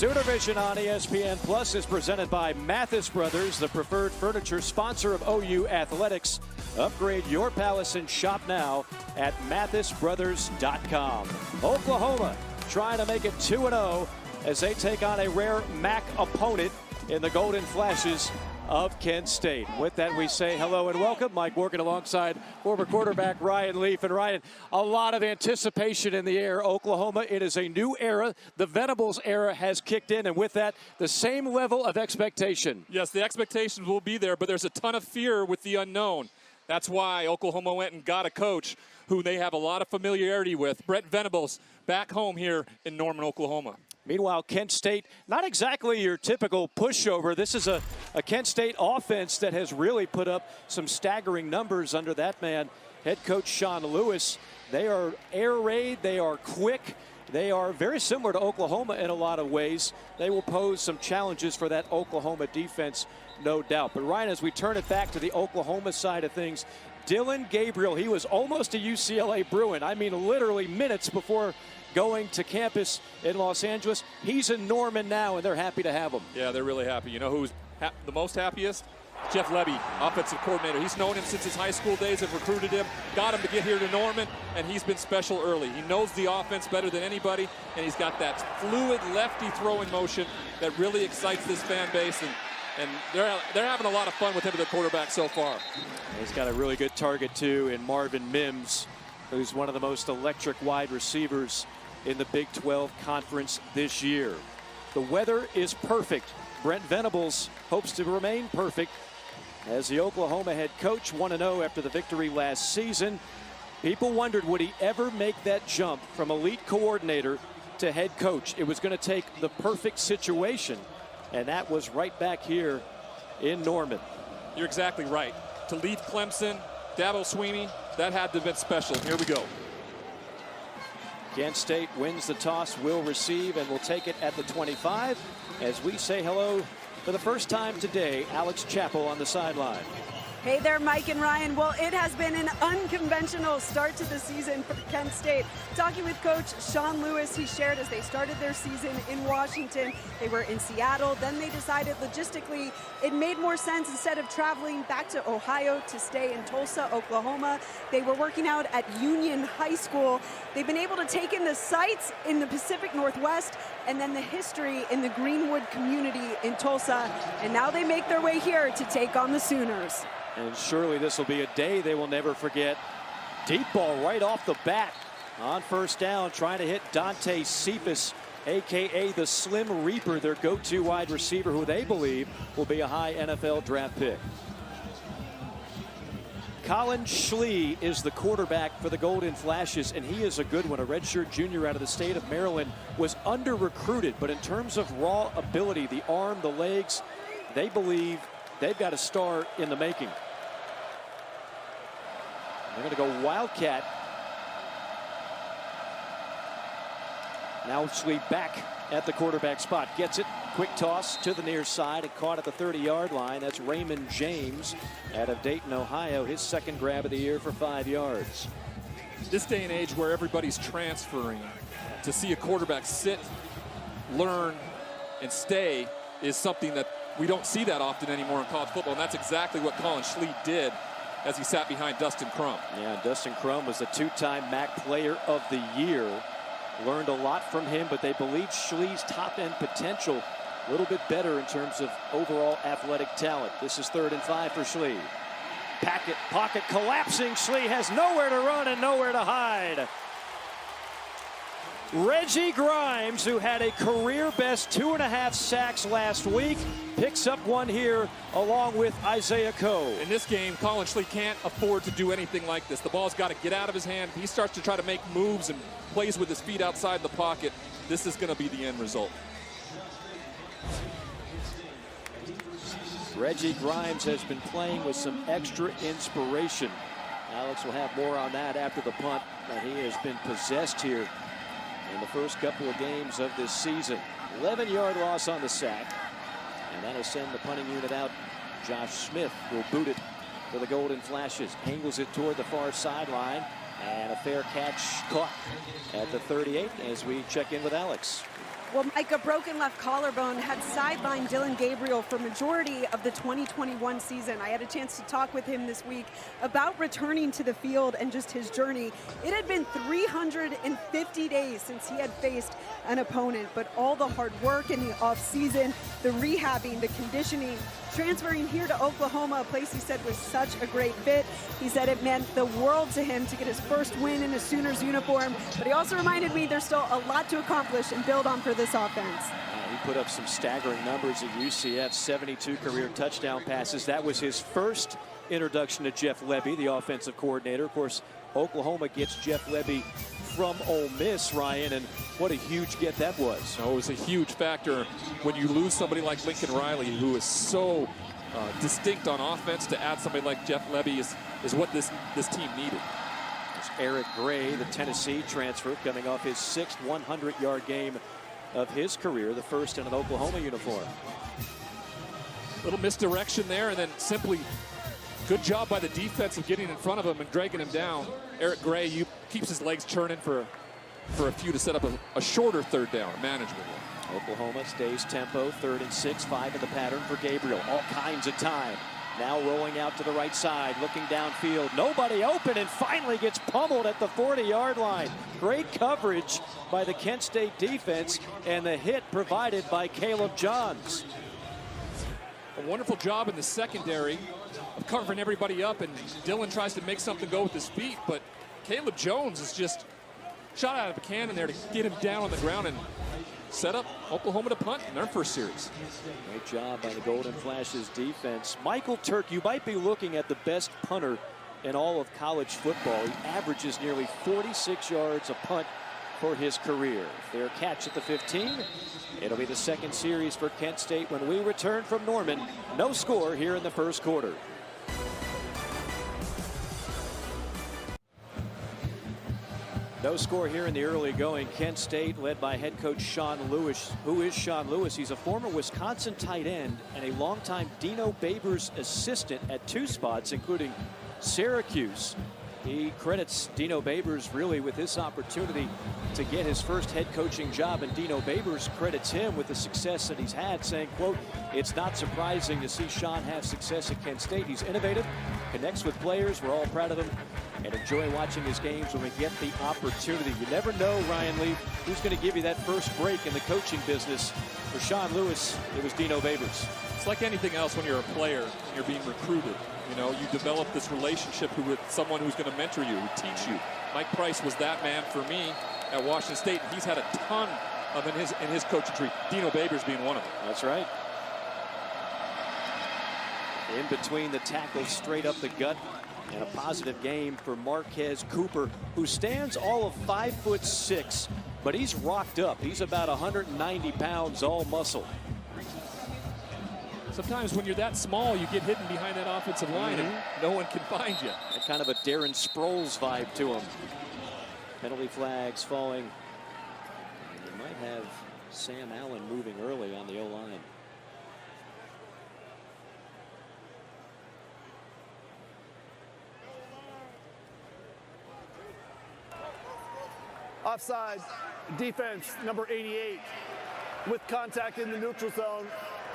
Sooner Vision on ESPN Plus is presented by Mathis Brothers, the preferred furniture sponsor of OU Athletics. Upgrade your palace and shop now at mathisbrothers.com. Oklahoma trying to make it 2-0 as they take on a rare MAC opponent in the Golden Flashes of Kent State. With that, we say hello and welcome. Mike working alongside former quarterback Ryan Leaf. And Ryan, a lot of anticipation in the air. Oklahoma, it is a new era. The Venables era has kicked in, and with that, the same level of expectation. Yes, the expectations will be there, but there's a ton of fear with the unknown. That's why Oklahoma went and got a coach who they have a lot of familiarity with. Brent Venables back home here in Norman, Oklahoma. Meanwhile, Kent State, not exactly your typical pushover. This is a Kent State offense that has really put up some staggering numbers under that man, head coach Sean Lewis. They are air raid, they are quick, they are very similar to Oklahoma in a lot of ways. They will pose some challenges for that Oklahoma defense, no doubt. But Ryan, as we turn it back to the Oklahoma side of things, Dillon Gabriel, he was almost a UCLA Bruin. I mean, literally minutes before going to campus in Los Angeles. He's in Norman now, and they're happy to have him. Yeah, they're really happy. You know who's the most happiest? Jeff Levy, offensive coordinator. He's known him since his high school days, have recruited him, got him to get here to Norman, and he's been special early. He knows the offense better than anybody, and he's got that fluid lefty throwing motion that really excites this fan base, and they're having a lot of fun with him as a quarterback so far. He's got a really good target, too, in Marvin Mims, who's one of the most electric wide receivers in the Big 12 Conference this year. The weather is perfect. Brent Venables hopes to remain perfect as the Oklahoma head coach, 1-0 after the victory last season. People wondered, would he ever make that jump from elite coordinator to head coach? It was going to take the perfect situation, and that was right back here in Norman. You're exactly right. To leave Clemson, Dabo Swinney, that had to have been special. Here we go. Kent State wins the toss, will receive, and will take it at the 25 as we say hello for the first time today, Alex Chappell on the sideline. Hey there, Mike and Ryan. Well, it has been an unconventional start to the season for Kent State. Talking with Coach Sean Lewis, he shared as they started their season in Washington. They were in Seattle. Then they decided logistically it made more sense instead of traveling back to Ohio to stay in Tulsa, Oklahoma. They were working out at Union High School. They've been able to take in the sights in the Pacific Northwest and then the history in the Greenwood community in Tulsa. And now they make their way here to take on the Sooners. And surely this will be a day they will never forget. Deep ball right off the bat on first down, trying to hit Dante Cephas, a.k.a. the Slim Reaper, their go-to wide receiver, who they believe will be a high NFL draft pick. Colin Schlee is the quarterback for the Golden Flashes, and he is a good one. A redshirt junior out of the state of Maryland, was under-recruited, but in terms of raw ability, the arm, the legs, they believe they've got a star in the making. They're going to go Wildcat. Now Schlee back at the quarterback spot. Gets it. Quick toss to the near side and caught at the 30-yard line. That's Raymond James out of Dayton, Ohio. His second grab of the year for 5 yards. This day and age where everybody's transferring, to see a quarterback sit, learn, and stay is something that we don't see that often anymore in college football, and that's exactly what Colin Schlee did as he sat behind Dustin Crum. Yeah, Dustin Crum was the two-time MAC Player of the Year. Learned a lot from him, but they believe Schlee's top-end potential a little bit better in terms of overall athletic talent. This is 3rd and 5 for Schlee. Pocket collapsing. Schlee has nowhere to run and nowhere to hide. Reggie Grimes, who had a career-best 2.5 sacks last week, picks up one here along with Isaiah Coe. In this game, Colin Schlee can't afford to do anything like this. The ball's got to get out of his hand. He starts to try to make moves and plays with his feet outside the pocket. This is going to be the end result. Reggie Grimes has been playing with some extra inspiration. Alex will have more on that after the punt, but he has been possessed here in the first couple of games of this season. 11-yard loss on the sack, and that'll send the punting unit out. Josh Smith will boot it for the Golden Flashes. Angles it toward the far sideline, and a fair catch caught at the 38 as we check in with Alex. Well, Mike, a broken left collarbone had sidelined Dillon Gabriel for majority of the 2021 season. I had a chance to talk with him this week about returning to the field and just his journey. It had been 350 days since he had faced an opponent, but all the hard work in the offseason, the rehabbing, the conditioning, transferring here to Oklahoma, a place he said was such a great fit. He said it meant the world to him to get his first win in a Sooners uniform, but he also reminded me there's still a lot to accomplish and build on for this offense. He put up some staggering numbers at UCF, 72 career touchdown passes. That was his first introduction to Jeff Lebby, the offensive coordinator. Of course, Oklahoma gets Jeff Lebby from Ole Miss, Ryan, and what a huge get that was. Oh, it was a huge factor when you lose somebody like Lincoln Riley, who is so distinct on offense. To add somebody like Jeff Lebby is what this team needed. It's Eric Gray, the Tennessee transfer, coming off his 6th 100-yard game of his career, the first in an Oklahoma uniform. Little misdirection there, and then simply good job by the defense of getting in front of him and dragging him down. Eric Gray keeps his legs turning for a few to set up a shorter third down, a manageable one. Oklahoma stays tempo, 3rd and 6, 5 in the pattern for Gabriel. All kinds of time. Now rolling out to the right side, looking downfield. Nobody open, and finally gets pummeled at the 40-yard line. Great coverage by the Kent State defense, and the hit provided by Caleb Johns. A wonderful job in the secondary of covering everybody up, and Dillon tries to make something go with his feet, but Caleb Jones is just shot out of a cannon there to get him down on the ground and set up Oklahoma to punt in their first series. Great job by the Golden Flashes defense. Michael Turk, you might be looking at the best punter in all of college football. He averages nearly 46 yards a punt for his career. Fair catch at the 15. It'll be the second series for Kent State when we return from Norman. No score here in the first quarter. No score here in the early going. Kent State led by head coach Sean Lewis. Who is Sean Lewis? He's a former Wisconsin tight end and a longtime Dino Babers assistant at 2 spots, including Syracuse. He credits Dino Babers really with this opportunity to get his first head coaching job, and Dino Babers credits him with the success that he's had, saying, quote, "It's not surprising to see Sean have success at Kent State. He's innovative, connects with players. We're all proud of him and enjoy watching his games when we get the opportunity." You never know, Ryan Lee, who's going to give you that first break in the coaching business. For Sean Lewis, it was Dino Babers. It's like anything else when you're a player and you're being recruited. You know, you develop this relationship with someone who's going to mentor you, who teach you. Mike Price was that man for me at Washington State. He's had a ton of in his coaching tree. Dino Babers being one of them. That's right. In between the tackles, straight up the gut, and a positive game for Marquez Cooper, who stands all of 5'6", but he's rocked up. He's about 190 pounds, all muscle. Sometimes when you're that small, you get hidden behind that offensive line and no one can find you. And kind of a Darren Sproles vibe to him. Penalty flags falling. And you might have Sam Allen moving early on the O-line. Offside, defense, number 88, with contact in the neutral zone.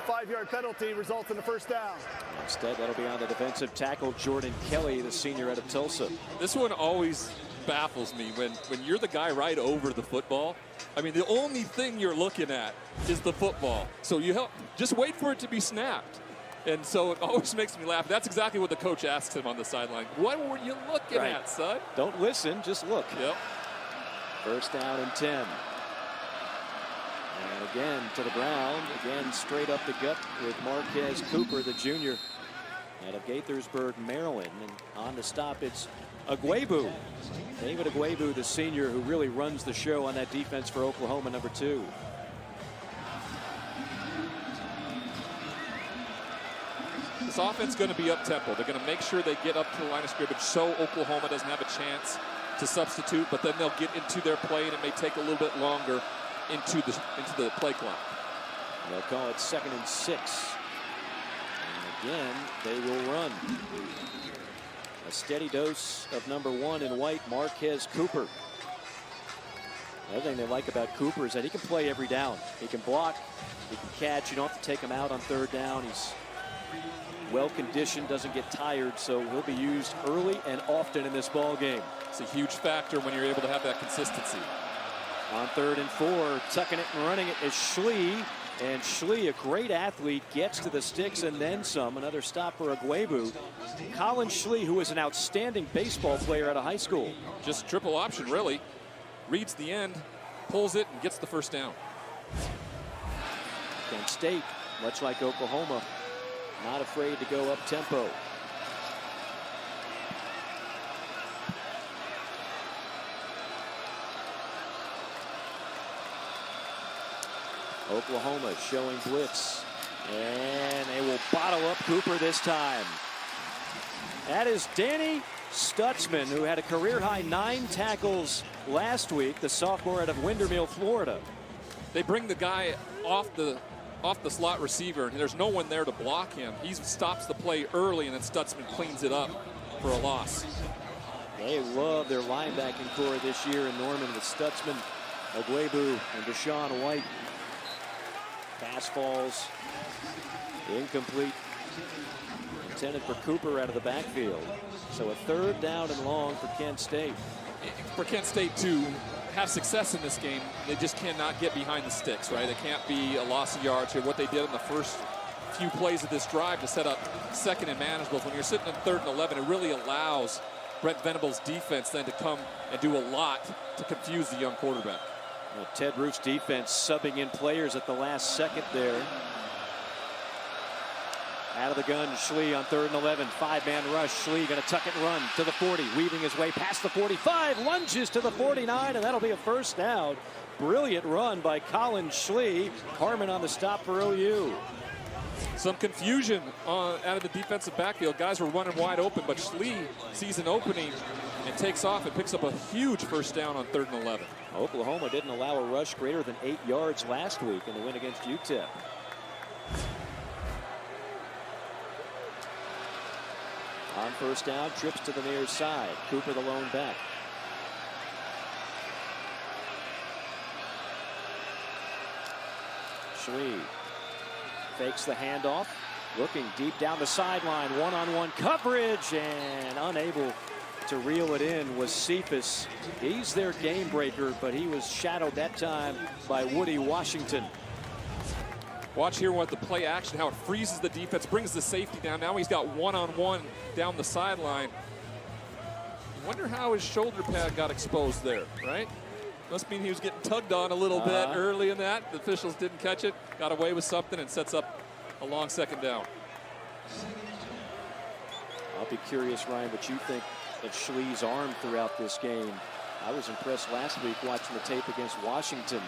5-yard penalty results in a first down. Instead, that'll be on the defensive tackle, Jordan Kelly, the senior out of Tulsa. This one always baffles me when you're the guy right over the football. I mean, the only thing you're looking at is the football. So you just wait for it to be snapped. And so it always makes me laugh. That's exactly what the coach asks him on the sideline. What were you looking at, son? Don't listen, just look. Yep. First down and 10. And again to the ground, again straight up the gut with Marquez Cooper, the junior out of Gaithersburg, Maryland. And on the stop, it's Agwebu. David Agwebu, the senior who really runs the show on that defense for Oklahoma, number 2. This offense is going to be up-tempo. They're going to make sure they get up to the line of scrimmage so Oklahoma doesn't have a chance to substitute, but then they'll get into their play, and it may take a little bit longer into the play clock. They'll call it 2nd and 6. And again, they will run. A steady dose of number 1 in white, Marquez Cooper. The other thing they like about Cooper is that he can play every down. He can block, he can catch. You don't have to take him out on third down. He's well conditioned, doesn't get tired, so he'll be used early and often in this ball game. It's a huge factor when you're able to have that consistency. On 3rd and 4, tucking it and running it is Schlee. And Schlee, a great athlete, gets to the sticks and then some. Another stop for Agwebu. Colin Schlee, who is an outstanding baseball player out of high school. Just triple option, really. Reads the end, pulls it, and gets the first down. Kent State, much like Oklahoma, not afraid to go up tempo. Oklahoma showing blitz, and they will bottle up Cooper this time. That is Danny Stutzman, who had a career-high 9 tackles last week, the sophomore out of Windermere, Florida. They bring the guy off the slot receiver, and there's no one there to block him. He stops the play early, and then Stutzman cleans it up for a loss. They love their linebacking core this year in Norman with Stutzman, Agwebu, and Deshaun White. Pass falls incomplete. Intended for Cooper out of the backfield. So a 3rd down and long for Kent State. For Kent State to have success in this game, they just cannot get behind the sticks, right? It can't be a loss of yards here. What they did in the first few plays of this drive to set up 2nd and manageable. When you're sitting in 3rd and 11, it really allows Brent Venables' defense then to come and do a lot to confuse the young quarterback. Ted Roof's defense subbing in players at the last second there. Out of the gun, Schlee on 3rd and 11. 5-man rush. Schlee going to tuck it and run to the 40. Weaving his way past the 45. Lunges to the 49, and that'll be a first down. Brilliant run by Colin Schlee. Harmon on the stop for OU. Some confusion out of the defensive backfield. Guys were running wide open, but Schlee sees an opening and takes off and picks up a huge first down on 3rd and 11. Oklahoma didn't allow a rush greater than 8 yards last week in the win against UTEP. On first down, trips to the near side. Cooper the lone back. Schlee fakes the handoff, looking deep down the sideline. One-on-one coverage, and unable to reel it in was Cephas. He's their game breaker, but he was shadowed that time by Woody Washington. Watch here what the play action, how it freezes the defense, brings the safety down. Now he's got one-on-one down the sideline. I wonder how his shoulder pad got exposed there, right? Must mean he was getting tugged on a little bit early in that. The officials didn't catch it, got away with something, and sets up a long 2nd down. I'll be curious, Ryan, what you think of Schlee's arm throughout this game. I was impressed last week watching the tape against Washington.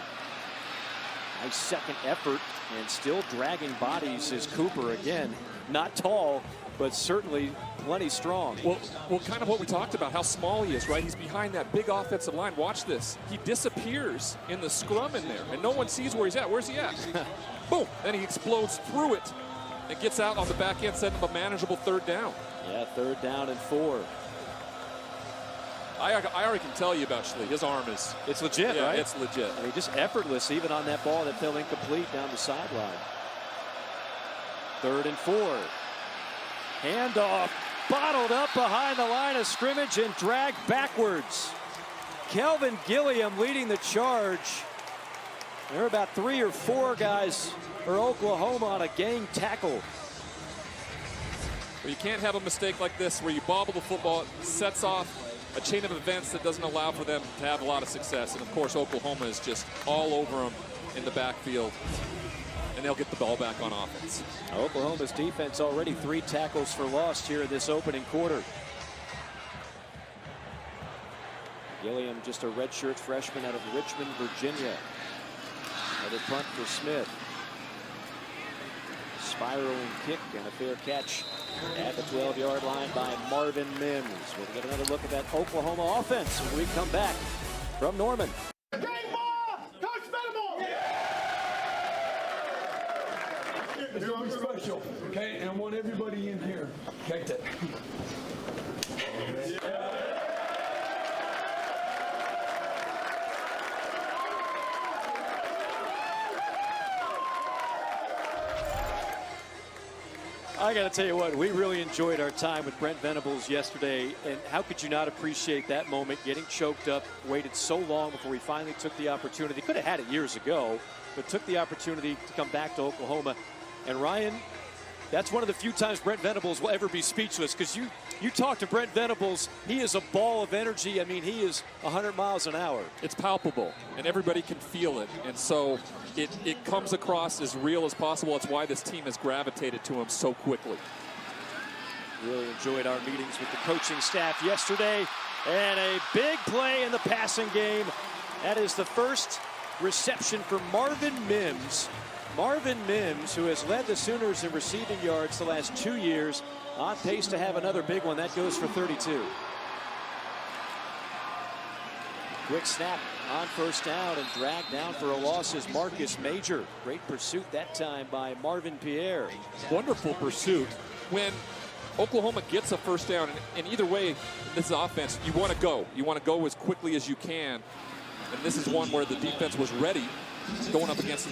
Nice second effort, and still dragging bodies is Cooper. Again, not tall, but certainly plenty strong. Well, kind of what we talked about, how small he is, right? He's behind that big offensive line. Watch this. He disappears in the scrum in there, and no one sees where he's at. Where's he at? Boom, and he explodes through it and gets out on the back end, setting up a manageable 3rd down. Yeah, 3rd down and 4. I already can tell you about Schlee. His arm is... It's legit, yeah, right? It's legit. I mean, just effortless, even on that ball that fell incomplete down the sideline. 3rd and 4. Handoff, bottled up behind the line of scrimmage and dragged backwards. Kelvin Gilliam leading the charge. There are about 3 or 4 guys for Oklahoma on a gang tackle. Well, you can't have a mistake like this where you bobble the football, sets off a chain of events that doesn't allow for them to have a lot of success. And of course, Oklahoma is just all over them in the backfield, and they'll get the ball back on offense. Oklahoma's defense already 3 tackles for loss here in this opening quarter. Gilliam, just a redshirt freshman out of Richmond, Virginia. Another punt for Smith. Spiraling kick and a fair catch at the 12-yard line by Marvin Mims. We'll get another look at that Oklahoma offense when we come back from Norman. Game ball! Coach Venable! It's going to be special, okay? And I want everybody in here. Take that. I got to tell you what, we really enjoyed our time with Brent Venables yesterday, and how could you not appreciate that moment, getting choked up, waited so long before he finally took the opportunity. Could have had it years ago, but took the opportunity to come back to Oklahoma. And Ryan, that's one of the few times Brent Venables will ever be speechless, because you talk to Brent Venables, he is a ball of energy. I mean, he is 100 miles an hour. It's palpable, and everybody can feel it. And so it comes across as real as possible. It's why this team has gravitated to him so quickly. Really enjoyed our meetings with the coaching staff yesterday. And a big play in the passing game. That is the first reception for Marvin Mims. Marvin Mims, who has led the Sooners in receiving yards the last 2 years, on pace to have another big one. That goes for 32. Quick snap on first down and dragged down for a loss is Marcus Major. Great pursuit that time by Marvin Pierre. Wonderful pursuit. When Oklahoma gets a first down, and either way, in this offense, you want to go. You want to go as quickly as you can. And this is one where the defense was ready. Going up against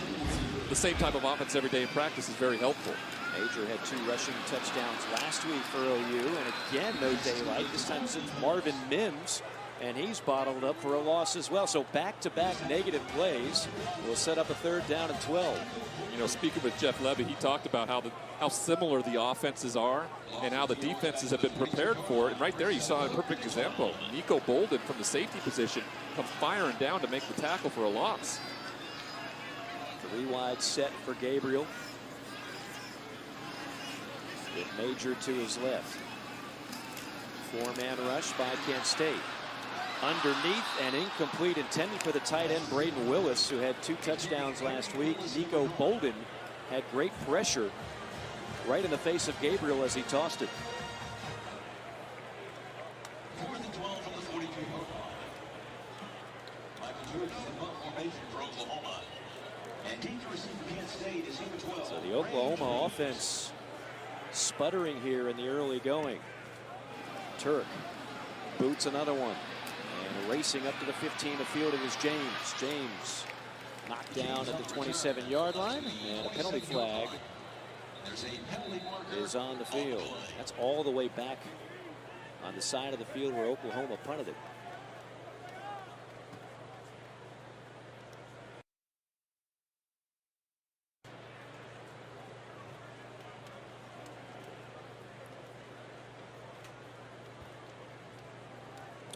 the same type of offense every day in practice is very helpful. Major had 2 rushing touchdowns last week for OU, and again, no daylight. This time since Marvin Mims, and he's bottled up for a loss as well. So back-to-back negative plays will set up a 3rd down and 12. You know, speaking with Jeff Levy, he talked about how similar the offenses are and how the defenses have been prepared for it. And right there, you saw a perfect example. Nico Bolden from the safety position comes firing down to make the tackle for a loss. 3 wide set for Gabriel. With Major to his left. 4-man rush by Kent State. Underneath and incomplete, intended for the tight end Braden Willis, who had 2 touchdowns last week. Nico Bolden had great pressure right in the face of Gabriel as he tossed it. So the Oklahoma offense sputtering here in the early going. Turk boots another one. And racing up to the 15 to field it is James. James knocked down at the 27-yard line, and a penalty flag is on the field. That's all the way back on the side of the field where Oklahoma punted it.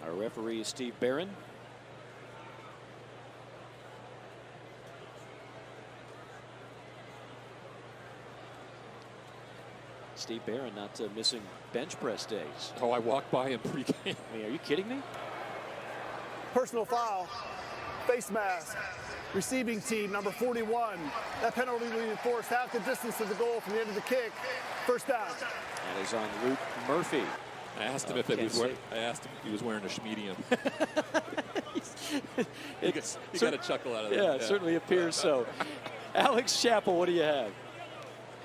Our referee is Steve Barron. Steve Barron not missing bench press days. Oh, I walked by him pregame. I mean, are you kidding me? Personal foul, face mask, receiving team, number 41. That penalty will be enforced half the distance to the goal from the end of the kick. First down. That is on Luke Murphy. I asked him if he was wearing a schmedium. You got a chuckle out of that. Yeah, it certainly appears so. Alex Chappell, what do you have?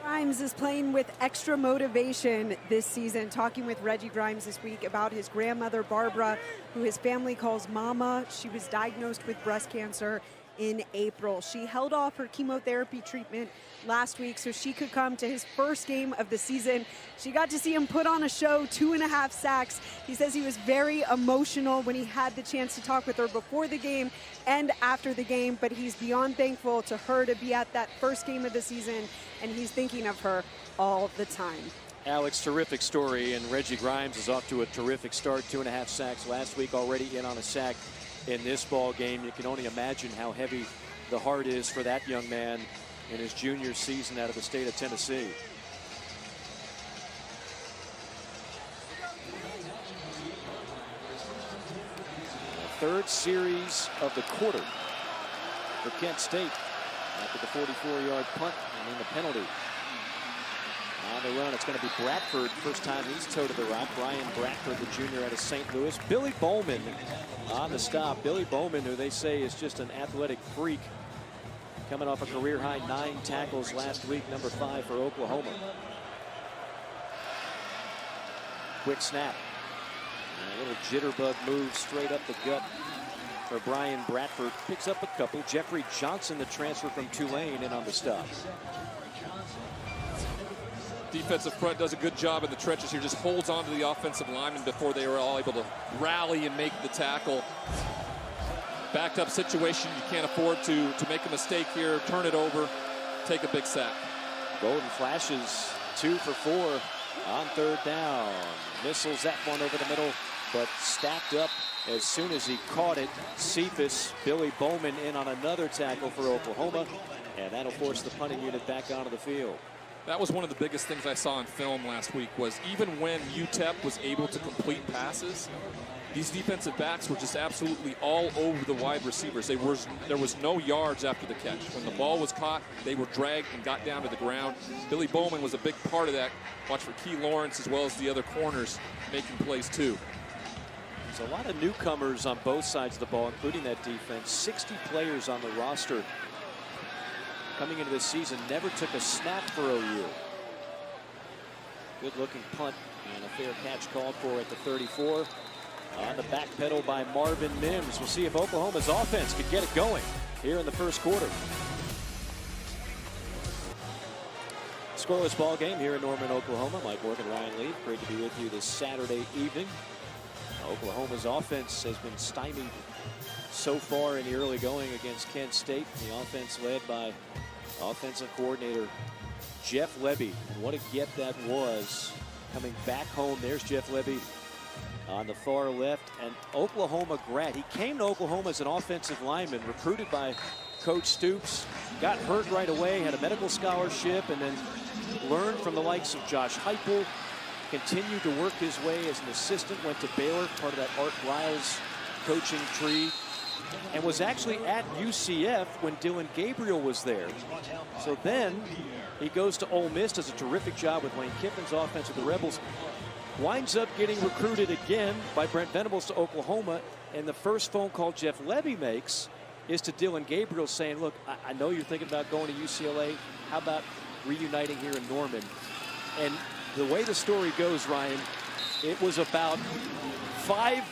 Grimes is playing with extra motivation this season, talking with Reggie Grimes this week about his grandmother, Barbara, who his family calls Mama. She was diagnosed with breast cancer in April. She held off her chemotherapy treatment last week so she could come to his first game of the season. She got to see him put on a show, 2.5 sacks. He says he was very emotional when he had the chance to talk with her before the game and after the game, but he's beyond thankful to her to be at that first game of the season, and he's thinking of her all the time. Alex, terrific story, and Reggie Grimes is off to a terrific start. 2.5 sacks last week, already in on a sack in this ball game. You can only imagine how heavy the heart is for that young man in his junior season out of the state of Tennessee. The 3rd series of the quarter for Kent State after the 44-yard punt and then the penalty. On the run, it's going to be Bradford. First time he's toe to the rock. Brian Bradford, the junior out of St. Louis. Billy Bowman on the stop. Billy Bowman, who they say is just an athletic freak, coming off a career-high 9 tackles last week, number 5 for Oklahoma. Quick snap. And a little jitterbug move straight up the gut for Brian Bradford. Picks up a couple. Jeffrey Johnson, the transfer from Tulane, in on the stop. Defensive front does a good job in the trenches here, just holds on to the offensive linemen before they were all able to rally and make the tackle. Backed up situation, you can't afford to make a mistake here, turn it over, take a big sack. Golden flashes 2 for 4 on 3rd down. Missiles that one over the middle, but stacked up as soon as he caught it. Cephas, Billy Bowman in on another tackle for Oklahoma, and that'll force the punting unit back onto the field. That was one of the biggest things I saw in film last week, was even when UTEP was able to complete passes, these defensive backs were just absolutely all over the wide receivers. There was no yards after the catch. When the ball was caught, they were dragged and got down to the ground. Billy Bowman was a big part of that. Watch for Key Lawrence as well as the other corners making plays too. There's a lot of newcomers on both sides of the ball, including that defense. 60 players on the roster coming into this season, never took a snap for OU. Good looking punt and a fair catch called for at the 34. On the back pedal by Marvin Mims. We'll see if Oklahoma's offense could get it going here in the first quarter. Scoreless ball game here in Norman, Oklahoma. Mike Morgan, Ryan Lee, great to be with you this Saturday evening. Oklahoma's offense has been stymied so far in the early going against Kent State. The offense led by offensive coordinator Jeff Lebby. What a get that was coming back home. There's Jeff Lebby on the far left, an Oklahoma grad. He came to Oklahoma as an offensive lineman, recruited by Coach Stoops, got hurt right away, had a medical scholarship, and then learned from the likes of Josh Heupel, continued to work his way as an assistant, went to Baylor, part of that Art Briles coaching tree, and was actually at UCF when Dillon Gabriel was there. So then he goes to Ole Miss, does a terrific job with Lane Kiffin's offense with the Rebels, winds up getting recruited again by Brent Venables to Oklahoma, and the first phone call Jeff Lebby makes is to Dillon Gabriel saying, look, I know you're thinking about going to UCLA. How about reuniting here in Norman? And the way the story goes, Ryan, it was about 5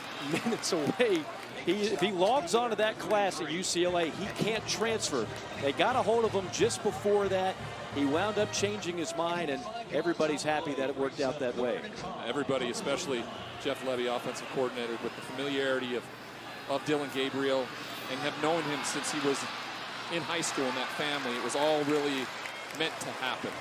minutes away. If he logs onto that class at UCLA, he can't transfer. They got a hold of him just before that. He wound up changing his mind, and everybody's happy that it worked out that way. Everybody, especially Jeff Lebby, offensive coordinator, with the familiarity of Dillon Gabriel, and have known him since he was in high school in that family. It was all really meant to happen.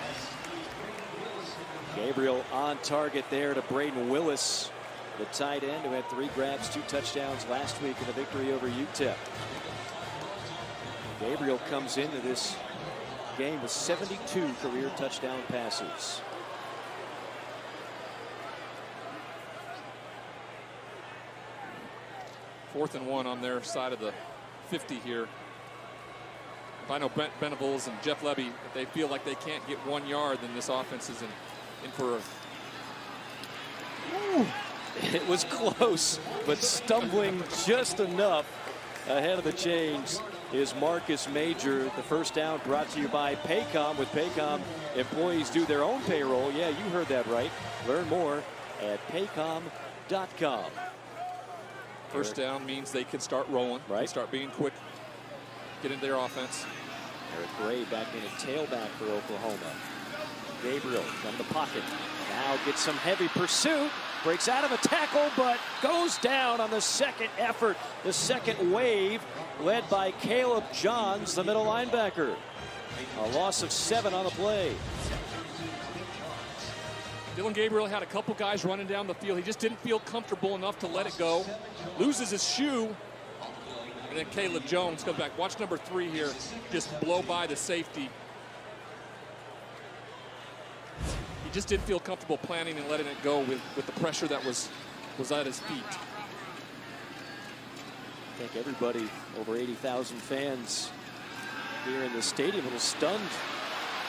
Gabriel on target there to Braden Willis, the tight end who had 3 grabs, 2 touchdowns last week in the victory over UTEP. Gabriel comes into this game with 72 career touchdown passes. Fourth and 1 on their side of the 50 here. If I know Brent Venables and Jeff Lebby, if they feel like they can't get 1 yard, then this offense is in for a... It was close, but stumbling just enough ahead of the chains is Marcus Major. The first down brought to you by Paycom. With Paycom, employees do their own payroll. Yeah, you heard that right. Learn more at paycom.com. First down means they can start rolling, right? Start being quick, get into their offense. Eric Gray back in a tailback for Oklahoma. Gabriel from the pocket. Now gets some heavy pursuit. Breaks out of a tackle, but goes down on the second effort. The second wave led by Caleb Johns, the middle linebacker. A loss of 7 on the play. Dillon Gabriel had a couple guys running down the field. He just didn't feel comfortable enough to let it go. Loses his shoe. And then Caleb Jones comes back. Watch number 3 here. Just blow by the safety. He just didn't feel comfortable planning and letting it go with the pressure that was at his feet. I think everybody, over 80,000 fans here in the stadium, a little stunned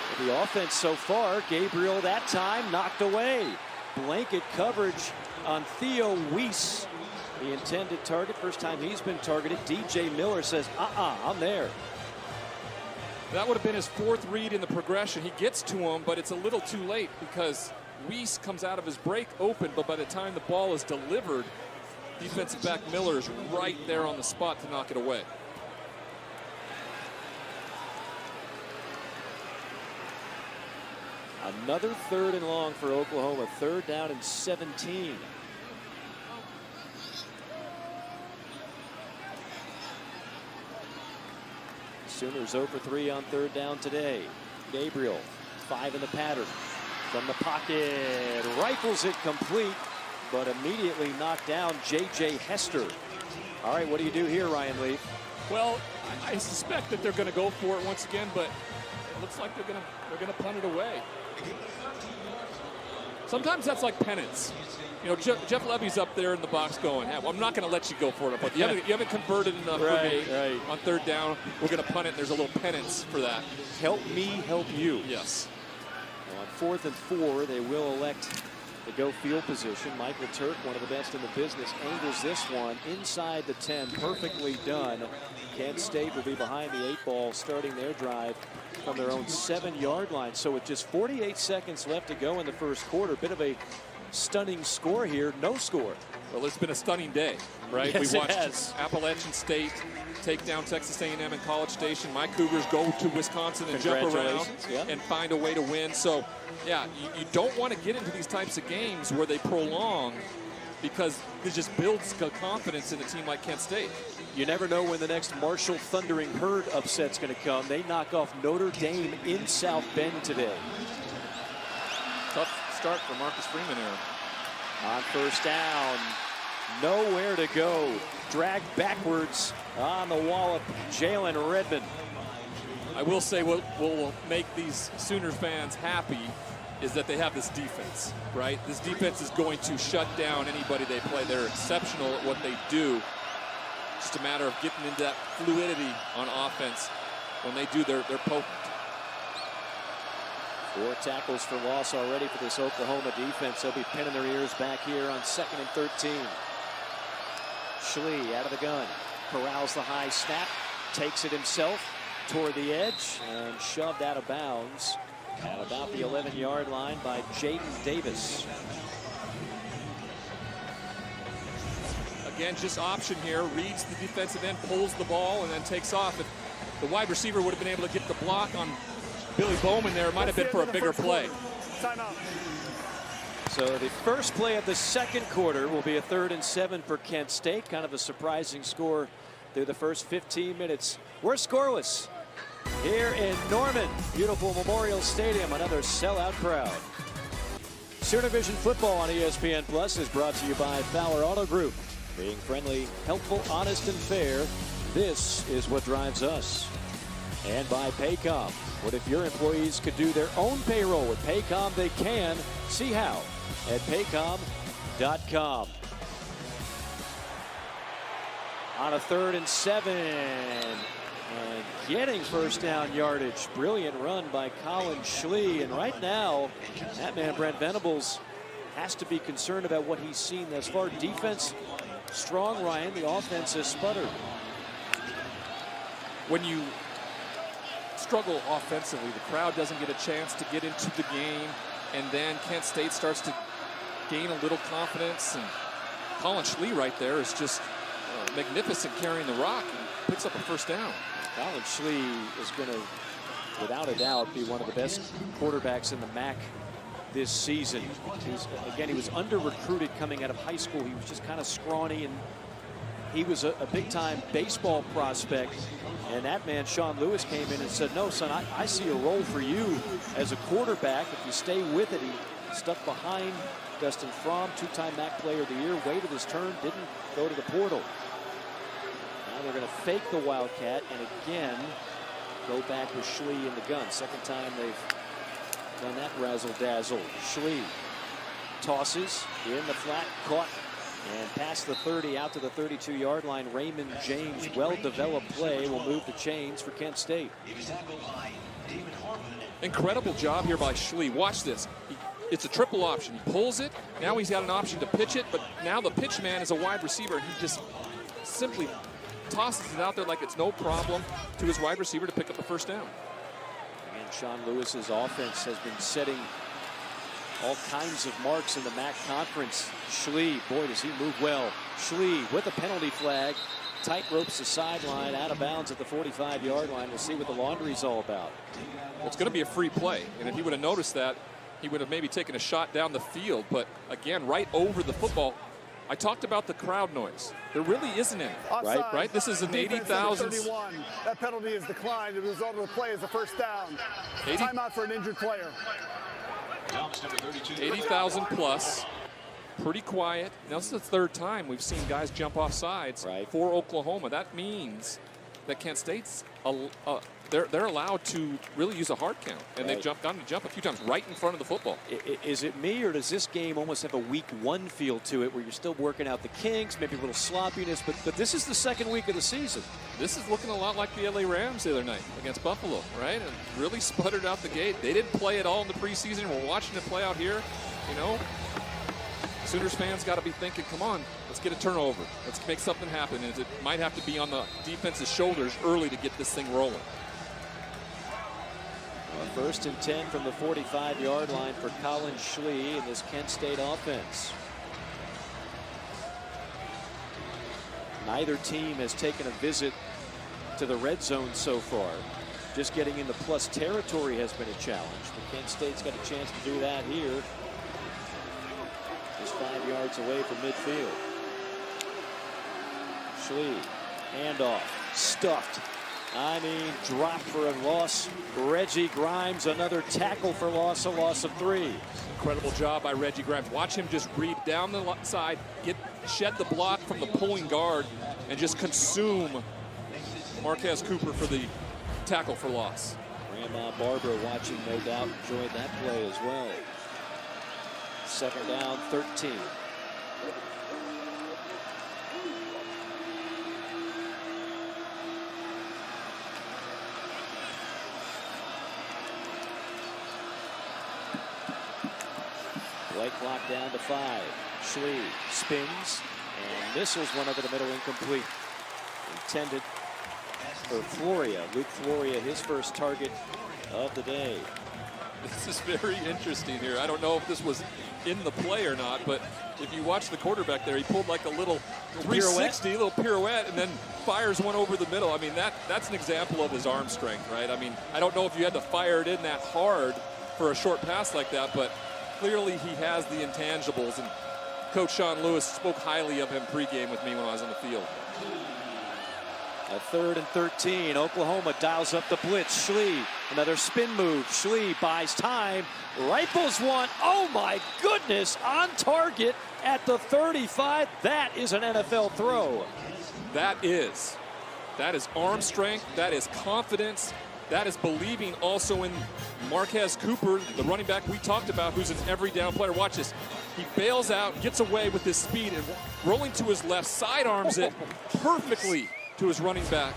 with the offense so far. Gabriel that time knocked away. Blanket coverage on Theo Weiss, the intended target. First time he's been targeted. DJ Miller says, I'm there. That would have been his 4th read in the progression. He gets to him, but it's a little too late because Weiss comes out of his break open, but by the time the ball is delivered, defensive back Miller is right there on the spot to knock it away. Another 3rd and long for Oklahoma. 3rd down and 17. Sooners 0 for 3 on 3rd down today. Gabriel, 5 in the pattern. From the pocket, rifles it complete, but immediately knocked down J.J. Hester. All right, what do you do here, Ryan Leaf? Well, I suspect that they're going to go for it once again, but it looks like they're going to punt it away. Sometimes that's like penance. You know, Jeff Levy's up there in the box going, hey, well, I'm not going to let you go for it, but you haven't converted enough for me on 3rd down. We're going to punt it, and there's a little penance for that. Help me, help you. Yes. Well, on 4th and 4, they will elect the go field position. Michael Turk, one of the best in the business, angles this one inside the 10. Perfectly done. Kent State will be behind the 8 ball, starting their drive from their own 7-yard line. So with just 48 seconds left to go in the first quarter, bit of a stunning score here. No score. Well, it's been a stunning day, right? Yes, we watched Appalachian State take down Texas A&M in College Station. My Cougars go to Wisconsin and jump around and find a way to win. So, yeah, you don't want to get into these types of games where they prolong, because it just builds confidence in a team like Kent State. You never know when the next Marshall Thundering Herd upset's going to come. They knock off Notre Dame in South Bend today. Tough start for Marcus Freeman here. On 1st down, nowhere to go. Dragged backwards on the wall of Jalen Redmond. I will say what will make these Sooner fans happy is that they have this defense, right? This defense is going to shut down anybody they play. They're exceptional at what they do. Just a matter of getting into that fluidity on offense. When they do, they're potent. 4 tackles for loss already for this Oklahoma defense. They'll be pinning their ears back here on 2nd and 13. Schlee out of the gun. Corrals the high snap. Takes it himself toward the edge and shoved out of bounds at about the 11-yard line by Jaden Davis. Again, just option here. Reads the defensive end, pulls the ball, and then takes off. If the wide receiver would have been able to get the block on Billy Bowman there, it might have been for a bigger play. Timeout. So the first play of the second quarter will be a 3rd and 7 for Kent State. Kind of a surprising score through the first 15 minutes. We're scoreless here in Norman. Beautiful Memorial Stadium. Another sellout crowd. Sooner Vision football on ESPN Plus is brought to you by Fowler Auto Group. Being friendly, helpful, honest, and fair. This is what drives us. And by Paycom. What if your employees could do their own payroll? With Paycom, they can. See how at paycom.com. On a 3rd and 7. And getting 1st down yardage. Brilliant run by Colin Schlee. And right now, that man, Brent Venables, has to be concerned about what he's seen thus far. Defense strong, Ryan. The offense has sputtered. When you struggle offensively, the crowd doesn't get a chance to get into the game, and then Kent State starts to gain a little confidence, and Colin Schlee right there is just magnificent carrying the rock and picks up a 1st down. Colin Schlee is going to, without a doubt, be one of the best quarterbacks in the MAC this season. He was under-recruited coming out of high school. He was just kind of scrawny, and he was a big-time baseball prospect. And that man, Sean Lewis, came in and said, no, son, I see a role for you as a quarterback. If you stay with it, he stuck behind Dustin Fromm, 2-time MAC Player of the Year, waited his turn, didn't go to the portal. Now they're going to fake the Wildcat and again go back with Schlee in the gun. 2nd time they've done that razzle-dazzle. Schlee tosses in the flat, caught, and past the 30 out to the 32-yard line. Raymond James, well-developed play, will move the chains for Kent State. Incredible job here by Schlee. Watch this. It's a triple option. He pulls it. Now he's got an option to pitch it, but now the pitch man is a wide receiver. He just simply tosses it out there like it's no problem to his wide receiver to pick up the 1st down. Again, Sean Lewis's offense has been setting all kinds of marks in the MAC conference. Schlee, boy, does he move well. Schlee with a penalty flag. Tight ropes the sideline, out of bounds at the 45-yard line. We'll see what the laundry's all about. Well, it's going to be a free play, and if he would have noticed that, he would have maybe taken a shot down the field, but again, right over the football. I talked about the crowd noise. There really isn't any, Offside. right? This is an Defense 80,000. 31. That penalty is declined. The result of the play is a first down. 80? Timeout for an injured player. 80,000 plus. Pretty quiet. Now, this is the third time we've seen guys jump off sides for Oklahoma. That means that Kent State's they're allowed to really use a hard count, and they've gotten to jump a few times right in front of the football. Is it me, or does this game almost have a week one feel to it, where you're still working out the kinks, maybe a little sloppiness, but this is the second week of the season. This is looking a lot like the LA Rams the other night against Buffalo, right? And really sputtered out the gate. They didn't play at all in the preseason. We're watching it play out here, you know. Sooners fans got to be thinking, come on, let's get a turnover. Let's make something happen. And it might have to be on the defense's shoulders early to get this thing rolling. First and 10 from the 45-yard line for Colin Schlee in this Kent State offense. Neither team has taken a visit to the red zone so far. Just getting into plus territory has been a challenge. But Kent State's got a chance to do that here. Just 5 yards away from midfield. Schlee, handoff, stuffed. Drop for a loss. Reggie Grimes, another tackle for loss, a loss of 3. Incredible job by Reggie Grimes. Watch him just read down the side, shed the block from the pulling guard, and just consume Marquez Cooper for the tackle for loss. Grandma Barbara watching, no doubt, enjoyed that play as well. Second down, 13. Play clock down to 5. Schlee spins and missiles one over the middle, incomplete. Intended for Floria. Luke Floria, his first target of the day. This is very interesting here. I don't know if this was in the play or not, but if you watch the quarterback there, he pulled like a little 360, little pirouette, and then fires one over the middle. I mean, that's an example of his arm strength, right? I mean, I don't know if you had to fire it in that hard for a short pass like that, but clearly he has the intangibles, and Coach Sean Lewis spoke highly of him pregame with me when I was on the field. A 3rd and 13. Oklahoma dials up the blitz. Schlee, another spin move. Schlee buys time, rifles one. Oh my goodness, on target at the 35. That is an NFL throw. That is arm strength. That is confidence. That is believing also in Marquez Cooper, the running back we talked about, who's an every down player. Watch this. He bails out, gets away with his speed, and rolling to his left, sidearms it perfectly to his running back.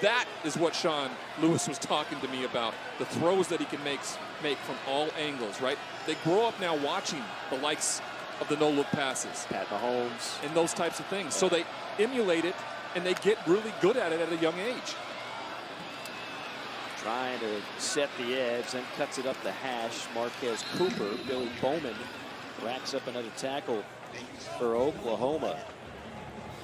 That is what Sean Lewis was talking to me about. The throws that he can make from all angles, right? They grow up now watching the likes of the no-look passes. Pat Mahomes. And those types of things. So they emulate it, and they get really good at it at a young age. Trying to set the edge, then cuts it up the hash. Marquez Cooper, Billy Bowman racks up another tackle for Oklahoma.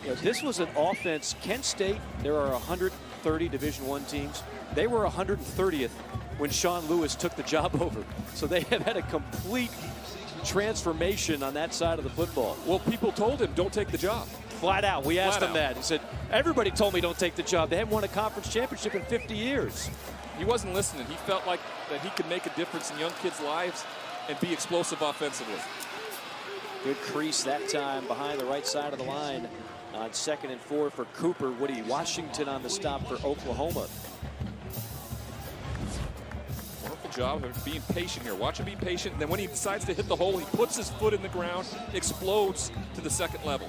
You know, this was an offense. Kent State, there are 130 Division I teams. They were 130th when Sean Lewis took the job over. So they have had a complete transformation on that side of the football. Well, people told him, don't take the job. Flat out. We asked him that. He said, everybody told me don't take the job. They haven't won a conference championship in 50 years. He wasn't listening. He felt like that he could make a difference in young kids' lives and be explosive offensively. Good crease that time behind the right side of the line on 2nd and 4 for Cooper. Woody Washington on the stop for Oklahoma. Wonderful job of being patient here. Watch him be patient. And then when he decides to hit the hole, he puts his foot in the ground, explodes to the second level.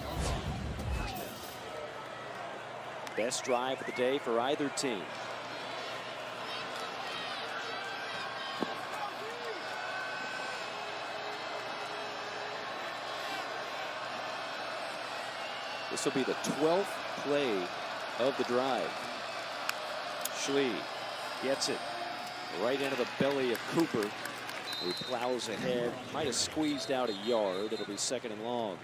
Best drive of the day for either team. This will be the 12th play of the drive. Schlee gets it right into the belly of Cooper, who plows ahead. Might have squeezed out a yard. It'll be 2nd and long.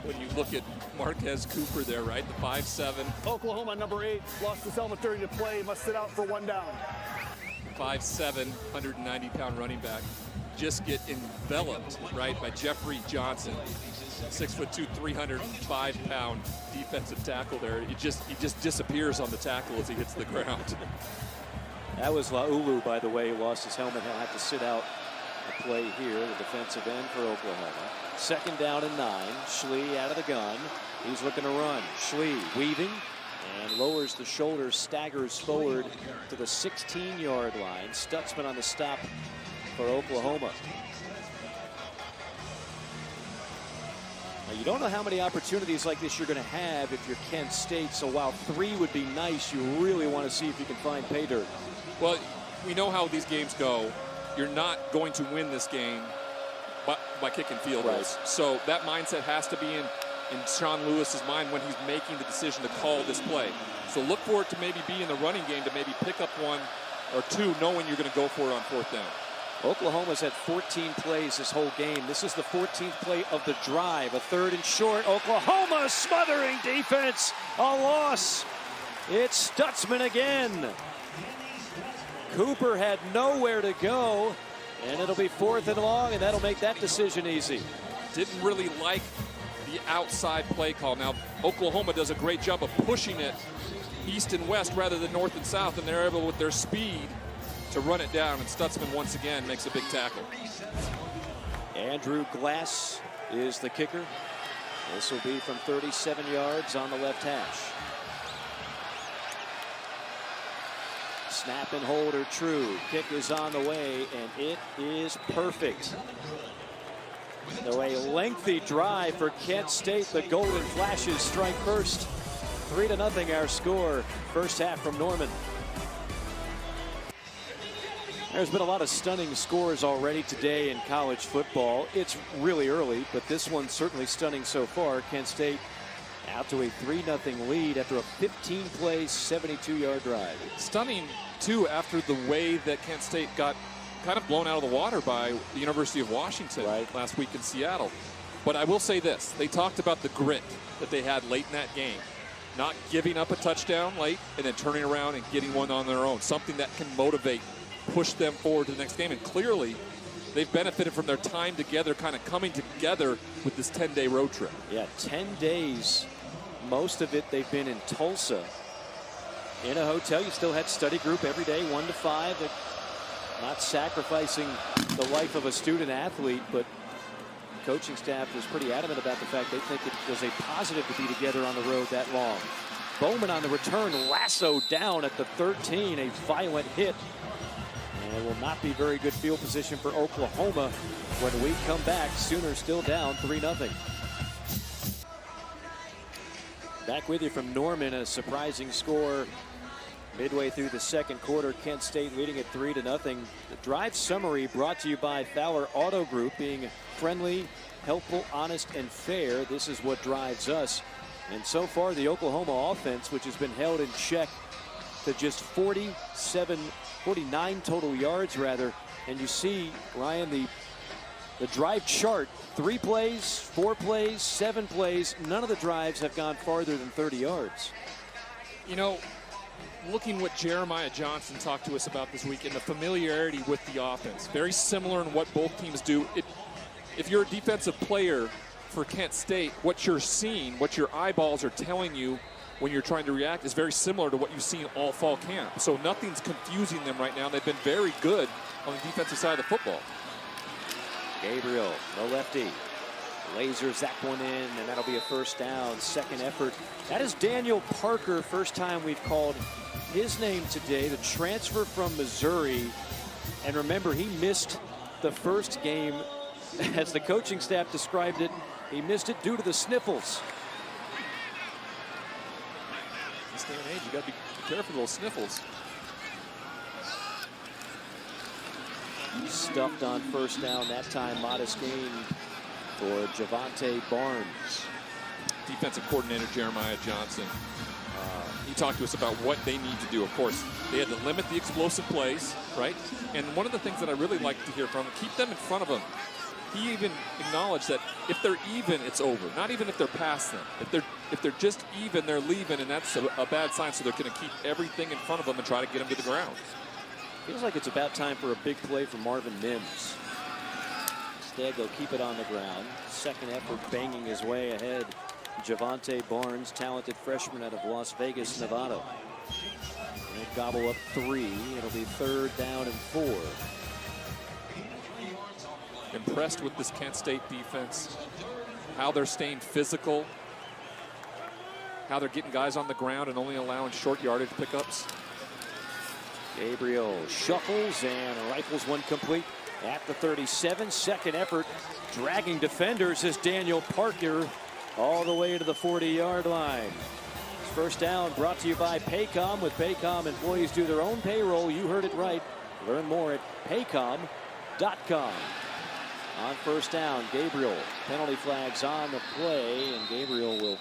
When you look at Marquez Cooper there, right, the 5'7". Oklahoma, number 8, lost his helmet during the play, must sit out for 1 down. 5'7", 190-pound running back, just get enveloped, right, by Jeffrey Johnson, 6'2", 305-pound defensive tackle there. He just disappears on the tackle as he hits the ground. That was Laulu, by the way, who lost his helmet. He'll have to sit out the play here, the defensive end for Oklahoma. 2nd down and 9. Schlee out of the gun. He's looking to run. Schlee weaving and lowers the shoulder, staggers forward to the 16-yard line. Stutzman on the stop for Oklahoma. Now, you don't know how many opportunities like this you're going to have if you're Kent State, so while 3 would be nice, you really want to see if you can find pay dirt. Well, we know how these games go. You're not going to win this game by kicking field goals. Right. So that mindset has to be in Sean Lewis's mind when he's making the decision to call this play. So look for it to maybe be in the running game, to maybe pick up 1 or 2, knowing you're going to go for it on 4th down. Oklahoma's had 14 plays this whole game. This is the 14th play of the drive. A 3rd and short. Oklahoma smothering defense. A loss. It's Stutzman again. Cooper had nowhere to go, and it'll be 4th and long, and that'll make that decision easy. Didn't really like the outside play call. Now, Oklahoma does a great job of pushing it east and west rather than north and south, and they're able with their speed to run it down, and Stutzman once again makes a big tackle. Andrew Glass is the kicker. This will be from 37 yards on the left hash. Snap and hold are true. Kick is on the way, and it is perfect. So a lengthy drive for Kent State. The Golden Flashes strike first. 3-0 our score. First half from Norman. There's been a lot of stunning scores already today in college football. It's really early, but this one's certainly stunning so far. Kent State out to a 3-0 lead after a 15-play, 72-yard drive. Stunning, too, after the way that Kent State got kind of blown out of the water by the University of Washington last week in Seattle. But I will say this. They talked about the grit that they had late in that game. Not giving up a touchdown late and then turning around and getting one on their own. Something that can motivate, push them forward to the next game. And clearly, they've benefited from their time together, kind of coming together with this 10-day road trip. Yeah, 10 days. Most of it they've been in Tulsa. In a hotel, you still had study group every day, 1 to 5. They're not sacrificing the life of a student athlete, but the coaching staff was pretty adamant about the fact they think it was a positive to be together on the road that long. Bowman on the return, lassoed down at the 13, a violent hit. And it will not be very good field position for Oklahoma when we come back. Sooners still down 3-0. Back with you from Norman, a surprising score midway through the second quarter. Kent State leading at 3-0. The drive summary brought to you by Fowler Auto Group, being friendly, helpful, honest, and fair. This is what drives us. And so far, the Oklahoma offense, which has been held in check to just 49 total yards, rather. And you see, Ryan, the drive chart, 3 plays, 4 plays, 7 plays. None of the drives have gone farther than 30 yards. You know, looking what Jeremiah Johnson talked to us about this week and the familiarity with the offense, very similar in what both teams do. If you're a defensive player for Kent State, what you're seeing, what your eyeballs are telling you when you're trying to react is very similar to what you've seen all fall camp. So nothing's confusing them right now. They've been very good on the defensive side of the football. Gabriel, the lefty, lasers that one in, and that'll be a first down. Second effort. That is Daniel Parker. First time we've called his name today, the transfer from Missouri. And remember, he missed the first game. As the coaching staff described it, he missed it due to the sniffles. This day and age, you got to be careful of those sniffles. Stuffed on first down. That time, modest gain for Javante Barnes. Defensive coordinator Jeremiah Johnson. He talked to us about what they need to do. Of course, they had to limit the explosive plays, right? And one of the things that I really like to hear from him, keep them in front of him. He even acknowledged that if they're even, it's over. Not even if they're past them. If they're just even, they're leaving, and that's a bad sign. So they're going to keep everything in front of them and try to get them to the ground. Feels like it's about time for a big play for Marvin Mims. Instead, they'll keep it on the ground. Second effort banging his way ahead. Javante Barnes, talented freshman out of Las Vegas, Nevada. They'll gobble up 3. It'll be 3rd down and 4. Impressed with this Kent State defense. How they're staying physical. How they're getting guys on the ground and only allowing short yardage pickups. Gabriel shuffles and rifles one complete at the 37. Second effort, dragging defenders is Daniel Parker all the way to the 40-yard line. First down brought to you by Paycom. With Paycom, employees do their own payroll. You heard it right. Learn more at paycom.com. On first down, Gabriel. Penalty flags on the play, and Gabriel will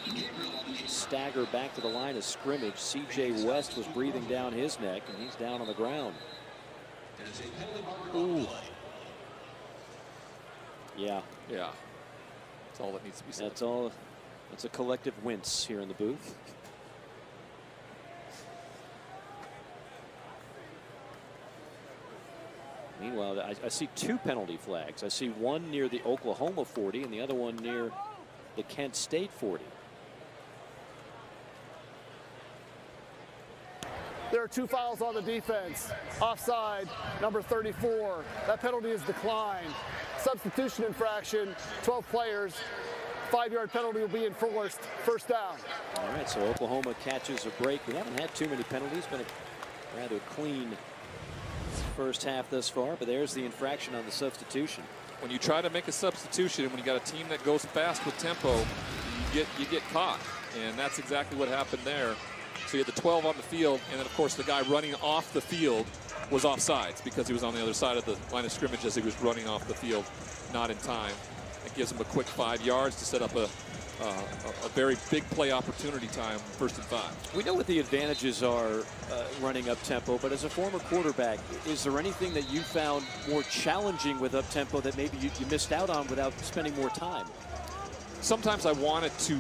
stagger back to the line of scrimmage. C.J. West was breathing down his neck, and he's down on the ground. Ooh. Yeah. Yeah. That's all that needs to be said. That's all. That's a collective wince here in the booth. Meanwhile, I see 2 penalty flags. I see one near the Oklahoma 40 and the other one near the Kent State 40. There are 2 fouls on the defense. Offside, number 34. That penalty is declined. Substitution infraction, 12 players. 5-yard penalty will be enforced. First down. All right, so Oklahoma catches a break. We haven't had too many penalties. Been a rather clean first half thus far, but there's the infraction on the substitution. When you try to make a substitution, and when you got a team that goes fast with tempo, you get caught, and that's exactly what happened there. So you had the 12 on the field, and then of course the guy running off the field was offsides because he was on the other side of the line of scrimmage as he was running off the field, not in time. It gives him a quick 5 yards to set up a very big play opportunity time, 1st and 5. We know what the advantages are running up tempo, but as a former quarterback, is there anything that you found more challenging with up tempo that maybe you missed out on without spending more time? Sometimes I wanted to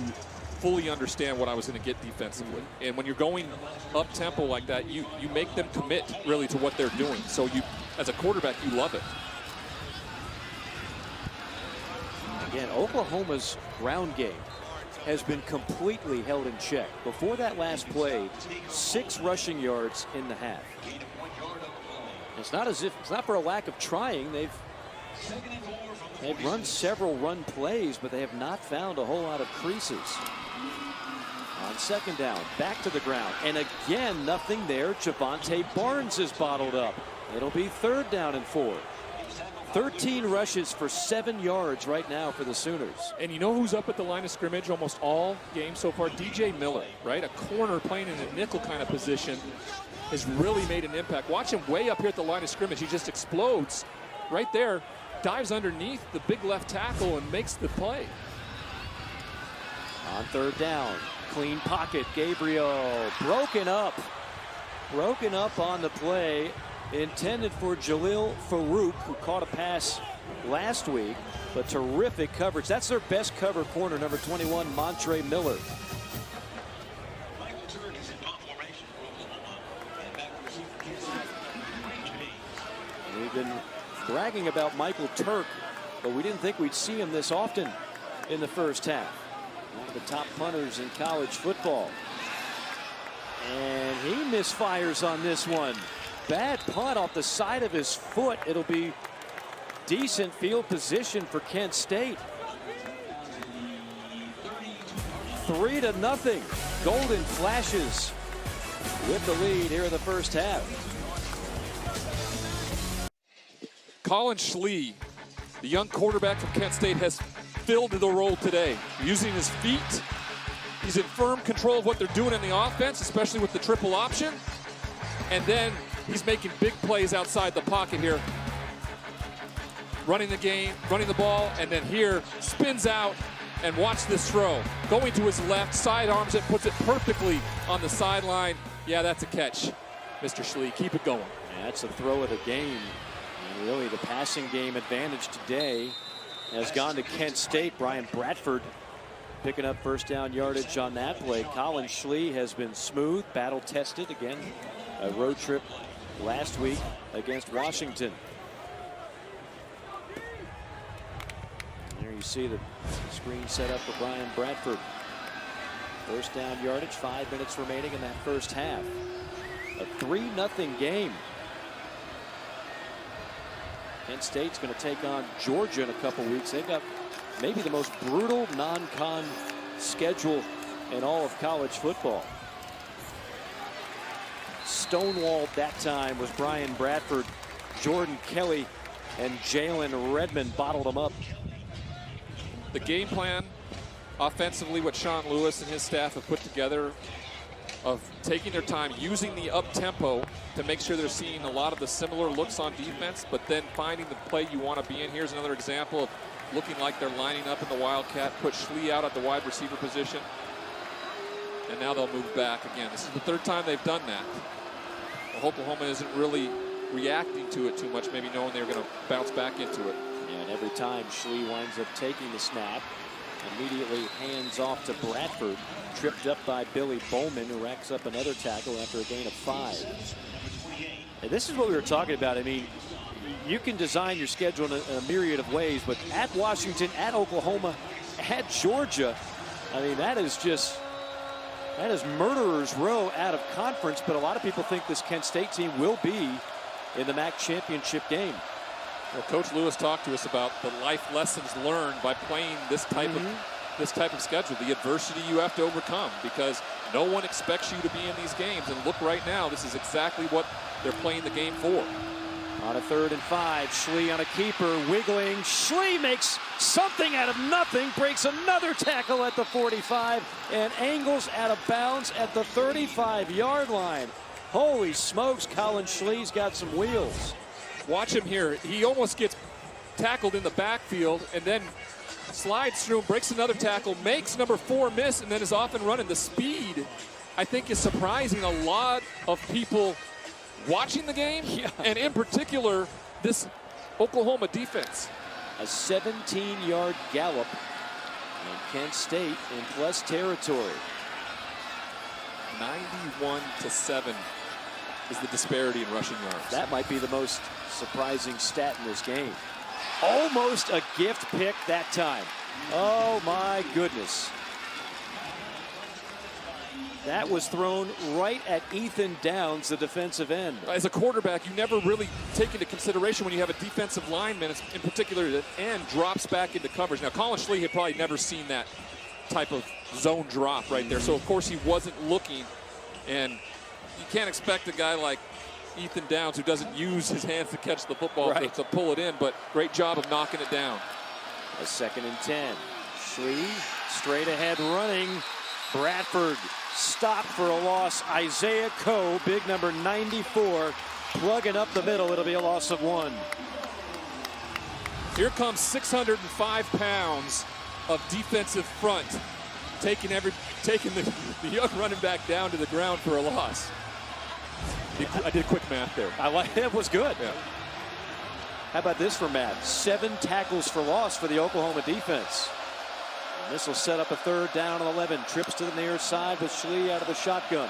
fully understand what I was going to get defensively, and when you're going up tempo like that, you make them commit really to what they're doing. So you, as a quarterback, you love it. Again, Oklahoma's ground game has been completely held in check. Before that last play, 6 rushing yards in the half. It's not as if it's not for a lack of trying. They've run several run plays, but they have not found a whole lot of creases. On second down, back to the ground, and again nothing there. Javante Barnes is bottled up. It'll be 3rd down and 4. 13 rushes for 7 yards right now for the Sooners. And you know who's up at the line of scrimmage almost all game so far? DJ Miller, right? A corner playing in a nickel kind of position has really made an impact. Watch him way up here at the line of scrimmage. He just explodes right there, dives underneath the big left tackle and makes the play. On 3rd down, clean pocket. Gabriel broken up on the play. Intended for Jalil Farouk, who caught a pass last week, but terrific coverage. That's their best cover corner, number 21, Montre Miller. We've been bragging about Michael Turk, but we didn't think we'd see him this often in the first half. One of the top punters in college football. And he misfires on this one. Bad punt off the side of his foot. It'll be decent field position for Kent State. 3-0. Golden Flashes with the lead here in the first half. Colin Schlee, the young quarterback from Kent State, has filled the role today. Using his feet, he's in firm control of what they're doing in the offense, especially with the triple option. And then he's making big plays outside the pocket here. Running the game, running the ball, and then here spins out, and watch this throw. Going to his left, sidearms it, puts it perfectly on the sideline. Yeah, that's a catch, Mr. Schlee. Keep it going. Yeah, that's the throw of the game. And really the passing game advantage today has gone to Kent State. Brian Bradford picking up first down yardage on that play. Colin Schlee has been smooth, battle tested again. A road trip last week against Washington. There you see the screen set up for Brian Bradford. First down yardage, 5 minutes remaining in that first half. A 3-0 game. Kent State's going to take on Georgia in a couple weeks. They've got maybe the most brutal non-con schedule in all of college football. Stonewalled that time was Brian Bradford. Jordan Kelly and Jalen Redmond bottled them up. The game plan offensively, what Sean Lewis and his staff have put together of taking their time, using the up-tempo to make sure they're seeing a lot of the similar looks on defense, but then finding the play you want to be in. Here's another example of looking like they're lining up in the Wildcat, put Schlee out at the wide receiver position, and now they'll move back again. This is the third time they've done that. Well, Oklahoma isn't really reacting to it too much, maybe knowing they're going to bounce back into it. Yeah, and every time Schlee winds up taking the snap, immediately hands off to Bradford, tripped up by Billy Bowman, who racks up another tackle after a gain of 5. And this is what we were talking about. I mean, you can design your schedule in a myriad of ways, but at Washington, at Oklahoma, at Georgia, I mean, that is murderer's row out of conference, but a lot of people think this Kent State team will be in the MAC championship game. Well, Coach Lewis talked to us about the life lessons learned by playing this type of schedule, the adversity you have to overcome, because no one expects you to be in these games. And look right now, this is exactly what they're playing the game for. On a 3rd and 5, Schlee on a keeper, wiggling. Schlee makes something out of nothing, breaks another tackle at the 45, and angles out of bounds at the 35-yard line. Holy smokes, Colin Schlee's got some wheels. Watch him here. He almost gets tackled in the backfield and then slides through him, breaks another tackle, makes number 4 miss, and then is off and running. The speed, I think, is surprising a lot of people watching the game, and in particular, this Oklahoma defense. A 17-yard gallop, and Kent State in plus territory. 91-7 is the disparity in rushing yards. That might be the most surprising stat in this game. Almost a gift pick that time. Oh my goodness. That was thrown right at Ethan Downs, the defensive end. As a quarterback, you never really take into consideration when you have a defensive lineman, in particular the end, drops back into coverage. Now, Colin Schlee had probably never seen that type of zone drop right there. So, of course, he wasn't looking. And you can't expect a guy like Ethan Downs, who doesn't use his hands to catch the football, to pull it in. But great job of knocking it down. A 2nd and 10. Schlee straight ahead running. Bradford stopped for a loss. Isaiah Coe, big number 94, plugging up the middle. It'll be a loss of 1. Here comes 605 pounds of defensive front, taking the young running back down to the ground for a loss. I did quick math there. I like it. Was good. Yeah. How about this for Matt? 7 tackles for loss for the Oklahoma defense. And this will set up a 3rd down and 11. Trips to the near side with Schlee out of the shotgun.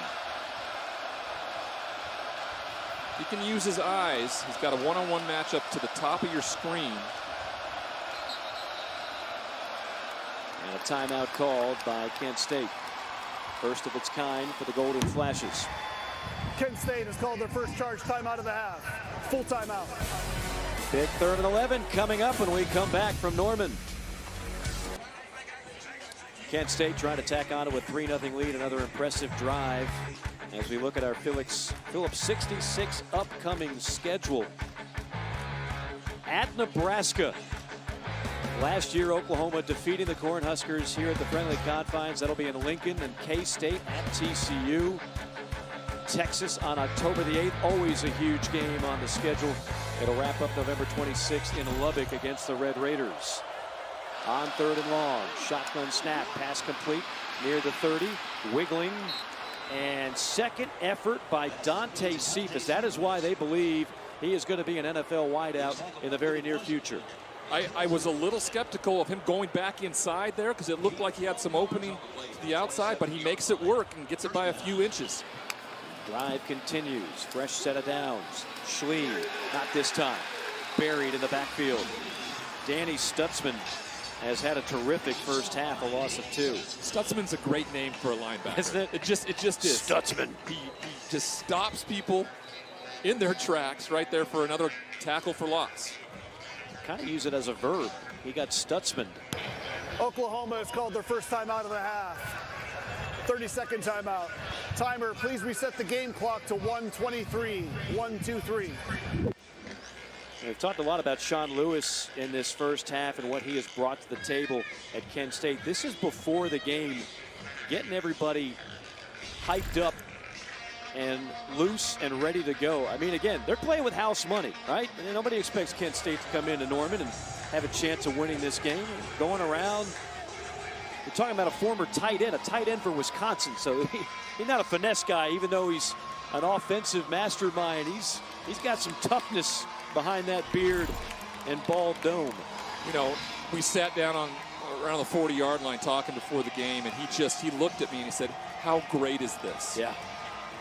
He can use his eyes. He's got a one-on-one matchup to the top of your screen. And a timeout called by Kent State. First of its kind for the Golden Flashes. Kent State has called their first charge timeout of the half. Full timeout. Big 3rd and 11 coming up when we come back from Norman. Kent State trying to tack on to a 3-0 lead. Another impressive drive as we look at our Phillips 66 upcoming schedule. At Nebraska. Last year, Oklahoma defeating the Cornhuskers here at the friendly confines. That'll be in Lincoln, and K-State at TCU. Texas on October the 8th. Always a huge game on the schedule. It'll wrap up November 26th in Lubbock against the Red Raiders. On 3rd and long, shotgun snap, pass complete near the 30, wiggling, and second effort by Dante Cephas. That is why they believe he is going to be an NFL wideout in the very near future. I was a little skeptical of him going back inside there because it looked like he had some opening to the outside, but he makes it work and gets it by a few inches. Drive continues. Fresh set of downs. Schlee, not this time. Buried in the backfield. Danny Stutzman has had a terrific first half, a loss of 2. Stutzman's a great name for a linebacker. Isn't it? It just is. Stutzman. He just stops people in their tracks right there for another tackle for loss. Kind of use it as a verb. He got Stutzman. Oklahoma has called their first timeout of the half. 30-second timeout. Timer, please reset the game clock to 1:23. 1:23. We've talked a lot about Sean Lewis in this first half and what he has brought to the table at Kent State. This is before the game, getting everybody hyped up and loose and ready to go. I mean, again, they're playing with house money, right? And nobody expects Kent State to come into Norman and have a chance of winning this game. Going around, we're talking about a former tight end for Wisconsin. So he's not a finesse guy, even though he's an offensive mastermind. He's got some toughness behind that beard and bald dome. You know, we sat down around the 40-yard line talking before the game, and he looked at me and he said, "How great is this?" Yeah.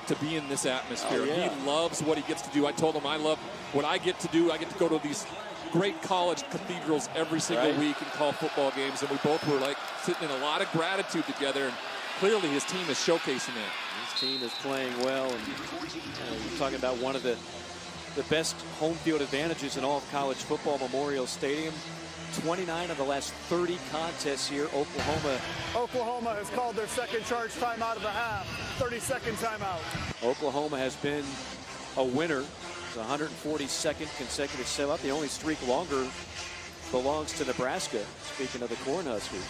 To be in this atmosphere. Oh, yeah. He loves what he gets to do. I told him I love what I get to do. I get to go to these great college cathedrals every single week and call football games, and we both were like sitting in a lot of gratitude together, and clearly his team is showcasing that. His team is playing well, and you're talking about one of the best home field advantages in all of college football, Memorial Stadium. 29 of the last 30 contests here. Oklahoma has called their second charge timeout of the half. 30-second timeout. Oklahoma has been a winner. It's 142nd consecutive sellout. The only streak longer belongs to Nebraska, speaking of the Cornhuskers.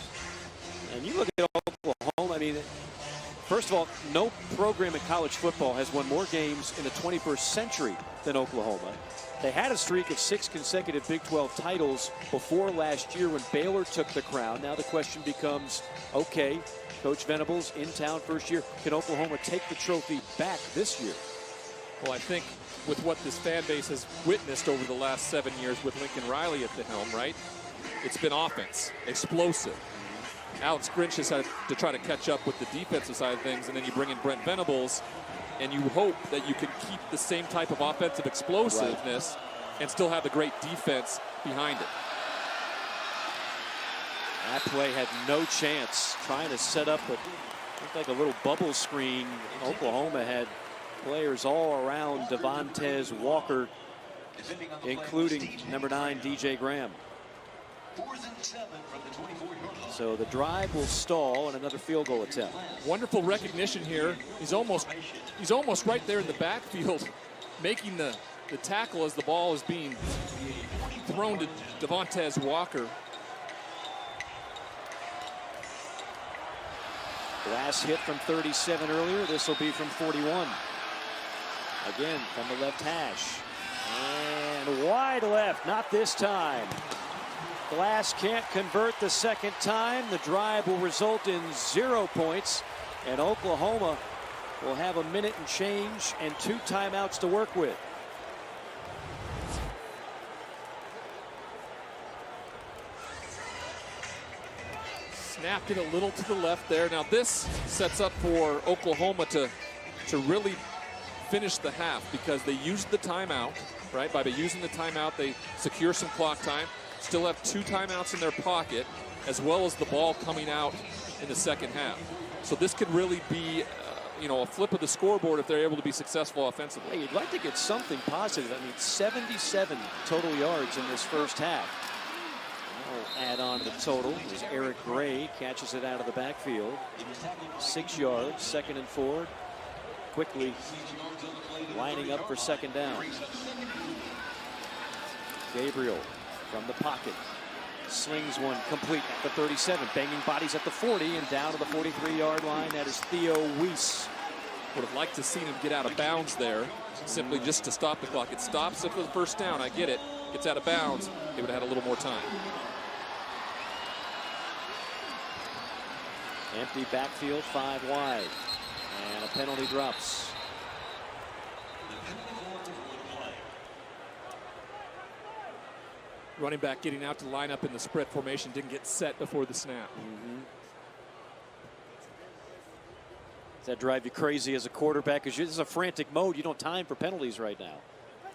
And you look at Oklahoma, I mean, first of all, no program in college football has won more games in the 21st century than Oklahoma. They had a streak of 6 consecutive Big 12 titles before last year when Baylor took the crown. Now the question becomes, okay, Coach Venables in town first year. Can Oklahoma take the trophy back this year? Well, I think with what this fan base has witnessed over the last 7 years with Lincoln Riley at the helm, right? It's been offense, explosive. Alex Grinch has had to try to catch up with the defensive side of things, and then you bring in Brent Venables, and you hope that you can keep the same type of offensive explosiveness and still have the great defense behind it. That play had no chance, trying to set up what looked like a little bubble screen. Oklahoma had players all around Devontae Walker, including number 9, DJ Graham. So the drive will stall and another field goal attempt. Wonderful recognition here. He's almost right there in the backfield, making the tackle as the ball is being thrown to Devontae Walker. Last hit from 37 earlier. This will be from 41. Again from the left hash. And wide left, not this time. Glass can't convert the second time. The drive will result in 0 points, and Oklahoma will have a minute and change and 2 timeouts to work with. Snapped it a little to the left there. Now this sets up for Oklahoma to really finish the half because they used the timeout, right? By using the timeout, they secure some clock time. Still have 2 timeouts in their pocket, as well as the ball coming out in the second half. So this could really be, a flip of the scoreboard if they're able to be successful offensively. Hey, you'd like to get something positive. I mean, 77 total yards in this first half. I'll add on to the total as Eric Gray catches it out of the backfield. 6 yards, 2nd and 4. Quickly lining up for second down. Gabriel from the pocket. Slings one complete at the 37. Banging bodies at the 40 and down to the 43-yard line. That is Theo Weiss. Would have liked to see him get out of bounds there, simply just to stop the clock. It stops it for the first down. I get it. Gets out of bounds. It would have had a little more time. Empty backfield, 5 wide. And a penalty drops. Running back getting out to line up in the spread formation, didn't get set before the snap. Does that drive you crazy as a quarterback? Because this is a frantic mode. You don't have time for penalties right now.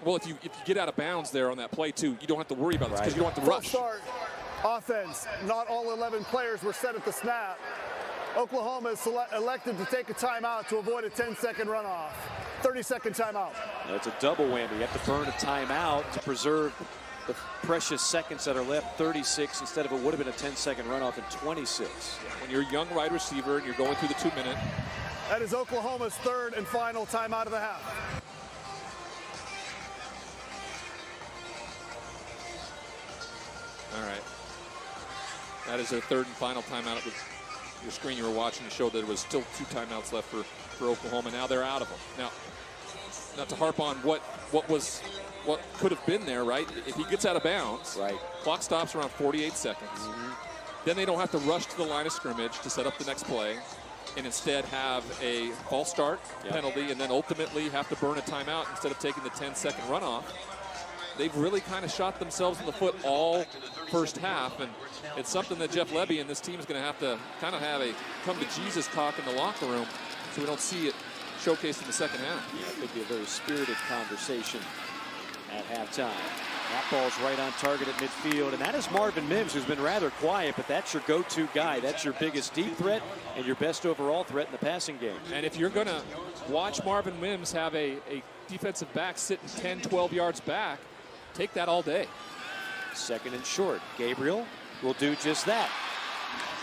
Well, if you get out of bounds there on that play, too, you don't have to worry about this because you don't have to rush. Start offense. Not all 11 players were set at the snap. Oklahoma has elected to take a timeout to avoid a 10-second runoff. 30-second timeout. That's a double whammy. You have to burn a timeout to preserve the precious seconds that are left. 36 instead of it would have been a 10-second runoff in 26. When you're a young wide receiver and you're going through the 2-minute. That is Oklahoma's third and final timeout of the half. All right. That is their third and final timeout. Your screen you were watching showed that there was still 2 timeouts left for Oklahoma. Now they're out of them. Now, not to harp on what could have been there, right? If he gets out of bounds, right, clock stops around 48 seconds. Then they don't have to rush to the line of scrimmage to set up the next play, and instead have a false start penalty, and then ultimately have to burn a timeout instead of taking the 10-second runoff. They've really kind of shot themselves in the foot all first half, and it's something that Jeff Lebby and this team is going to have a come-to-Jesus talk in the locker room so we don't see it showcased in the second half. Yeah, it could be a very spirited conversation at halftime. That ball's right on target at midfield, and that is Marvin Mims, who's been rather quiet, but that's your go-to guy. That's your biggest deep threat and your best overall threat in the passing game. And if you're going to watch Marvin Mims have a defensive back sitting 10, 12 yards back, take that all day. Second and short. Gabriel will do just that.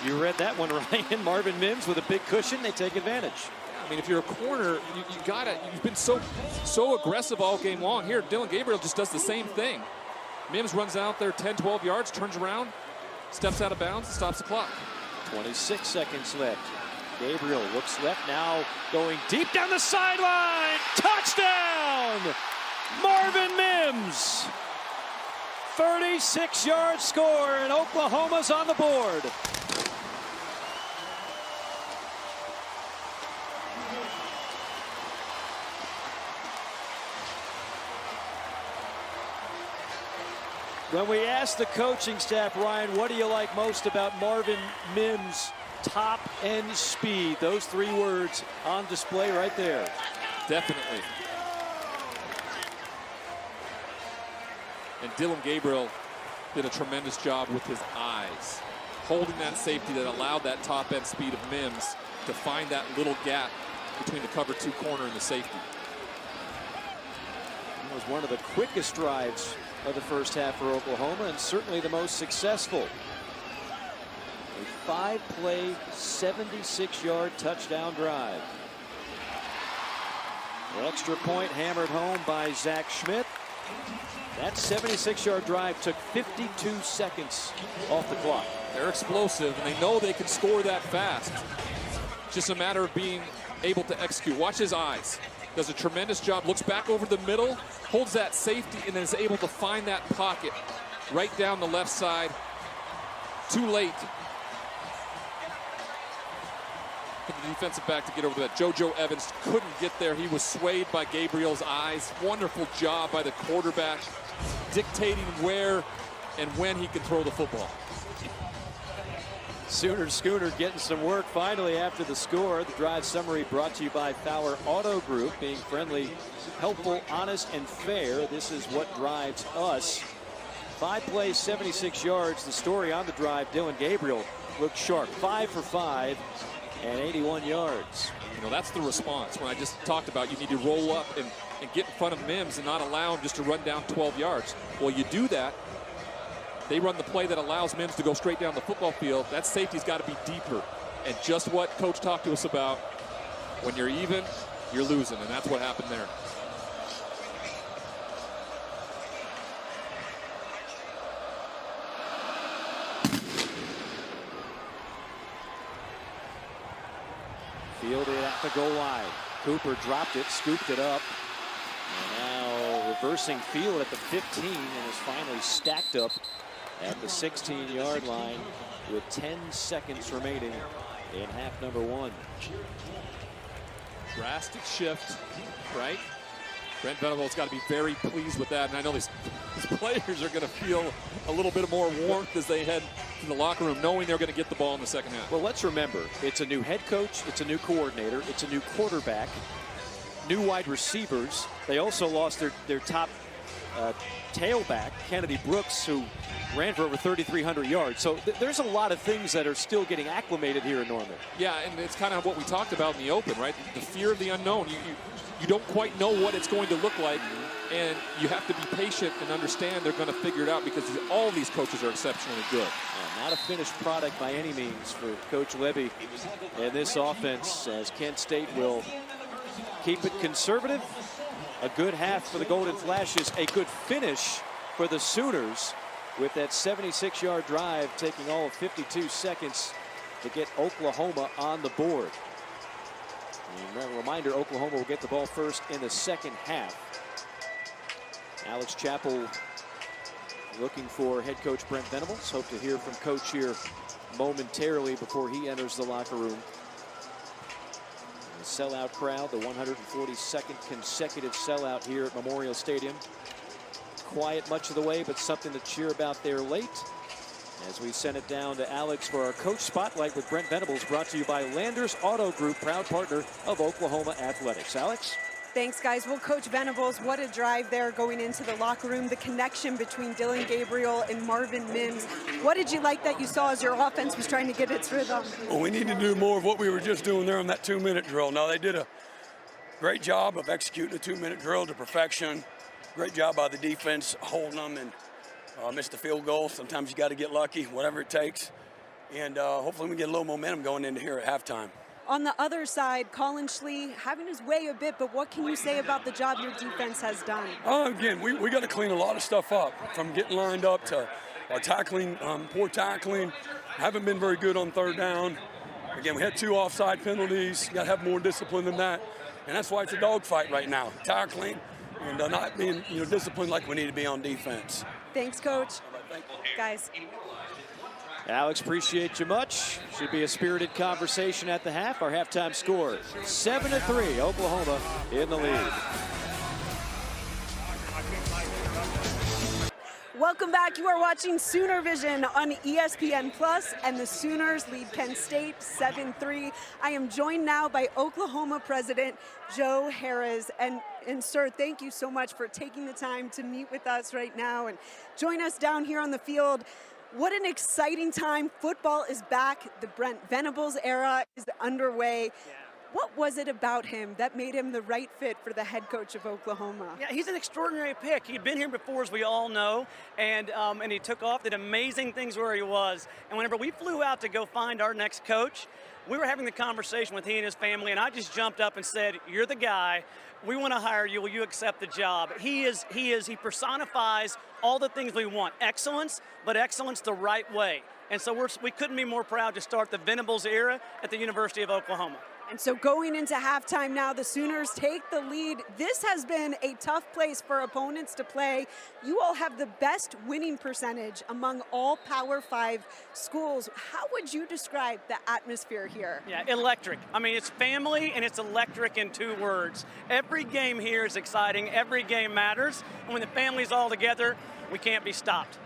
You read that one, Ryan. Marvin Mims with a big cushion. They take advantage. I mean, if you're a corner, you've been so aggressive all game long. Here, Dillon Gabriel just does the same thing. Mims runs out there 10, 12 yards, turns around, steps out of bounds, stops the clock. 26 seconds left. Gabriel looks left now, going deep down the sideline. Touchdown! Marvin Mims. 36-yard score, and Oklahoma's on the board. When we asked the coaching staff, Ryan, what do you like most about Marvin Mims' top end speed? Those 3 words on display right there. Definitely. And Dillon Gabriel did a tremendous job with his eyes, holding that safety that allowed that top end speed of Mims to find that little gap between the cover 2 corner and the safety. It was one of the quickest drives of the first half for Oklahoma, and certainly the most successful. A 5-play, 76-yard touchdown drive. The extra point hammered home by Zach Schmidt. That 76-yard drive took 52 seconds off the clock. They're explosive, and they know they can score that fast. It's just a matter of being able to execute. Watch his eyes. Does a tremendous job, looks back over the middle, holds that safety, and then is able to find that pocket right down the left side. Too late for the defensive back to get over that. JoJo Evans couldn't get there. He was swayed by Gabriel's eyes. Wonderful job by the quarterback, dictating where and when he can throw the football. Sooner Schooner getting some work finally after the score. The drive summary brought to you by Fowler Auto Group. Being friendly, helpful, honest, and fair. This is what drives us. 5 plays, 76 yards. The story on the drive, Dillon Gabriel looked sharp. 5 for 5 and 81 yards. You know, that's the response. When I just talked about you need to roll up and get in front of Mims and not allow him just to run down 12 yards. Well, you do that. They run the play that allows Mims to go straight down the football field. That safety's got to be deeper. And just what Coach talked to us about, when you're even, you're losing. And that's what happened there. Fielded at the goal line. Cooper dropped it, scooped it up. And now reversing field at the 15 and is finally stacked up at the 16-yard line with 10 seconds remaining in half number 1. Drastic shift, right? Brent Venables got to be very pleased with that. And I know these players are going to feel a little bit more warmth as they head to the locker room knowing they're going to get the ball in the second half. Well, let's remember, it's a new head coach, it's a new coordinator, it's a new quarterback, new wide receivers. They also lost their top tailback, Kennedy Brooks, who ran for over 3,300 yards. So there's a lot of things that are still getting acclimated here in Norman. Yeah, and it's kind of what we talked about in the open, right? The fear of the unknown. You don't quite know what it's going to look like, and you have to be patient and understand they're going to figure it out because all these coaches are exceptionally good. Not a finished product by any means for Coach Levy and this offense, as Kent State will keep it conservative. A good half for the Golden Flashes, a good finish for the Sooners with that 76-yard drive taking all of 52 seconds to get Oklahoma on the board. And a reminder, Oklahoma will get the ball first in the second half. Alex Chappell looking for head coach Brent Venables. Hope to hear from Coach here momentarily before he enters the locker room. The sellout crowd, the 142nd consecutive sellout here at Memorial Stadium. Quiet much of the way, but something to cheer about there late. As we send it down to Alex for our Coach Spotlight with Brent Venables, brought to you by Landers Auto Group, proud partner of Oklahoma Athletics. Alex? Thanks, guys. Well, Coach Venables, what a drive there going into the locker room. The connection between Dillon Gabriel and Marvin Mims. What did you like that you saw as your offense was trying to get its rhythm? Well, we need to do more of what we were just doing there on that 2-minute drill. Now, they did a great job of executing a 2-minute drill to perfection. Great job by the defense holding them and missed the field goal. Sometimes you got to get lucky, whatever it takes. And hopefully we get a little momentum going into here at halftime. On the other side, Colin Schlee having his way a bit, but what can you say about the job your defense has done? Again, we got to clean a lot of stuff up, from getting lined up to tackling, poor tackling. Haven't been very good on third down. Again, we had 2 offside penalties. You got to have more discipline than that. And that's why it's a dogfight right now, tackling and not being disciplined like we need to be on defense. Thanks, Coach. Guys. Alex, appreciate you much. Should be a spirited conversation at the half. Our halftime score, 7-3, Oklahoma in the lead. Welcome back. You are watching Sooner Vision on ESPN Plus, and the Sooners lead Kent State 7-3. I am joined now by Oklahoma President Joe Harris. And sir, thank you so much for taking the time to meet with us right now and join us down here on the field. What an exciting time. Football is back. The Brent Venables era is underway. Yeah. What was it about him that made him the right fit for the head coach of Oklahoma? Yeah, he's an extraordinary pick. He'd been here before, as we all know, and he took off, did amazing things where he was. And whenever we flew out to go find our next coach, we were having the conversation with he and his family, and I just jumped up and said, "You're the guy. We want to hire you. Will you accept the job?" He personifies all the things we want. Excellence, but excellence the right way. And so we couldn't be more proud to start the Venables era at the University of Oklahoma. And so going into halftime now, the Sooners take the lead. This has been a tough place for opponents to play. You all have the best winning percentage among all Power 5 schools. How would you describe the atmosphere here? Yeah, electric. I mean, it's family and it's electric in 2 words. Every game here is exciting. Every game matters. And when the family's all together, we can't be stopped.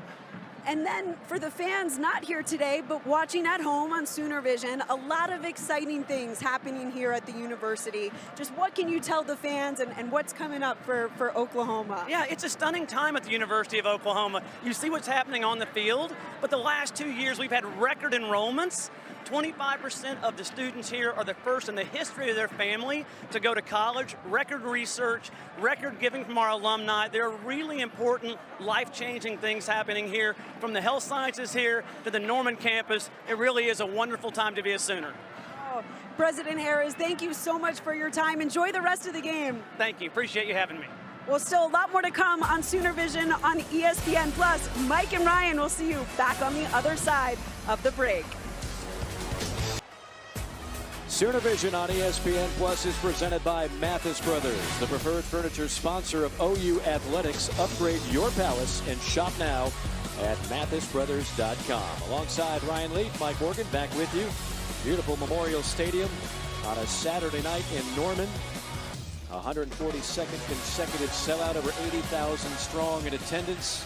And then for the fans not here today, but watching at home on Sooner Vision, a lot of exciting things happening here at the university. Just what can you tell the fans and what's coming up for Oklahoma? Yeah, it's a stunning time at the University of Oklahoma. You see what's happening on the field, but the last 2 years we've had record enrollments. 25% of the students here are the first in the history of their family to go to college. Record research, record giving from our alumni. There are really important, life-changing things happening here, from the health sciences here to the Norman campus. It really is a wonderful time to be a Sooner. Oh, President Harris, thank you so much for your time. Enjoy the rest of the game. Thank you. Appreciate you having me. Well, still a lot more to come on Sooner Vision on ESPN Plus. Mike and Ryan will see you back on the other side of the break. Sooner Vision on ESPN Plus is presented by Mathis Brothers, the preferred furniture sponsor of OU Athletics. Upgrade your palace and shop now at mathisbrothers.com. Alongside Ryan Leaf, Mike Morgan back with you. Beautiful Memorial Stadium on a Saturday night in Norman. 142nd consecutive sellout, over 80,000 strong in attendance.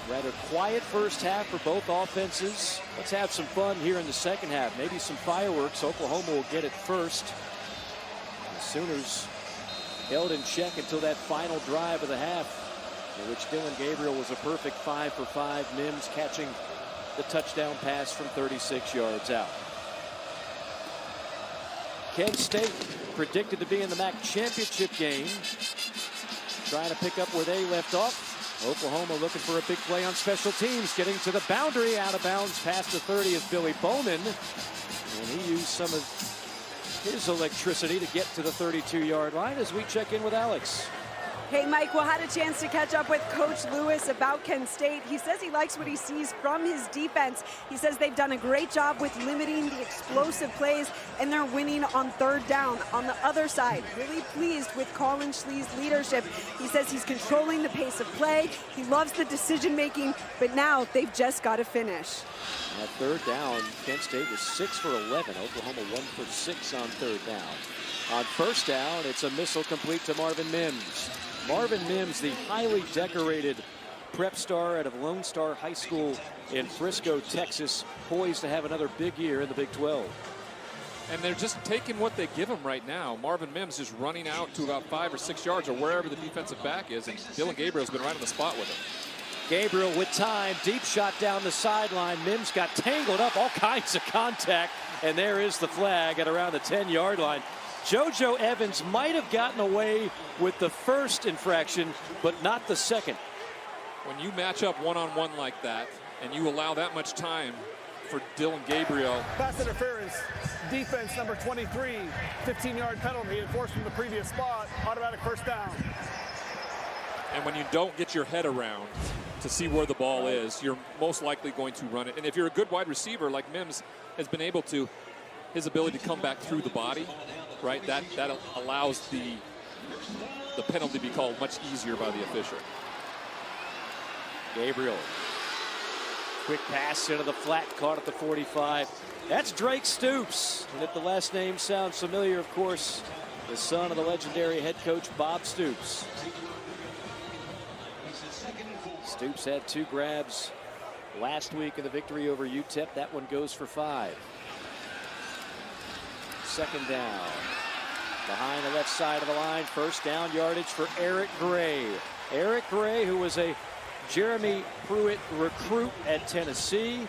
Rather quiet first half for both offenses. Let's have some fun here in the second half. Maybe some fireworks. Oklahoma will get it first. The Sooners held in check until that final drive of the half, in which Dillon Gabriel was a perfect 5 for 5. Mims catching the touchdown pass from 36 yards out. Kent State predicted to be in the MAC championship game, trying to pick up where they left off. Oklahoma looking for a big play on special teams, getting to the boundary, out of bounds past the 30 is Billy Bowman, and he used some of his electricity to get to the 32-yard line as we check in with Alex. Hey, Mike, well, had a chance to catch up with Coach Lewis about Kent State. He says he likes what he sees from his defense. He says they've done a great job with limiting the explosive plays, and they're winning on third down. On the other side, really pleased with Colin Schlee's leadership. He says he's controlling the pace of play. He loves the decision-making, but now they've just got to finish. At third down, Kent State was 6 for 11. Oklahoma 1 for 6 on third down. On first down, it's a missile complete to Marvin Mims. Marvin Mims, the highly decorated prep star out of Lone Star High School in Frisco, Texas, poised to have another big year in the Big 12. And they're just taking what they give him right now. Marvin Mims is running out to about 5 or 6 yards or wherever the defensive back is, and Dillon Gabriel's been right on the spot with him. Gabriel with time, deep shot down the sideline. Mims got tangled up, all kinds of contact, and there is the flag at around the 10-yard line. JoJo Evans might have gotten away with the first infraction, but not the second. When you match up one-on-one like that, and you allow that much time for Dillon Gabriel. Pass interference, defense number 23, 15-yard penalty enforced from the previous spot, automatic first down. And when you don't get your head around to see where the ball is, you're most likely going to run it. And if you're a good wide receiver like Mims has been able to, his ability to come back through the body, right, that allows the penalty to be called much easier by the official. Gabriel, quick pass into the flat, caught at the 45. That's Drake Stoops. And if the last name sounds familiar, of course, the son of the legendary head coach Bob Stoops. Stoops had 2 grabs last week in the victory over UTEP. That one goes for 5. Second down. Behind the left side of the line, first down yardage for Eric Gray. Eric Gray, who was a Jeremy Pruitt recruit at Tennessee,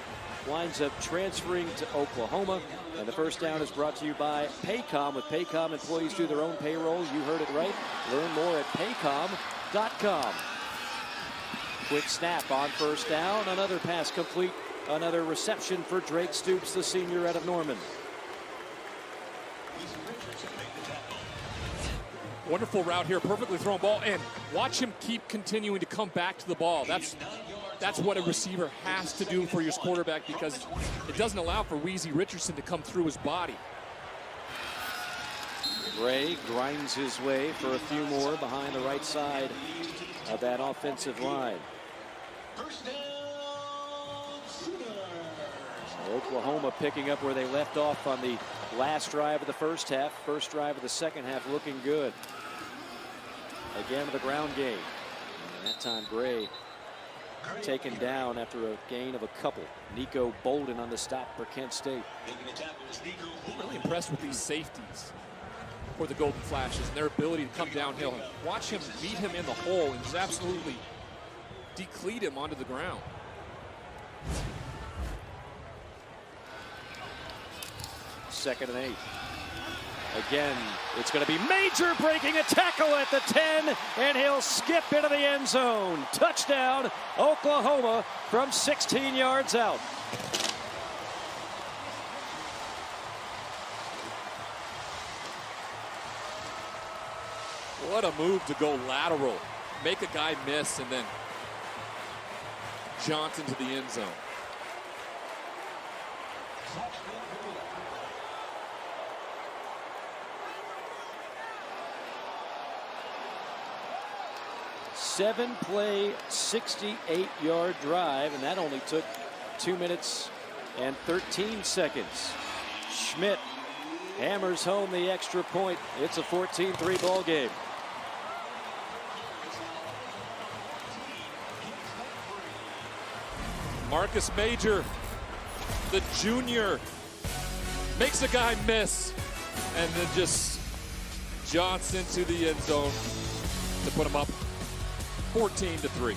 winds up transferring to Oklahoma. And the first down is brought to you by Paycom. With Paycom, employees do their own payroll. You heard it right. Learn more at paycom.com. Quick snap on first down. Another pass complete. Another reception for Drake Stoops, the senior out of Norman. Wonderful route here, perfectly thrown ball, and watch him keep continuing to come back to the ball. That's what a receiver has to do for your quarterback, because it doesn't allow for Weezy Richardson to come through his body. Gray grinds his way for a few more behind the right side of that offensive line. Oklahoma picking up where they left off on the last drive of the first half. First drive of the second half looking good. Again, the ground game. And that time Gray taken down after a gain of a couple. Nico Bolden on the stop for Kent State. I'm really impressed with these safeties for the Golden Flashes and their ability to come downhill. Watch him beat him in the hole and just absolutely decleat him onto the ground. Second and 8. Again, it's going to be Major breaking a tackle at the 10, and he'll skip into the end zone. Touchdown, Oklahoma from 16 yards out. What a move to go lateral. Make a guy miss and then jaunt into the end zone. Seven-play, 68-yard drive, and that only took 2 minutes and 13 seconds. Schmidt hammers home the extra point. It's a 14-3 ball game. Marcus Major, the junior, makes a guy miss and then just jaunts into the end zone to put him up 14-3.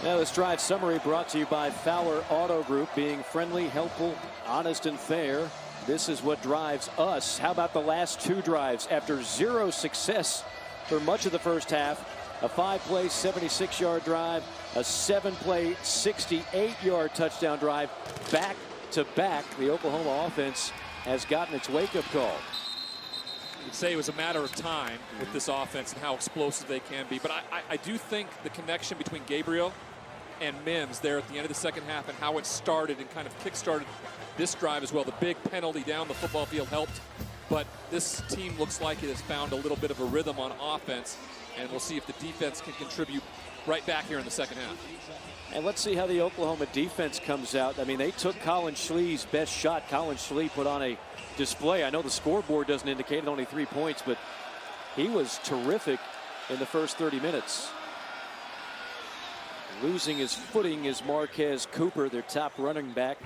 Now this drive summary brought to you by Fowler Auto Group. Being friendly, helpful, honest, and fair. This is what drives us. How about the last two drives? After zero success for much of the first half, a 5-play, 76-yard drive, a 7-play, 68-yard touchdown drive. Back to back, the Oklahoma offense has gotten its wake-up call. You'd say it was a matter of time with this offense and how explosive they can be. But I do think the connection between Gabriel and Mims there at the end of the second half and how it started and kind of kick-started this drive as well. The big penalty down the football field helped. But this team looks like it has found a little bit of a rhythm on offense. And we'll see if the defense can contribute right back here in the second half. And let's see how the Oklahoma defense comes out. I mean, they took Colin Schlee's best shot. Colin Schlee put on a display. I know the scoreboard doesn't indicate it, only 3 points, but he was terrific in the first 30 minutes. Losing his footing is Marquez Cooper, their top running back.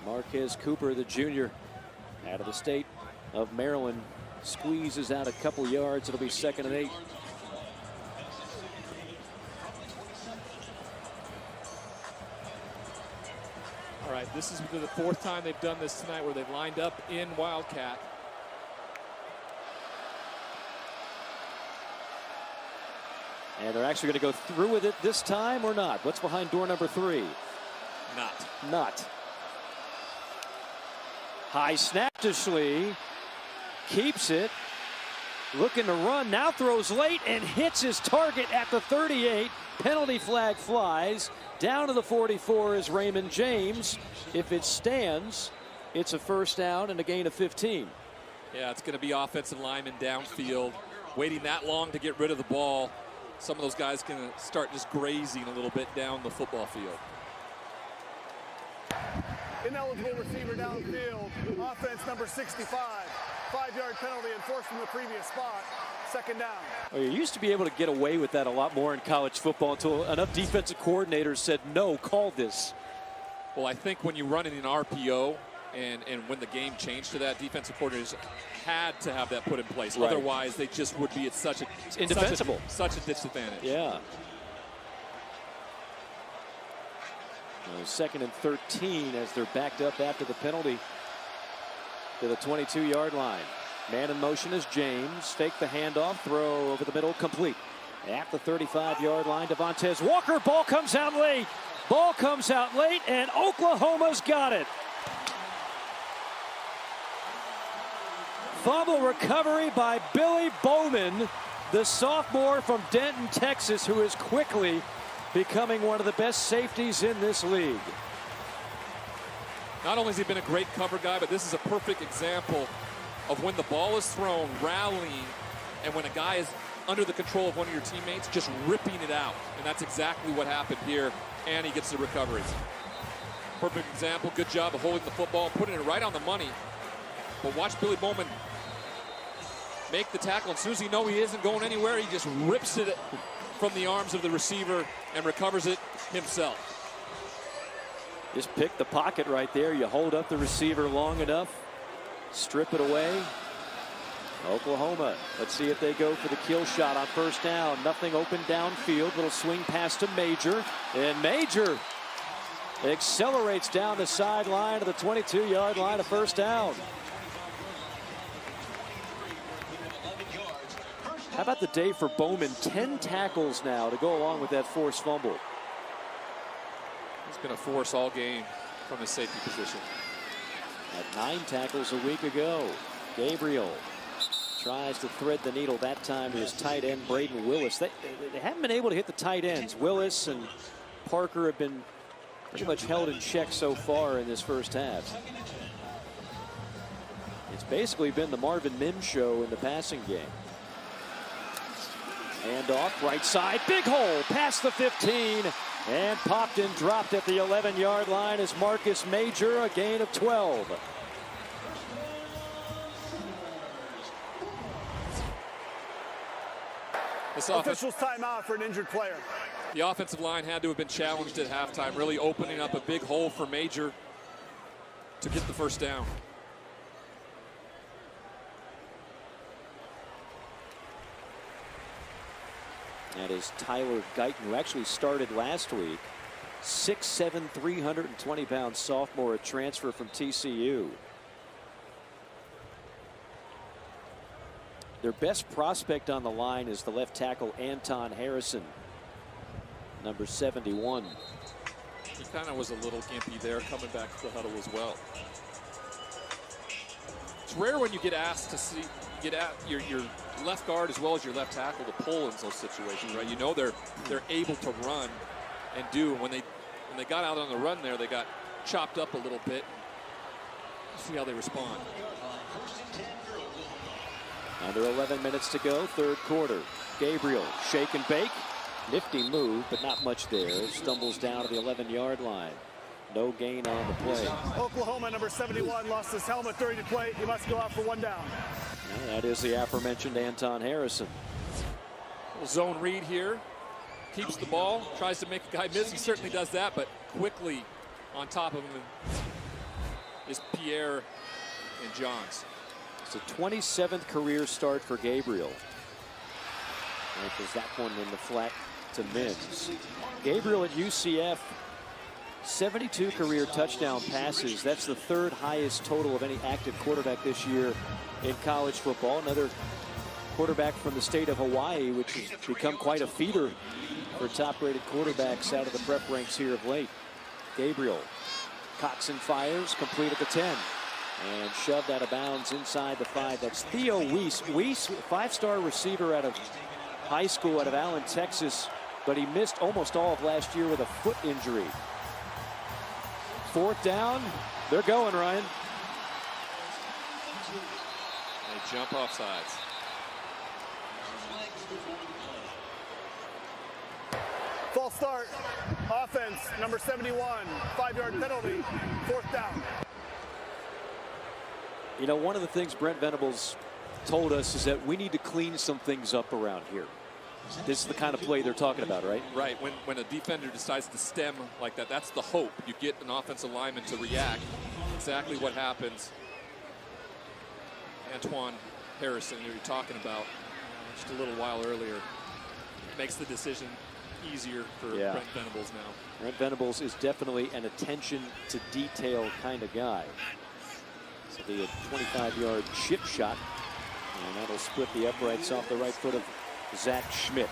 Marquez Cooper, the junior, out of the state of Maryland, squeezes out a couple yards. It'll be 2nd and 8. All right, this is the fourth time they've done this tonight where they've lined up in Wildcat. And they're actually going to go through with it this time or not? What's behind door number 3? Not. High snap to Schlee. Keeps it. Looking to run. Now throws late and hits his target at the 38. Penalty flag flies. Down to the 44 is Raymond James. If it stands, it's a first down and a gain of 15. Yeah, it's going to be offensive linemen downfield. Waiting that long to get rid of the ball. Some of those guys can start just grazing a little bit down the football field. Ineligible receiver downfield. Offense number 65. 5-yard penalty enforced from the previous spot. 2nd down. Well, you used to be able to get away with that a lot more in college football until enough defensive coordinators said, no, call this. Well, I think when you run in an RPO and when the game changed to that, defensive coordinators had to have that put in place. Right. Otherwise, they just would be at such a indefensible, such a disadvantage. Yeah. 2nd and 13 as they're backed up after the penalty to the 22-yard line. Man in motion is James. Fake the handoff, throw over the middle, complete. At the 35-yard line, Devontae Walker. Ball comes out late. And Oklahoma's got it. Fumble recovery by Billy Bowman, the sophomore from Denton, Texas, who is quickly becoming one of the best safeties in this league. Not only has he been a great cover guy, but this is a perfect example of when the ball is thrown, rallying, and when a guy is under the control of one of your teammates, just ripping it out. And that's exactly what happened here, and he gets the recoveries. Perfect example, good job of holding the football, putting it right on the money. But watch Billy Bowman make the tackle. As soon as he knows he isn't going anywhere, he just rips it from the arms of the receiver and recovers it himself. Just pick the pocket right there. You hold up the receiver long enough, strip it away. Oklahoma, let's see if they go for the kill shot on first down. Nothing open downfield. Little swing pass to Major. And Major accelerates down the sideline to the 22-yard line of first down. How about the day for Bowman? 10 tackles now to go along with that forced fumble. He's been a force all game from his safety position. Had 9 tackles a week ago. Gabriel tries to thread the needle that time to his tight end, Braden Willis. They haven't been able to hit the tight ends. Willis and Parker have been pretty much held in check so far in this first half. It's basically been the Marvin Mims show in the passing game. Hand off, right side, big hole, past the 15, and popped and dropped at the 11-yard line is Marcus Major, a gain of 12. Officials timeout for an injured player. The offensive line had to have been challenged at halftime, really opening up a big hole for Major to get the first down. That is Tyler Guyton, who actually started last week. 6'7", 320-pound sophomore, a transfer from TCU. Their best prospect on the line is the left tackle Anton Harrison, number 71. He kind of was a little gimpy there, coming back to the huddle as well. It's rare when you get asked to get at your left guard as well as your left tackle to pull in those situations, right? You know they're able to run and do. When they got out on the run there, they got chopped up a little bit. See how they respond. Under 11 minutes to go, third quarter. Gabriel, shake and bake. Nifty move, but not much there. Stumbles down to the 11-yard line. No gain on the play. Oklahoma, number 71, lost his helmet during the play. He must go out for one down. And that is the aforementioned Anton Harrison. Little zone read here. Keeps the ball, tries to make a guy miss. He certainly does that, but quickly on top of him is Pierre and Johns. It's a 27th career start for Gabriel. There's that one in the flat to Mims. Gabriel at UCF, 72 career touchdown passes. That's the third highest total of any active quarterback this year in college football. Another quarterback from the state of Hawaii, which has become quite a feeder for top-rated quarterbacks out of the prep ranks here of late. Gabriel cocks and fires, complete at the 10. And shoved out of bounds inside the 5. That's Theo Weiss. Weiss, five-star receiver out of high school out of Allen, Texas, but he missed almost all of last year with a foot injury. Fourth down. They're going, Ryan. They jump off sides. False start. Offense, number 71. 5-yard penalty. Fourth down. You know, one of the things Brent Venables told us is that we need to clean some things up around here. This is the kind of play they're talking about, right? Right. When a defender decides to stem like that, that's the hope. You get an offensive lineman to react. Exactly what happens. Antoine Harrison, who you're talking about just a little while earlier, makes the decision easier for Brent Venables now. Brent Venables is definitely an attention to detail kind of guy. So the 25-yard chip shot, and that'll split the uprights off the right foot of Zach Schmidt.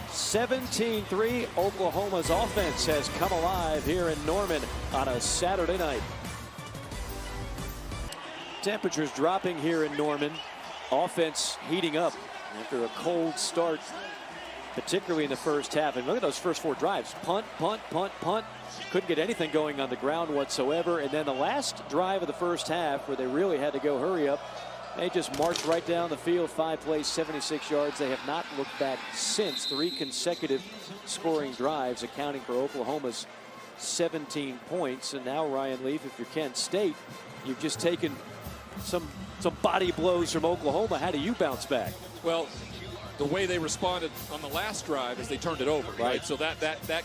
17-3, Oklahoma's offense has come alive here in Norman on a Saturday night. Temperatures dropping here in Norman. Offense heating up after a cold start, particularly in the first half. And look at those first 4 drives. Punt, punt, punt, punt. Couldn't get anything going on the ground whatsoever. And then the last drive of the first half, where they really had to go hurry up, they just marched right down the field. 5 plays, 76 yards. They have not looked back since. 3 consecutive scoring drives, accounting for Oklahoma's 17 points. And now, Ryan Leaf, if you're Kent State, you've just taken some body blows from Oklahoma. How do you bounce back? Well, the way they responded on the last drive is they turned it over, right? So that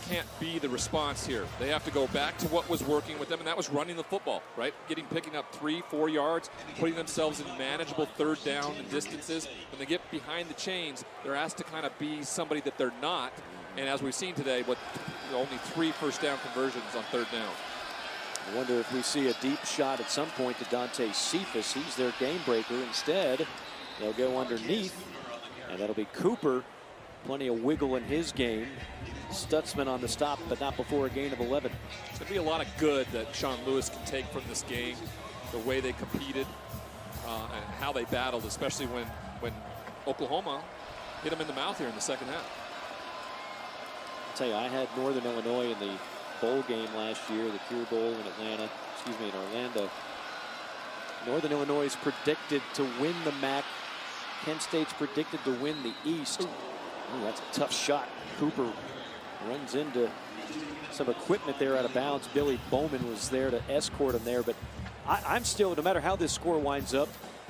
can't be the response here. They have to go back to what was working with them, and that was running the football, right? Picking up 3-4 yards, putting themselves in manageable third down and distances. When they get behind the chains, they're asked to kind of be somebody that they're not. And as we've seen today, only 3 first down conversions on third down. I wonder if we see a deep shot at some point to Dante Cephas. He's their game breaker. Instead, they'll go underneath, and that'll be Cooper. Plenty of wiggle in his game. Stutzman on the stop, but not before a gain of 11. There's going to be a lot of good that Sean Lewis can take from this game, the way they competed and how they battled, especially when Oklahoma hit them in the mouth here in the second half. I'll tell you, I had Northern Illinois in the bowl game last year, the Cure Bowl in Orlando. Northern Illinois is predicted to win the MAC. Kent State's predicted to win the East. Ooh, that's a tough shot. Cooper runs into some equipment there out of bounds. Billy Bowman was there to escort him there, but I'm still, no matter how this score winds up,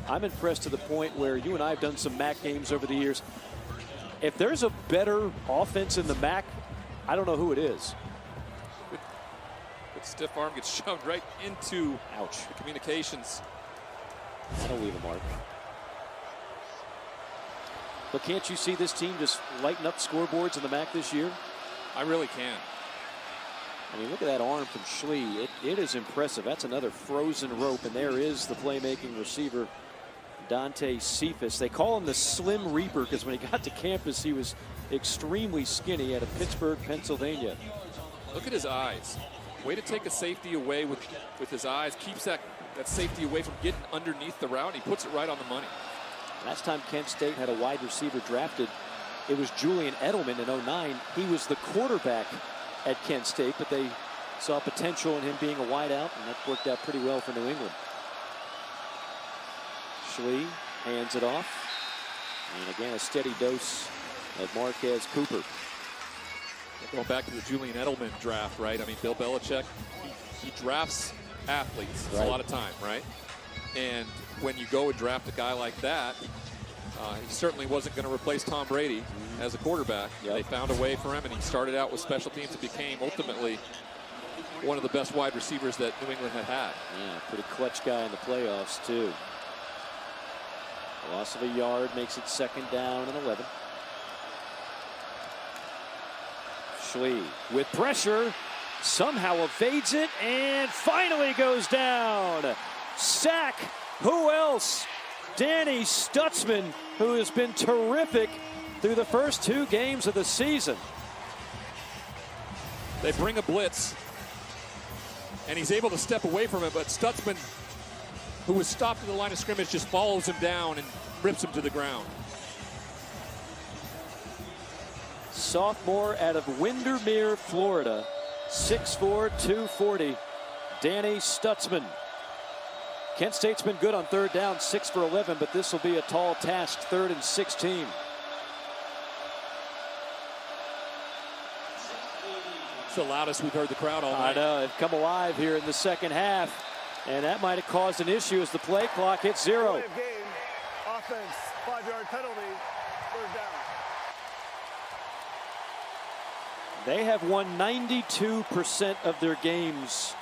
I'm impressed to the point where you and I have done some MAC games over the years. If there's a better offense in the MAC, I don't know who it is. Good stiff arm gets shoved right into Ouch. the communications. That'll leave a mark. But can't you see this team just lighten up scoreboards in the MAC this year? I really can. I mean, look at that arm from Schlee. It is impressive. That's another frozen rope, and there is the playmaking receiver, Dante Cephas. They call him the Slim Reaper because when he got to campus, he was extremely skinny out of Pittsburgh, Pennsylvania. Look at his eyes. Way to take a safety away with his eyes. Keeps that safety away from getting underneath the route. He puts it right on the money. Last time Kent State had a wide receiver drafted, it was Julian Edelman in 09. He was the quarterback at Kent State, but they saw potential in him being a wideout, and that worked out pretty well for New England. Schlee hands it off. And again, a steady dose of Marquez Cooper. Going back to the Julian Edelman draft, right? I mean, Bill Belichick, he drafts athletes a lot of time, right? And when you go and draft a guy like that, he certainly wasn't going to replace Tom Brady as a quarterback. Yep. They found a way for him, and he started out with special teams and became ultimately one of the best wide receivers that New England had had. Yeah, pretty clutch guy in the playoffs, too. Loss of a yard makes it second down and 11. Schlee with pressure, somehow evades it, and finally goes down. Sack. Who else? Danny Stutzman, who has been terrific through the first 2 games of the season. They bring a blitz, and he's able to step away from it, but Stutzman, who was stopped at the line of scrimmage, just follows him down and rips him to the ground. Sophomore out of Windermere, Florida, 6'4", 240, Danny Stutzman. Kent State's been good on third down, 6 for 11, but this will be a tall task, 3rd and 16. It's the loudest we've heard the crowd all night. I know, they've come alive here in the second half, and that might have caused an issue as the play clock hits 0. Play of game, offense, 5-yard penalty, 3rd down. They have won 92% of their games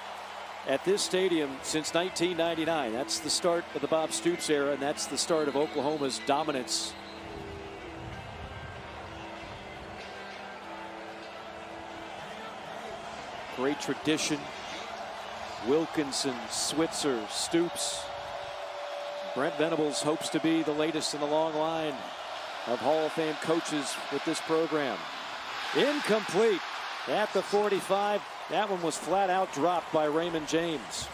at this stadium since 1999. That's the start of the Bob Stoops era, and that's the start of Oklahoma's dominance. Great tradition. Wilkinson, Switzer, Stoops. Brent Venables hopes to be the latest in the long line of Hall of Fame coaches with this program. Incomplete at the 45. That one was flat out dropped by Raymond James.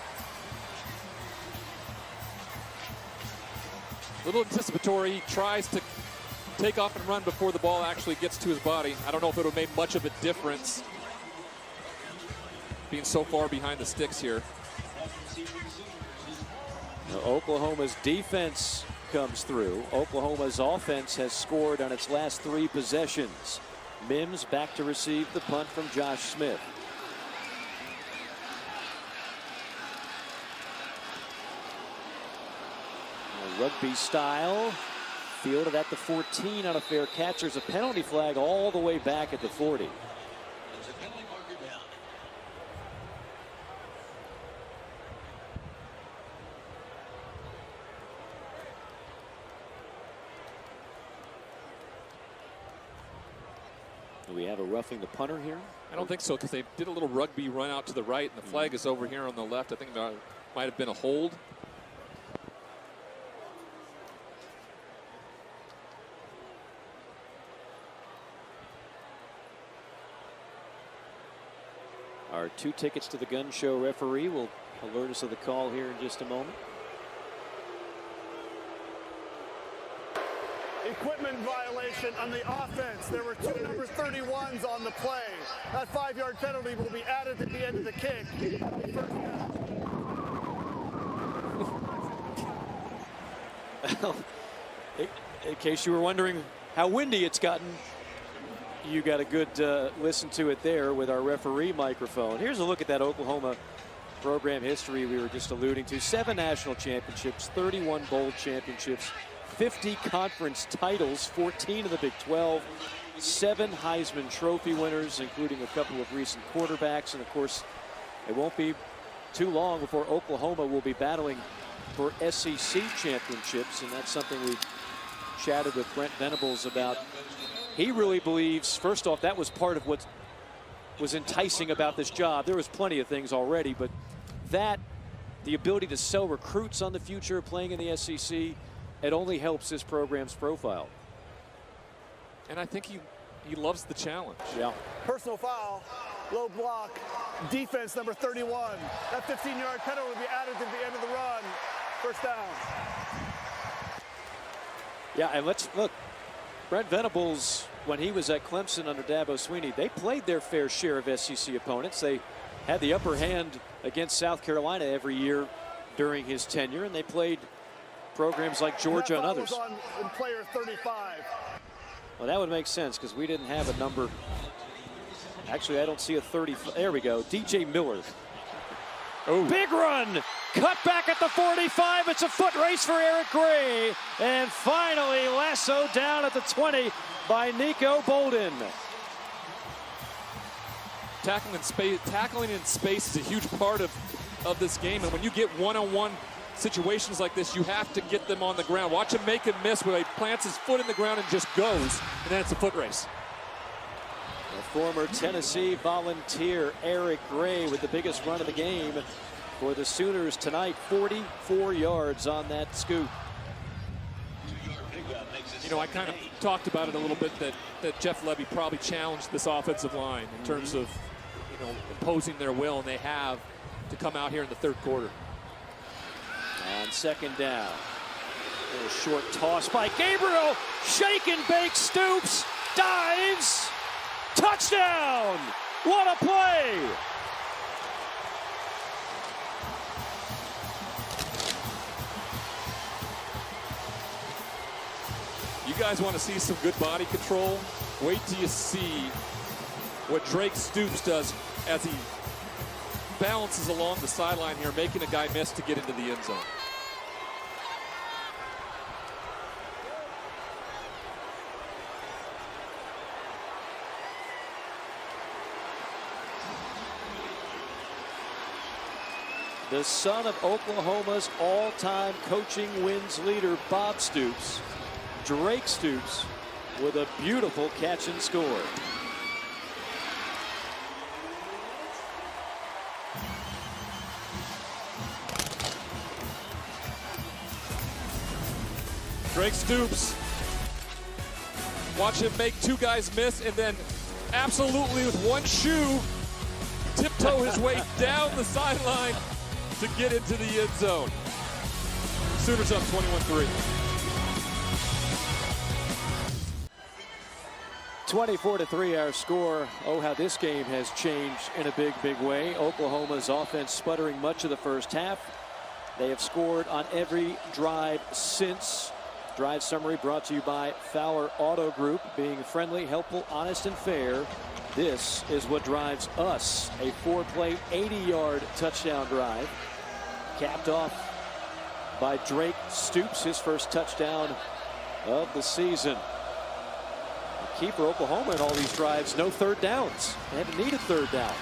A little anticipatory. He tries to take off and run before the ball actually gets to his body. I don't know if it would have made much of a difference being so far behind the sticks here. Now, Oklahoma's defense comes through. Oklahoma's offense has scored on its last 3 possessions. Mims back to receive the punt from Josh Smith. Rugby style, fielded at the 14 on a fair catch. There's a penalty flag all the way back at the 40. Do we have a roughing the punter here? I don't think so, because they did a little rugby run out to the right, and the flag is over here on the left. I think there might have been a hold. Our 2 tickets to the gun show referee will alert us of the call here in just a moment. Equipment violation on the offense. There were 2 number 31s on the play. That 5-yard penalty will be added at the end of the kick. Well, in case you were wondering how windy it's gotten, you got a good listen to it there with our referee microphone. Here's a look at that Oklahoma program history we were just alluding to. 7 national championships, 31 bowl championships, 50 conference titles, 14 of the Big 12, 7 Heisman Trophy winners, including a couple of recent quarterbacks. And of course, it won't be too long before Oklahoma will be battling for SEC championships, and that's something we chatted with Brent Venables about. He really believes, first off, that was part of what was enticing about this job. There was plenty of things already, but that, the ability to sell recruits on the future of playing in the SEC, it only helps this program's profile. And I think he loves the challenge. Yeah. Personal foul, low block, defense number 31. That 15-yard penalty will be added to the end of the run. First down. Yeah, and let's look. Brent Venables, when he was at Clemson under Dabo Swinney, they played their fair share of SEC opponents. They had the upper hand against South Carolina every year during his tenure, and they played programs like Georgia and others. Was on player 35. Well, that would make sense because we didn't have a number. Actually, I don't see a 30. There we go. DJ Miller. Oh. Big run. Cut back at the 45. It's a foot race for Eric Gray. And finally lassoed down at the 20 by Nico Bolden. Tackling in space is a huge part of this game. And when you get one-on-one situations like this, you have to get them on the ground. Watch him make and miss where he plants his foot in the ground and just goes. And then it's a foot race. The former Tennessee Volunteer Eric Gray with the biggest run of the game for the Sooners tonight. 44 yards on that scoop. You know, I kind of talked about it a little bit that Jeff Lebby probably challenged this offensive line in terms of, you know, imposing their will, and they have to come out here in the third quarter. On second down, a little short toss by Gabriel. Shake and bake, Stoops, dives, touchdown! What a play! You guys want to see some good body control? Wait till you see what Drake Stoops does as he balances along the sideline here, making a guy miss to get into the end zone. The son of Oklahoma's all-time coaching wins leader, Bob Stoops, Drake Stoops, with a beautiful catch and score. Drake Stoops. Watch him make 2 guys miss and then absolutely with one shoe tiptoe his way down the sideline to get into the end zone. Sooners up 21-3. 24-3 our score. Oh, how this game has changed in a big, big way. Oklahoma's offense sputtering much of the first half. They have scored on every drive since. Drive summary brought to you by Fowler Auto Group. Being friendly, helpful, honest, and fair. This is what drives us. A 4-play, 80-yard touchdown drive. Capped off by Drake Stoops, his first touchdown of the season. The key for Oklahoma in all these drives, no third downs. They haven't needed third down.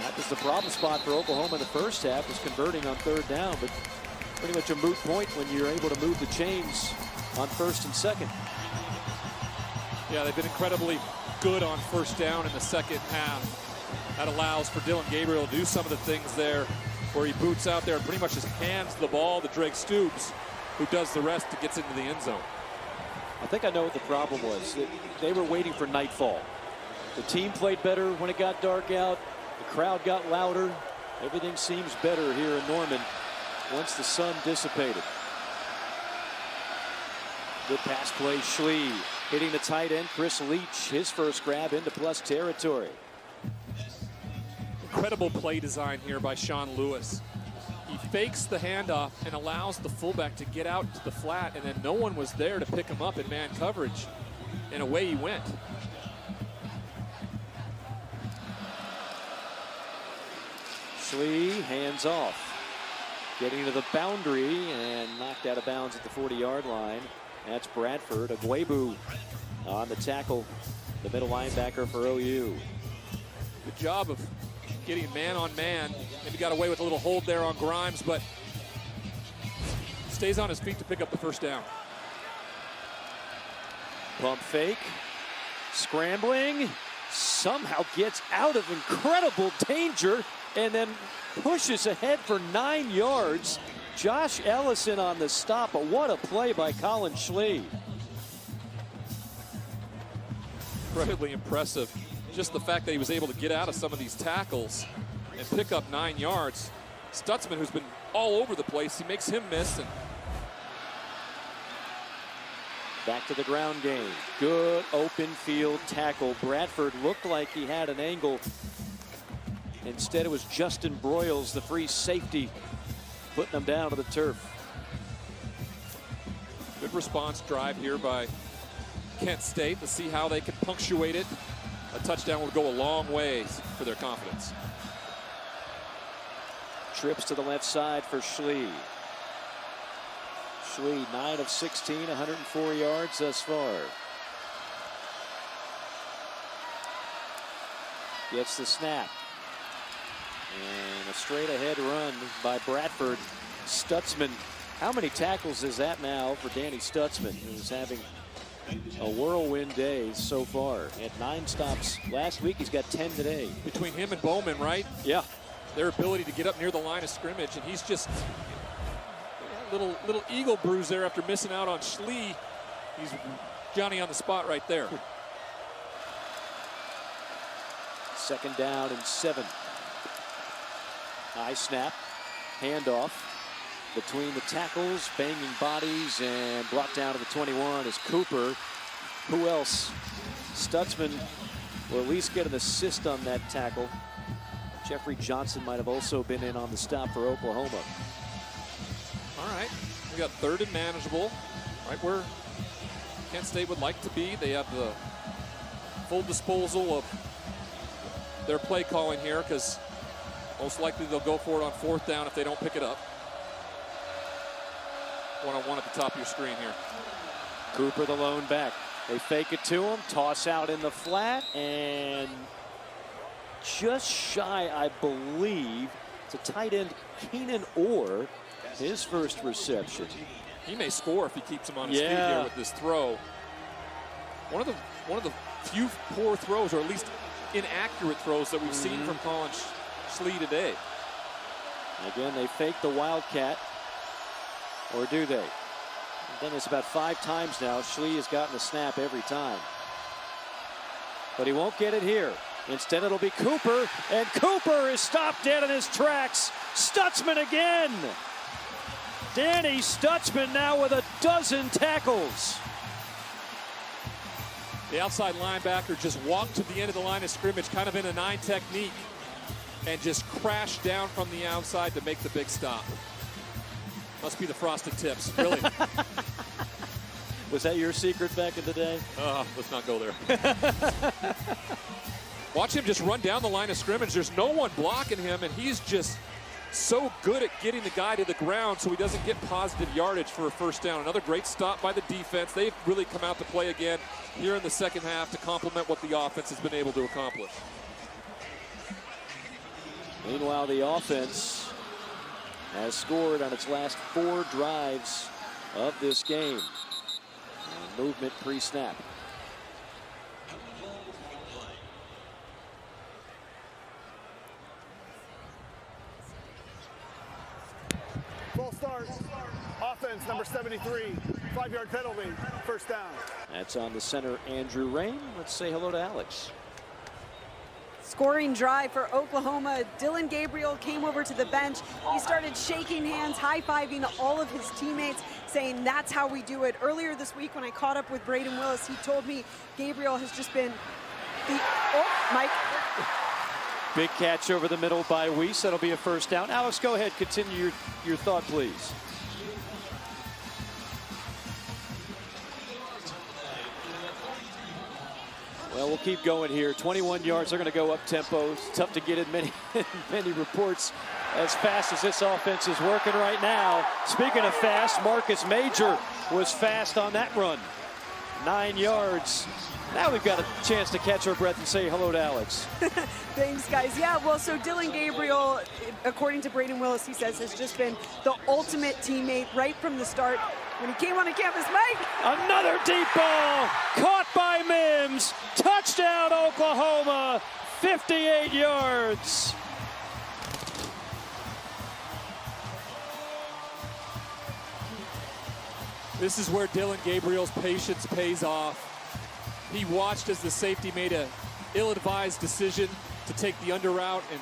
That was the problem spot for Oklahoma in the first half, was converting on third down, but pretty much a moot point when you're able to move the chains on first and second. Yeah, they've been incredibly good on first down in the second half. That allows for Dillon Gabriel to do some of the things there where he boots out there and pretty much just hands the ball to Drake Stoops, who does the rest and gets into the end zone. I think I know what the problem was. They were waiting for nightfall. The team played better when it got dark out. The crowd got louder. Everything seems better here in Norman once the sun dissipated. Good pass play, Schlee hitting the tight end, Chris Leach, his first grab into plus territory. Incredible play design here by Sean Lewis. He fakes the handoff and allows the fullback to get out to the flat, and then no one was there to pick him up in man coverage, and away he went. Schlee hands off. Getting to the boundary and knocked out of bounds at the 40-yard line. That's Bradford. Agwebu on the tackle, the middle linebacker for OU. Good job of getting man on man. Maybe got away with a little hold there on Grimes, but stays on his feet to pick up the first down. Pump fake. Scrambling. Somehow gets out of incredible danger and then pushes ahead for 9 yards. Josh Ellison on the stop, but what a play by Colin Schlee. Incredibly impressive. Just the fact that he was able to get out of some of these tackles and pick up 9 yards. Stutzman, who's been all over the place, he makes him miss. And back to the ground game. Good open field tackle. Bradford looked like he had an angle. Instead, it was Justin Broyles, the free safety, putting them down to the turf. Good response drive here by Kent State to see how they can punctuate it. A touchdown would go a long ways for their confidence. Trips to the left side for Schlee. Schlee, 9 of 16, 104 yards thus far. Gets the snap. And a straight ahead run by Bradford. Stutzman, how many tackles is that now for Danny Stutzman, who's having a whirlwind day so far? Had 9 stops last week, he's got 10 today. Between him and Bowman, right? Yeah. Their ability to get up near the line of scrimmage, and he's just little eagle bruise there after missing out on Schlee. He's Johnny on the spot right there. Second down and 7. High snap, handoff between the tackles, banging bodies, and brought down to the 21 is Cooper. Who else? Stutzman will at least get an assist on that tackle. Jeffrey Johnson might have also been in on the stop for Oklahoma. All right, we got 3rd and manageable, right where Kent State would like to be. They have the full disposal of their play calling here because most likely they'll go for it on 4th down if they don't pick it up. 1-on-1 at the top of your screen here. Cooper, the lone back. They fake it to him, toss out in the flat, and just shy, I believe, to tight end Keenan Orr, his first reception. He may score if he keeps him on his feet here with this throw. One of the few poor throws, or at least inaccurate throws that we've seen from Colin Schlee today. Again, they fake the Wildcat, or do they? Then it's about 5 times now. Schlee has gotten the snap every time. But he won't get it here. Instead, it'll be Cooper, and Cooper is stopped dead in his tracks. Stutzman again. Danny Stutzman now with 12 tackles. The outside linebacker just walked to the end of the line of scrimmage, kind of in a 9 technique, and just crashed down from the outside to make the big stop. Must be the frosted tips, really. Was that your secret back in the day? Let's not go there. Watch him just run down the line of scrimmage. There's no one blocking him, and he's just so good at getting the guy to the ground so he doesn't get positive yardage for a first down. Another great stop by the defense. They've really come out to play again here in the second half to complement what the offense has been able to accomplish. Meanwhile, the offense has scored on its last 4 drives of this game. And movement pre-snap. Full start. Offense, number 73. 5-yard penalty. First down. That's on the center, Andrew Rain. Let's say hello to Alex. Scoring drive for Oklahoma. Dillon Gabriel came over to the bench. He started shaking hands, high-fiving all of his teammates, saying that's how we do it. Earlier this week when I caught up with Braden Willis, he told me Gabriel has just been the... Oh, Mike. Big catch over the middle by Weiss. That'll be a first down. Alex, go ahead. Continue your thought, please. Well, we'll keep going here. 21 yards. They're going to go up tempo. It's tough to get in many reports as fast as this offense is working right now. Speaking of fast, Marcus Major was fast on that run. 9 yards. Now we've got a chance to catch our breath and say hello to Alex. Thanks, guys. Yeah, well, so Dillon Gabriel, according to Braden Willis, he says, has just been the ultimate teammate right from the start. When he came on the campus, Mike. Another deep ball caught by Mims. Touchdown, Oklahoma. 58 yards. This is where Dillon Gabriel's patience pays off. He watched as the safety made a ill-advised decision to take the under route, and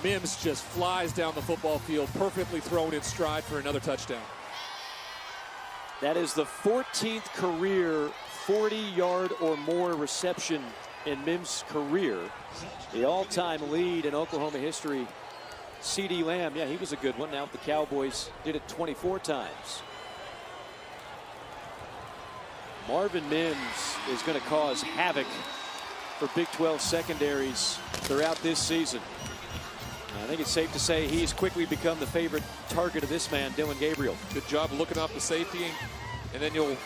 Mims just flies down the football field, perfectly thrown in stride for another touchdown. That is the 14th career 40-yard or more reception in Mims' career. The all-time lead in Oklahoma history, C.D. Lamb. Yeah, he was a good one. Now the Cowboys did it 24 times. Marvin Mims is going to cause havoc for Big 12 secondaries throughout this season. I think it's safe to say he's quickly become the favorite target of this man, Dillon Gabriel. Good job looking off the safety, and then you'll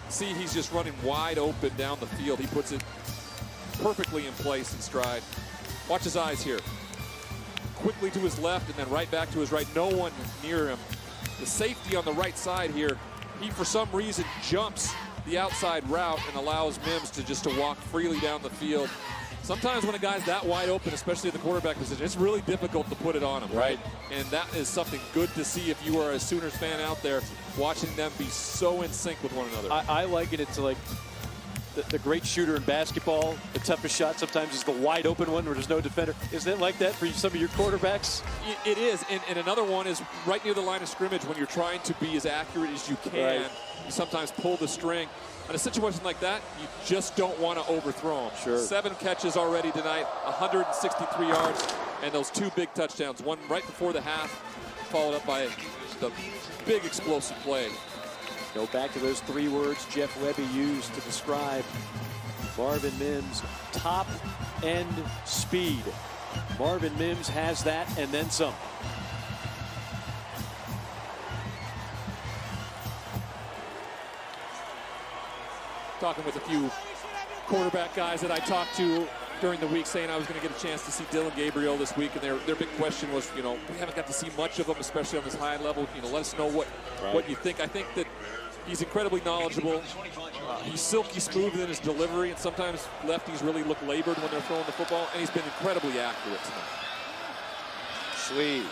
see he's just running wide open down the field. He puts it perfectly in place in stride. Watch his eyes here. Quickly to his left and then right back to his right. No one near him. The safety on the right side here, he for some reason jumps the outside route and allows Mims to walk freely down the field. Sometimes when a guy's that wide open, especially at the quarterback position, it's really difficult to put it on him, right? And that is something good to see if you are a Sooners fan out there, watching them be so in sync with one another. I liken it to like the great shooter in basketball. The toughest shot sometimes is the wide open one where there's no defender. Isn't it like that for some of your quarterbacks? It is, and another one is right near the line of scrimmage when you're trying to be as accurate as you can. Right. You sometimes pull the string. In a situation like that, you just don't want to overthrow him. Sure. 7 catches already tonight, 163 yards, and those 2 big touchdowns. One right before the half, followed up by the big explosive play. Go back to those 3 words Jeff Lebby used to describe Marvin Mims' top-end speed. Marvin Mims has that and then some. Talking with a few quarterback guys that I talked to during the week, saying I was going to get a chance to see Dillon Gabriel this week, and their big question was, we haven't got to see much of him, especially on this high level. Let us know what you think. I think that he's incredibly knowledgeable. He's silky smooth in his delivery, and sometimes lefties really look labored when they're throwing the football, and he's been incredibly accurate tonight. Schlee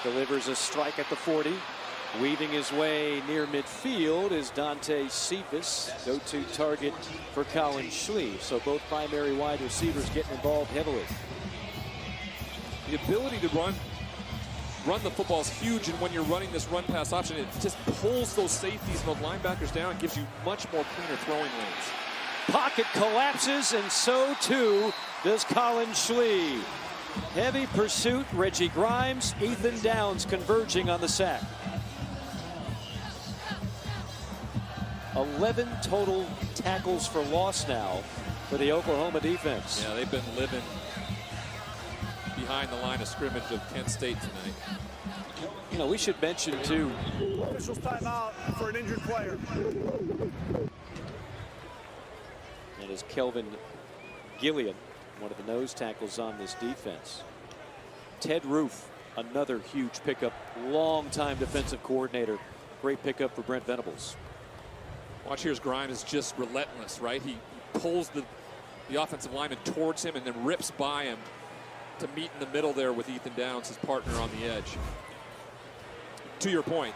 delivers a strike at the 40. Weaving his way near midfield is Dante Cephas, go-to target for Colin Schlee. So both primary wide receivers getting involved heavily. The ability to run the football is huge, and when you're running this run-pass option, it just pulls those safeties and those linebackers down and gives you much more cleaner throwing lanes. Pocket collapses, and so too does Colin Schlee. Heavy pursuit, Reggie Grimes, Ethan Downs converging on the sack. 11 total tackles for loss now for the Oklahoma defense. Yeah, they've been living behind the line of scrimmage of Kent State tonight. We should mention too. Officials timeout for an injured player. That is Kelvin Gilliam, one of the nose tackles on this defense. Ted Roof, another huge pickup, long-time defensive coordinator. Great pickup for Brent Venables. Watch here's Grimes is just relentless, right? He pulls the offensive lineman towards him and then rips by him to meet in the middle there with Ethan Downs, his partner on the edge. To your point,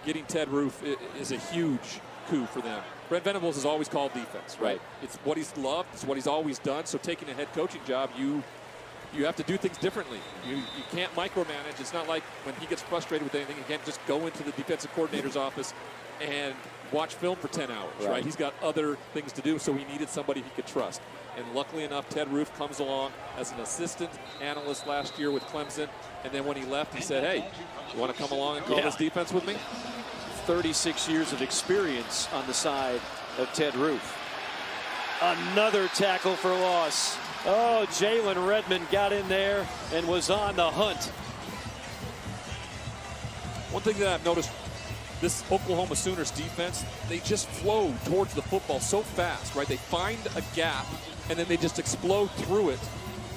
getting Ted Roof is a huge coup for them. Brent Venables has always called defense, right? It's what he's loved, it's what he's always done. So taking a head coaching job, you have to do things differently. You can't micromanage. It's not like when he gets frustrated with anything, he can't just go into the defensive coordinator's office and watch film for 10 hours, right? He's got other things to do, so he needed somebody he could trust. And luckily enough, Ted Roof comes along as an assistant analyst last year with Clemson. And then when he left, he said, hey, you want to come along and call this defense with me? 36 years of experience on the side of Ted Roof. Another tackle for loss. Oh, Jalen Redmond got in there and was on the hunt. One thing that I've noticed, this Oklahoma Sooners defense, they just flow towards the football so fast, right? They find a gap, and then they just explode through it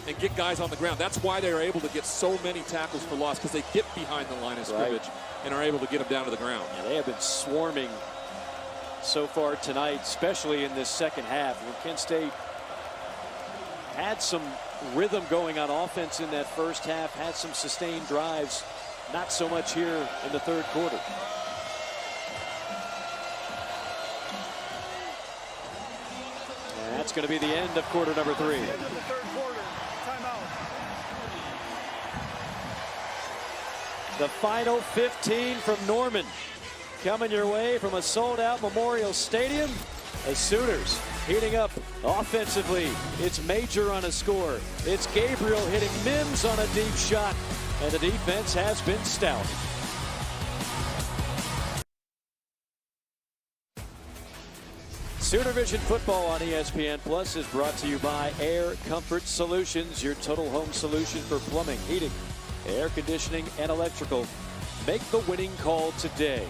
and get guys on the ground. That's why they're able to get so many tackles for loss, because they get behind the line of scrimmage and are able to get them down to the ground. Yeah, they have been swarming so far tonight, especially in this second half. When Kent State had some rhythm going on offense in that first half, had some sustained drives, not so much here in the third quarter. And that's going to be the end of quarter number 3. End of the third quarter. Timeout. The final 15 from Norman. Coming your way from a sold-out Memorial Stadium. The Sooners heating up offensively. It's Major on a score. It's Gabriel hitting Mims on a deep shot. And the defense has been stout. Sooner Vision football on ESPN Plus is brought to you by Air Comfort Solutions, your total home solution for plumbing, heating, air conditioning, and electrical. Make the winning call today.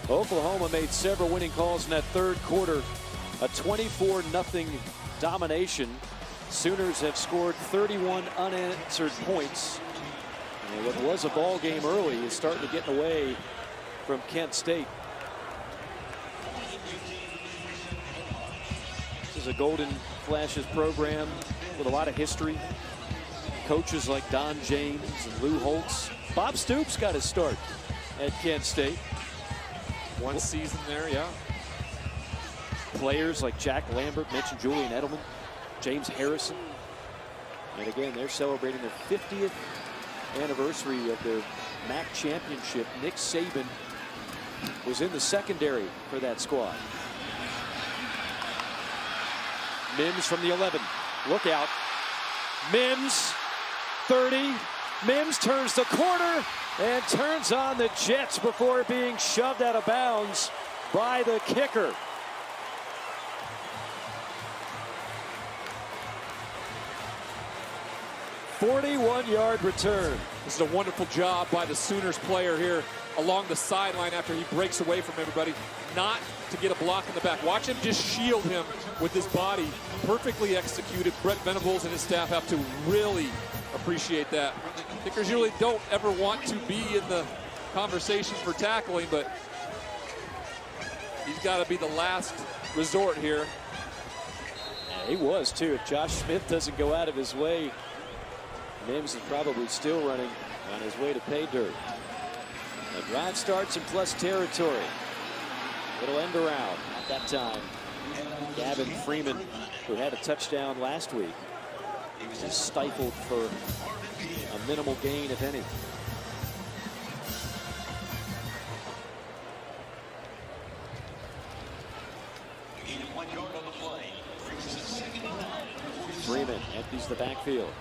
Oklahoma made several winning calls in that third quarter. A 24-0 domination. Sooners have scored 31 unanswered points. And what was a ball game early is starting to get away from Kent State. This is a Golden Flashes program with a lot of history. Coaches like Don James and Lou Holtz. Bob Stoops got his start at Kent State. One season there, yeah. Players like Jack Lambert, mentioned Julian Edelman, James Harrison. And again, they're celebrating their 50th anniversary of their MAC championship. Nick Saban was in the secondary for that squad. Mims from the 11. Look out. Mims, 30. Mims turns the corner and turns on the Jets before being shoved out of bounds by the kicker. "41-yard return. This is a wonderful job by the Sooners player here along the sideline after he breaks away from everybody, not to get a block in the back. Watch him just shield him with his body. Perfectly executed. Brett Venables and his staff have to really appreciate that. Kickers usually don't ever want to be in the conversation for tackling, but he's got to be the last resort here. Yeah, he was too. If Josh Smith doesn't go out of his way, Mims is probably still running on his way to pay dirt. The drive starts in plus territory. Little end around at that time. Gavin Freeman, who had a touchdown last week, is stifled for a minimal gain, if any. Freeman empties the backfield.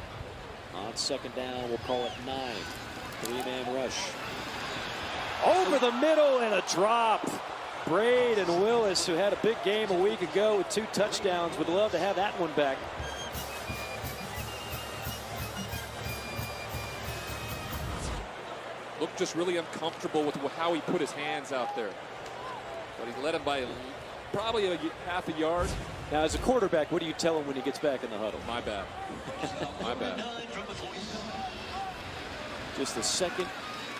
On second down, we'll call it 9. 3-man rush. Over the middle and a drop. Braid and Willis, who had a big game a week ago with 2 touchdowns, would love to have that one back. Looked just really uncomfortable with how he put his hands out there. But he led him by probably a half a yard. Now, as a quarterback, what do you tell him when he gets back in the huddle? My bad. My bad. Just the second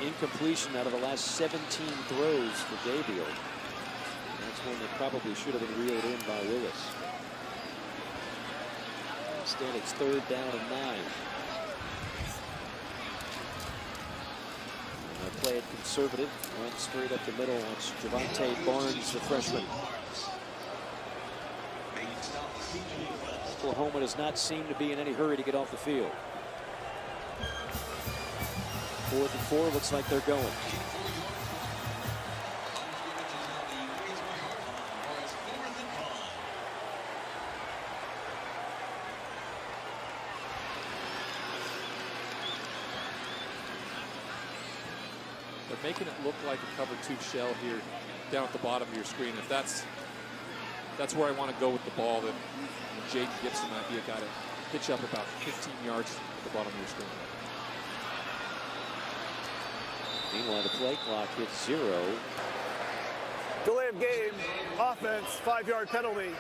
incompletion out of the last 17 throws for Gabriel. That's one that probably should have been reeled in by Willis. Instead, it's 3rd down and 9. And they play it conservative. Run straight up the middle. It's Javante Barnes, the freshman. Oklahoma does not seem to be in any hurry to get off the field. 4th and 4, looks like they're going. They're making it look like a cover 2 shell here down at the bottom of your screen. If that's That's where I want to go with the ball. That Jaden Gibson might be a guy to pitch up about 15 yards at the bottom of your screen. Meanwhile, the play clock hits 0. Delay of game, offense, 5-yard penalty,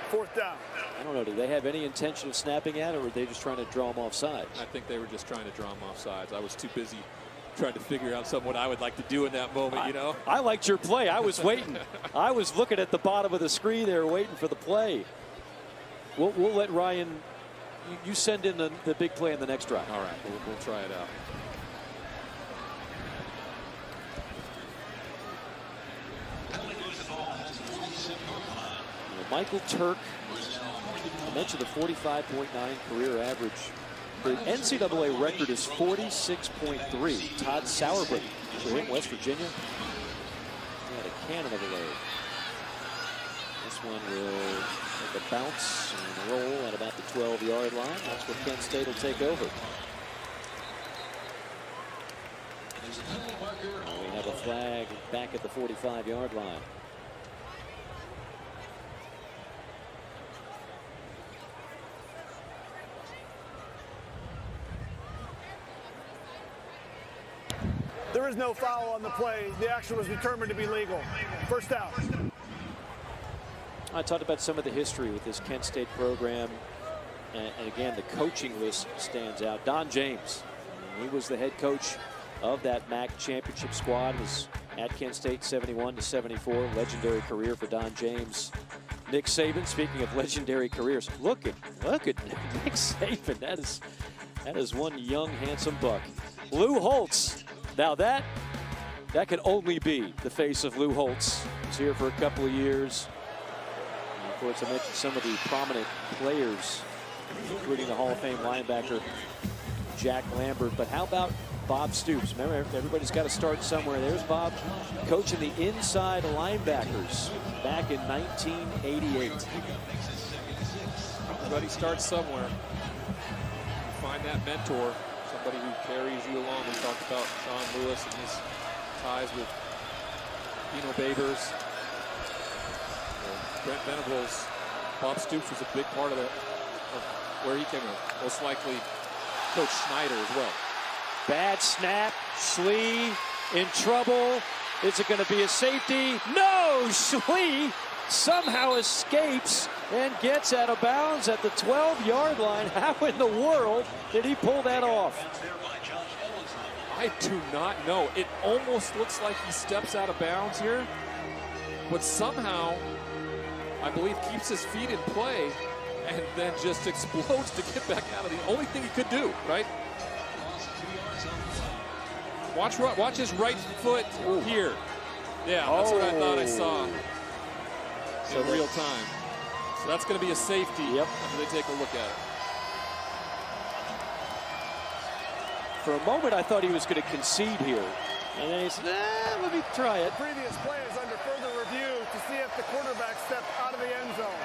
4th down. I don't know, do they have any intention of snapping at it, or were they just trying to draw him off sides? I think they were just trying to draw him off sides. I was too busy trying to figure out what I would like to do in that moment, you know? I liked your play. I was waiting. I was looking at the bottom of the screen there waiting for the play. We'll let Ryan, you send in the big play in the next drive. All right, we'll try it out. Michael Turk, I mentioned the 45.9 career average. The NCAA record is 46.3. Todd Sauerbrunn for him, West Virginia. He had a cannon of a load. This one will make a bounce and roll at about the 12-yard line. That's where Kent State will take over. We have a flag back at the 45-yard line. There is no foul on the play. The action was determined to be legal. 1st down. I talked about some of the history with this Kent State program. And again, the coaching list stands out. Don James, he was the head coach of that MAC championship squad. Was at Kent State 71 to 74. Legendary career for Don James. Nick Saban, speaking of legendary careers, look at Nick Saban. That is one young, handsome buck. Lou Holtz. Now that could only be the face of Lou Holtz. He's here for a couple of years. And of course, I mentioned some of the prominent players, including the Hall of Fame linebacker Jack Lambert. But how about Bob Stoops? Remember, everybody's got to start somewhere. There's Bob coaching the inside linebackers back in 1988. Everybody starts somewhere. You find that mentor. Somebody who carries you along. We talked about Sean Lewis and his ties with Dino Babers, Brent Venables. Bob Stoops was a big part of where he came from. Most likely Coach Schneider as well. Bad snap. Schlee in trouble. Is it going to be a safety? No! Schlee somehow escapes and gets out of bounds at the 12-yard line. How in the world did he pull that off? I do not know. It almost looks like he steps out of bounds here, but somehow, I believe, keeps his feet in play and then just explodes to get back out of the only thing he could do, right? Watch his right foot here. Yeah, that's what I thought I saw in real time. So that's going to be a safety after they take a look at it. For a moment, I thought he was going to concede here. And then he said, let me try it. Previous play is under further review to see if the quarterback stepped out of the end zone.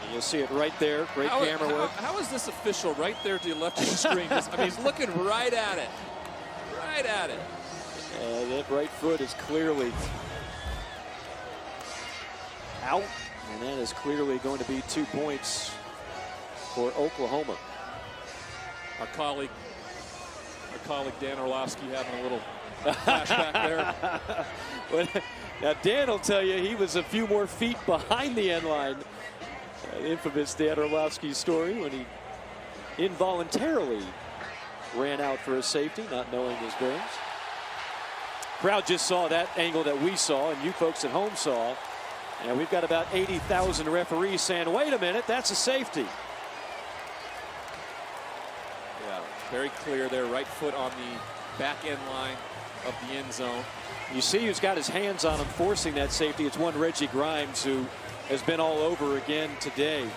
And you'll see it right there. Great camera work. How is this official right there to the left of the screen? I mean, he's looking right at it. Right at it. That right foot is clearly out. And that is clearly going to be 2 points for Oklahoma. Our colleague Dan Orlovsky having a little flashback there. Now, Dan will tell you he was a few more feet behind the end line. Infamous Dan Orlovsky story when he involuntarily ran out for a safety, not knowing his bearings. Crowd just saw that angle that we saw and you folks at home saw. And we've got about 80,000 referees saying, wait a minute, that's a safety. Yeah, very clear there, right foot on the back end line of the end zone. You see who's got his hands on him forcing that safety. It's one Reggie Grimes who has been all over again today.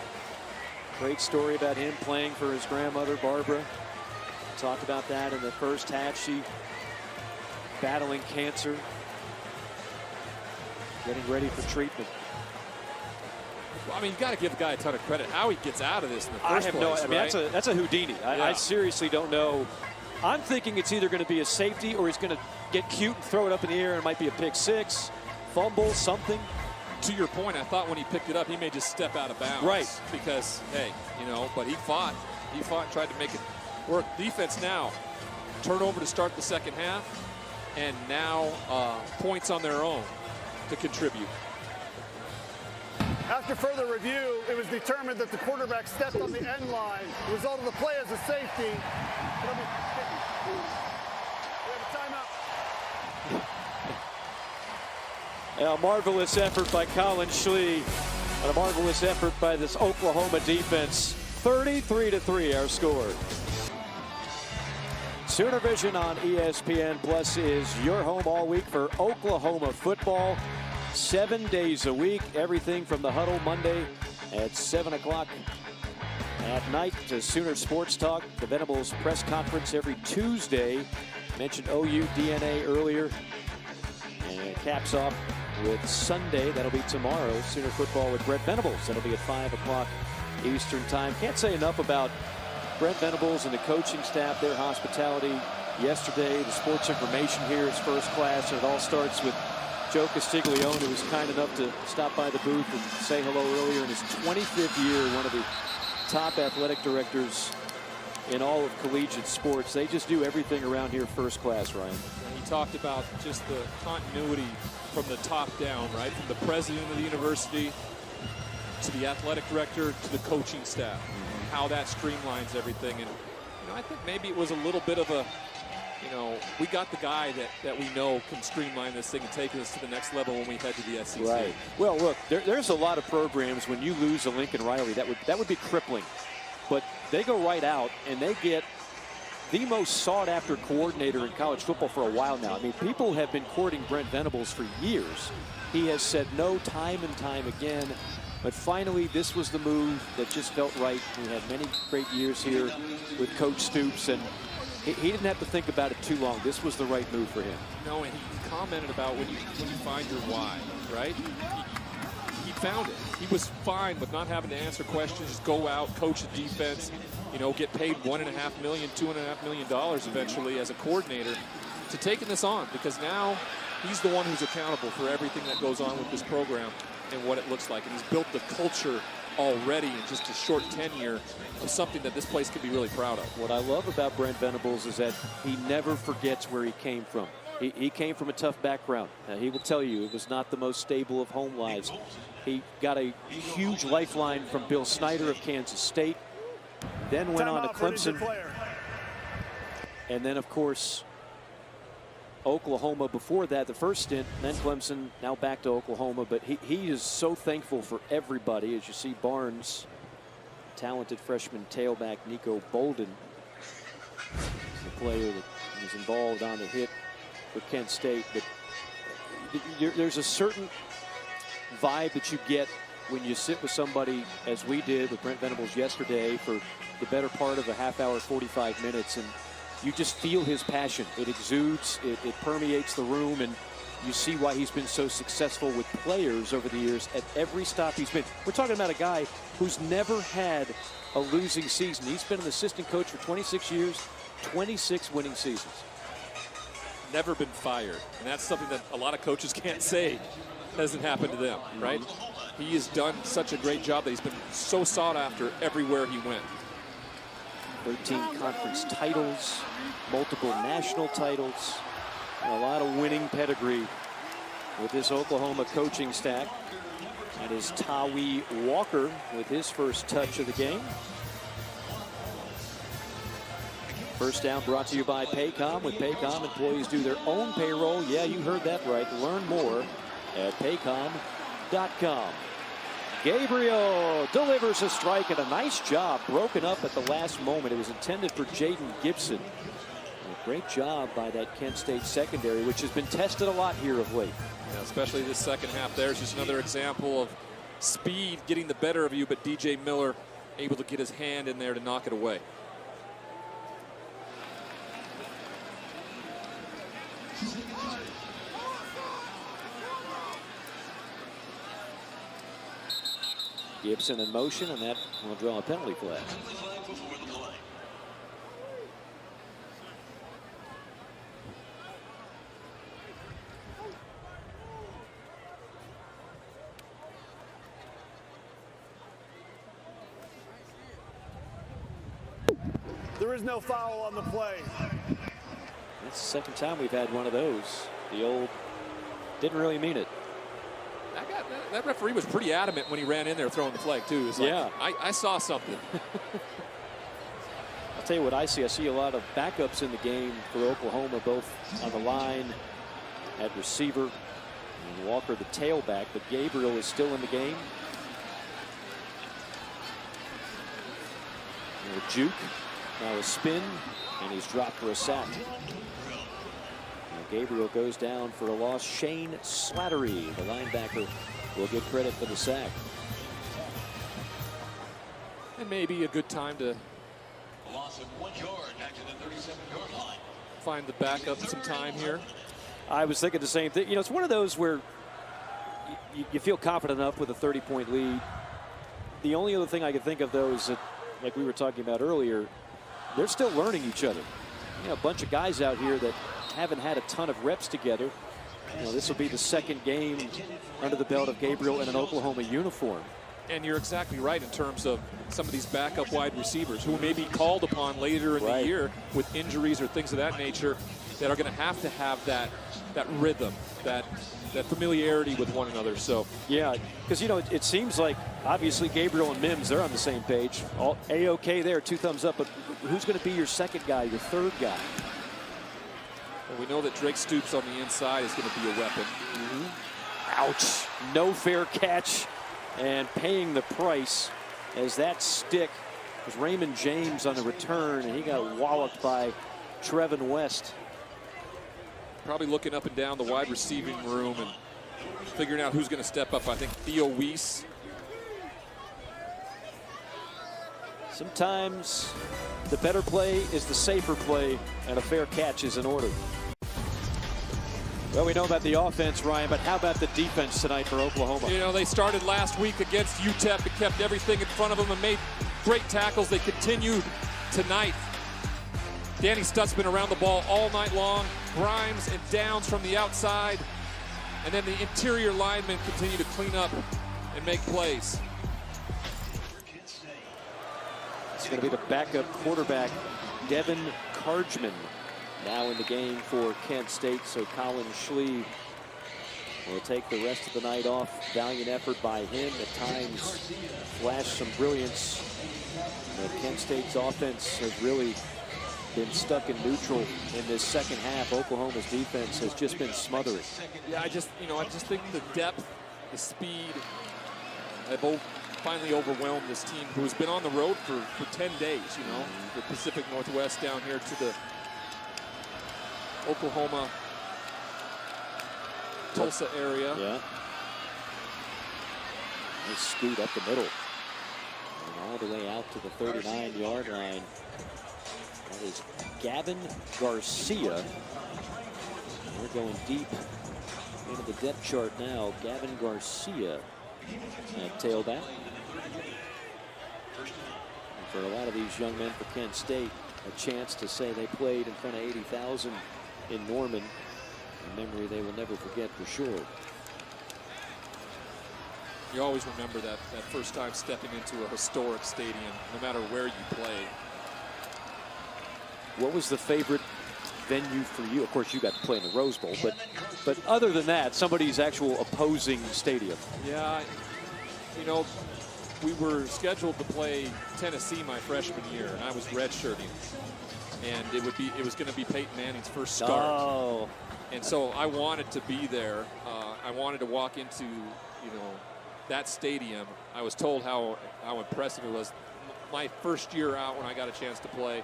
Great story about him playing for his grandmother, Barbara. Talked about that in the first half. She battling cancer, getting ready for treatment. Well, I mean, you got to give the guy a ton of credit. How he gets out of this in the first place, I mean, right? that's a Houdini. I seriously don't know. I'm thinking it's either going to be a safety or he's going to get cute and throw it up in the air and it might be a pick six, fumble, something. to your point, I thought when he picked it up, he may just step out of bounds. Right. Because, hey, but he fought. He fought and tried to make it work. Defense now, turnover to start the second half, and now points on their own to contribute. After further review, it was determined that the quarterback stepped on the end line. The result of the play is a safety. We have a timeout. A marvelous effort by Colin Schlee, and a marvelous effort by this Oklahoma defense. 33-3 our score. Sooner Vision on ESPN Plus is your home all week for Oklahoma football. 7 days a week, everything from the huddle Monday at 7 o'clock at night to Sooner Sports Talk, the Venables press conference every Tuesday. Mentioned OU DNA earlier, and it caps off with Sunday. That'll be tomorrow. Sooner football with Brent Venables. That'll be at 5 o'clock Eastern time. Can't say enough about Brent Venables and the coaching staff, their hospitality yesterday. The sports information here is first class, and it all starts with Joe Castiglione, who was kind enough to stop by the booth and say hello earlier in his 25th year, one of the top athletic directors in all of collegiate sports. They just do everything around here first class, Ryan. And he talked about just the continuity from the top down, right? From the president of the university to the athletic director to the coaching staff, how that streamlines everything. And, I think maybe it was a little bit of a, we got the guy that we know can streamline this thing and take us to the next level when we head to the SEC. Right. Well, look, there's a lot of programs when you lose a Lincoln Riley that would be crippling, but they go right out and they get the most sought-after coordinator in college football for a while now. I mean, people have been courting Brent Venables for years. He has said no time and time again, but finally this was the move that just felt right. We had many great years here with Coach Stoops, and he didn't have to think about it too long. This was the right move for him. No, and he commented about when you find your why, right? He found it. He was fine with not having to answer questions, just go out, coach the defense, get paid $1.5 million, $2.5 million eventually as a coordinator, to taking this on, because now he's the one who's accountable for everything that goes on with this program and what it looks like. And he's built the culture already in just a short tenure of something that this place could be really proud of. What I love about Brent Venables is that he never forgets where he came from. He came from a tough background. He will tell you it was not the most stable of home lives. He got a huge lifeline from Bill Snyder of Kansas State, then went on to Clemson, and then, of course, Oklahoma before that, the first stint, then Clemson, now back to Oklahoma. But he is so thankful for everybody. As you see Barnes, talented freshman tailback Nico Bolden, the player that was involved on the hit for Kent State. But there's a certain vibe that you get when you sit with somebody, as we did with Brent Venables yesterday, for the better part of a half hour, 45 minutes. And you just feel his passion. It exudes, it permeates the room, and you see why he's been so successful with players over the years at every stop he's been. We're talking about a guy who's never had a losing season. He's been an assistant coach for 26 years, 26 winning seasons. Never been fired. And that's something that a lot of coaches can't say hasn't happened to them, right? He has done such a great job that he's been so sought after everywhere he went. 13 conference titles, multiple national titles, and a lot of winning pedigree with this Oklahoma coaching staff. That is Tawi Walker with his first touch of the game. First down brought to you by Paycom. With Paycom, employees do their own payroll. Yeah, you heard that right. Learn more at paycom.com. Gabriel delivers a strike, and a nice job broken up at the last moment. It was intended for Jaden Gibson. A great job by that Kent State secondary, which has been tested a lot here of late. Yeah, especially this second half. There's just another example of speed getting the better of you, but DJ Miller able to get his hand in there to knock it away. Gibson in motion, and that will draw a penalty flag. There is no foul on the play. That's the second time we've had one of those. The old didn't really mean it. That referee was pretty adamant when he ran in there throwing the flag, too. It's like, yeah. I saw something. I'll tell you what I see. I see a lot of backups in the game for Oklahoma, both on the line, at receiver, and Walker the tailback, but Gabriel is still in the game. And a juke, now a spin, and he's dropped for a sack. Now Gabriel goes down for a loss. Shane Slattery, the linebacker, will get credit for the sack. And maybe a good time to loss of 1 yard back to the 37-yard line. Find the backup some time here. I was thinking the same thing. You know, it's one of those where you feel confident enough with a 30-point lead. The only other thing I could think of, though, is that, like we were talking about earlier, they're still learning each other. You know, a bunch of guys out here that haven't had a ton of reps together. You know, this will be the second game under the belt of Gabriel in an Oklahoma uniform. And you're exactly right in terms of some of these backup wide receivers who may be called upon later in the year with injuries or things of that nature that are going to have that rhythm, that familiarity with one another. So yeah, because, you know, it seems like obviously Gabriel and Mims, they're on the same page. All A-OK there, 2 thumbs up. But who's going to be your second guy, your third guy? Well, we know that Drake Stoops on the inside is going to be a weapon. Ouch. No fair catch. And paying the price as that stick was Raymond James on the return, and he got walloped by Trevin West. Probably looking up and down the wide receiving room and figuring out who's going to step up. I think Theo Weiss. Sometimes the better play is the safer play, and a fair catch is in order. Well, we know about the offense, Ryan, but how about the defense tonight for Oklahoma? You know, they started last week against UTEP and kept everything in front of them and made great tackles. They continued tonight. Danny Stutzman around the ball all night long. Grimes and Downs from the outside. And then the interior linemen continue to clean up and make plays. It's going to be the backup quarterback, Devin Cargman, now in the game for Kent State. So Colin Schlee will take the rest of the night off. Valiant effort by him. At times flashed some brilliance. But Kent State's offense has really been stuck in neutral in this second half. Oklahoma's defense has just been smothering. Yeah, I just think the depth, the speed have finally overwhelmed this team, who's been on the road for 10 days, you know, the Pacific Northwest down here to the Oklahoma, Tulsa area. Yeah. Nice scoot up the middle. And all the way out to the 39-yard line. That is Gavin Garcia. We're going deep into the depth chart now. Gavin Garcia at tailback. And for a lot of these young men for Kent State, a chance to say they played in front of 80,000 in Norman. A memory they will never forget for sure. You always remember that first time stepping into a historic stadium, no matter where you play. What was the favorite venue for you? Of course, you got to play in the Rose Bowl, but other than that, somebody's actual opposing stadium. Yeah, you know, we were scheduled to play Tennessee my freshman year, and I was redshirting, and it was going to be Peyton Manning's first start. Oh. And so I wanted to be there. I wanted to walk into, you know, that stadium. I was told how impressive it was. My first year out, when I got a chance to play,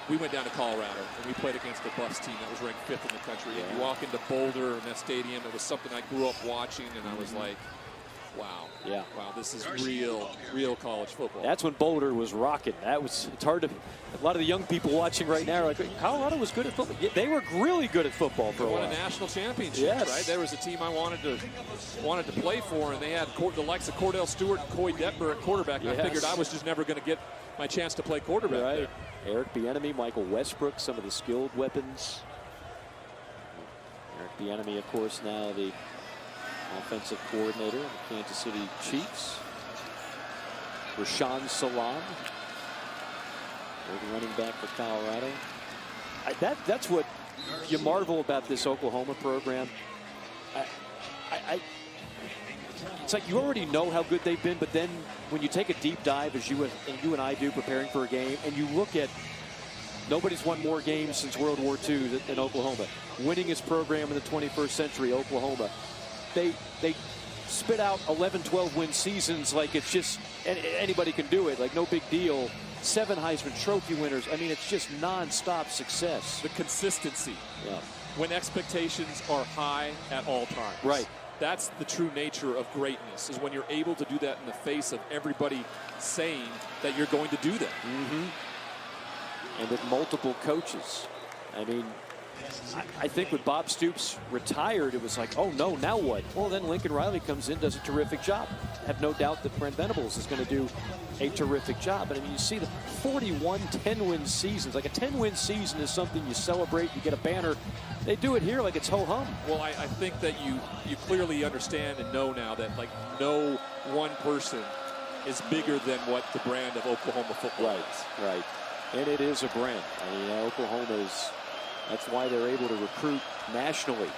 we went down to Colorado and we played against a Buffs team that was ranked 5th in the country. Yeah. And you walk into Boulder in that stadium, it was something I grew up watching, and I was like, wow. Yeah. Wow, this is real college football. That's when Boulder was rocking. It's hard to, a lot of the young people watching right now are like, Colorado was good at football. Yeah, they were really good at football for a while. Won a national championship, yes. Right? There was a team I wanted to play for, and they had the likes of Cordell Stewart and Coy Detmer at quarterback. And I figured I was just never going to get my chance to play quarterback there. Eric Bieniemy, Michael Westbrook, some of the skilled weapons. Eric Bieniemy, of course, now the offensive coordinator of the Kansas City Chiefs. Rashawn Salam Third running back for Colorado. That's what you marvel about this Oklahoma program. It's like you already know how good they've been, but then when you take a deep dive, as you and I do preparing for a game, and you look at nobody's won more games since World War II than Oklahoma. Winningest program in the 21st century, Oklahoma. They spit out 11, 12 win seasons like it's just anybody can do it, like no big deal. 7 Heisman Trophy winners. I mean, it's just nonstop success. The consistency. Yeah. When expectations are high at all times. Right. That's the true nature of greatness, is when you're able to do that in the face of everybody saying that you're going to do that. And with multiple coaches. I mean, I think when Bob Stoops retired, it was like, oh no, now what? Well, then Lincoln Riley comes in, does a terrific job. I have no doubt that Brent Venables is going to do a terrific job. But I mean, you see the 41 10-win seasons. Like a 10-win season is something you celebrate, you get a banner. They do it here like it's ho-hum. Well, I think that you clearly understand and know now that like no one person is bigger than what the brand of Oklahoma football is. Right. And it is a brand. I mean, Oklahoma is, that's why they're able to recruit nationally.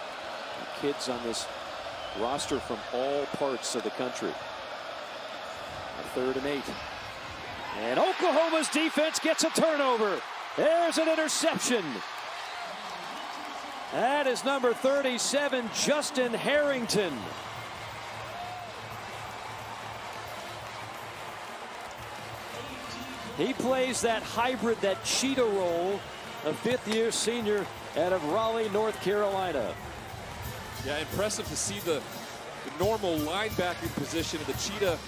Kids on this roster from all parts of the country. A 3rd and 8. And Oklahoma's defense gets a turnover. There's an interception. That is number 37, Justin Harrington. He plays that hybrid, that cheetah role, a 5th-year senior out of Raleigh, North Carolina. Yeah, impressive to see the normal linebacking position of the cheetah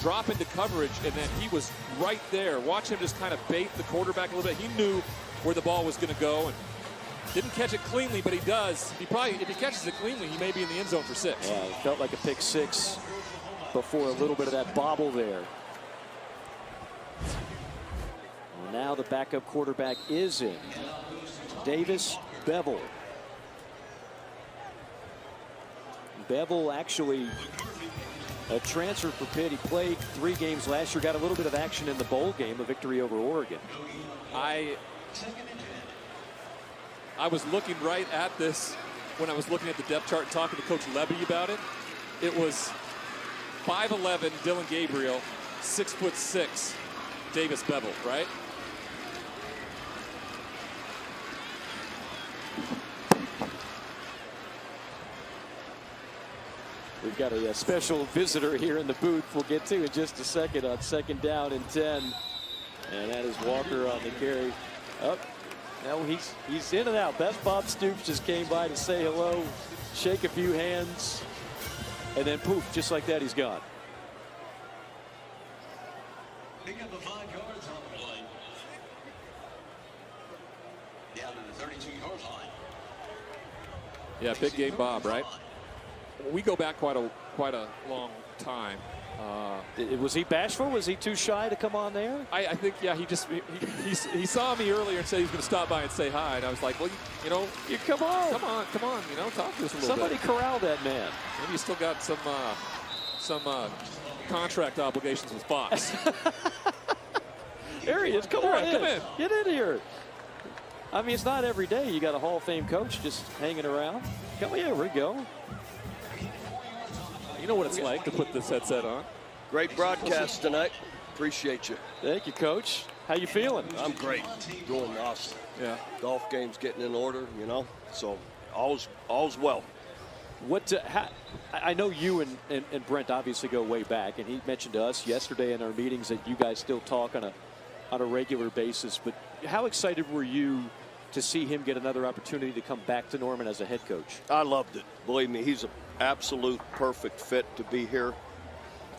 drop into coverage, and then he was right there. Watch him just kind of bait the quarterback a little bit. He knew where the ball was going to go and didn't catch it cleanly, but he does. If he catches it cleanly, he may be in the end zone for 6. Yeah, it felt like a pick 6 before a little bit of that bobble there. Well, now the backup quarterback is in. Davis Bevel. Bevel actually a transfer for Pitt. He played 3 games last year, got a little bit of action in the bowl game, a victory over Oregon. I was looking right at this when I was looking at the depth chart and talking to Coach Levy about it. It was 5'11" Dillon Gabriel, 6'6" Davis Bevel, right? We've got a special visitor here in the booth we'll get to in just a second on 2nd down and 10. And that is Walker on the carry. Up. Now he's in and out. That's Bob Stoops just came by to say hello, shake a few hands, and then poof, just like that, he's gone. Pick up a 5 yards on the play. Down to the 32-yard line. Yeah, big game Bob, right? We go back quite a long time. Was he bashful? Was he too shy to come on there? I think, yeah, he saw me earlier and said he was going to stop by and say hi, and I was like, well, you know, you come on, you know, talk to us a little Somebody bit. corral that man. Maybe you still got some contract obligations with Fox. There he is. Come on in. Come in. Get in here. I mean, it's not every day you got a Hall of Fame coach just hanging around. Come here, we go. You know what it's like to put this headset on. Great broadcast tonight. Appreciate you. Thank you, Coach. How you feeling? I'm great. Doing awesome. Yeah. Golf game's getting in order, you know, so all's well. I know you and Brent obviously go way back, and he mentioned to us yesterday in our meetings that you guys still talk on a regular basis. But how excited were you to see him get another opportunity to come back to Norman as a head coach? I loved it. Believe me, he's an absolute perfect fit to be here.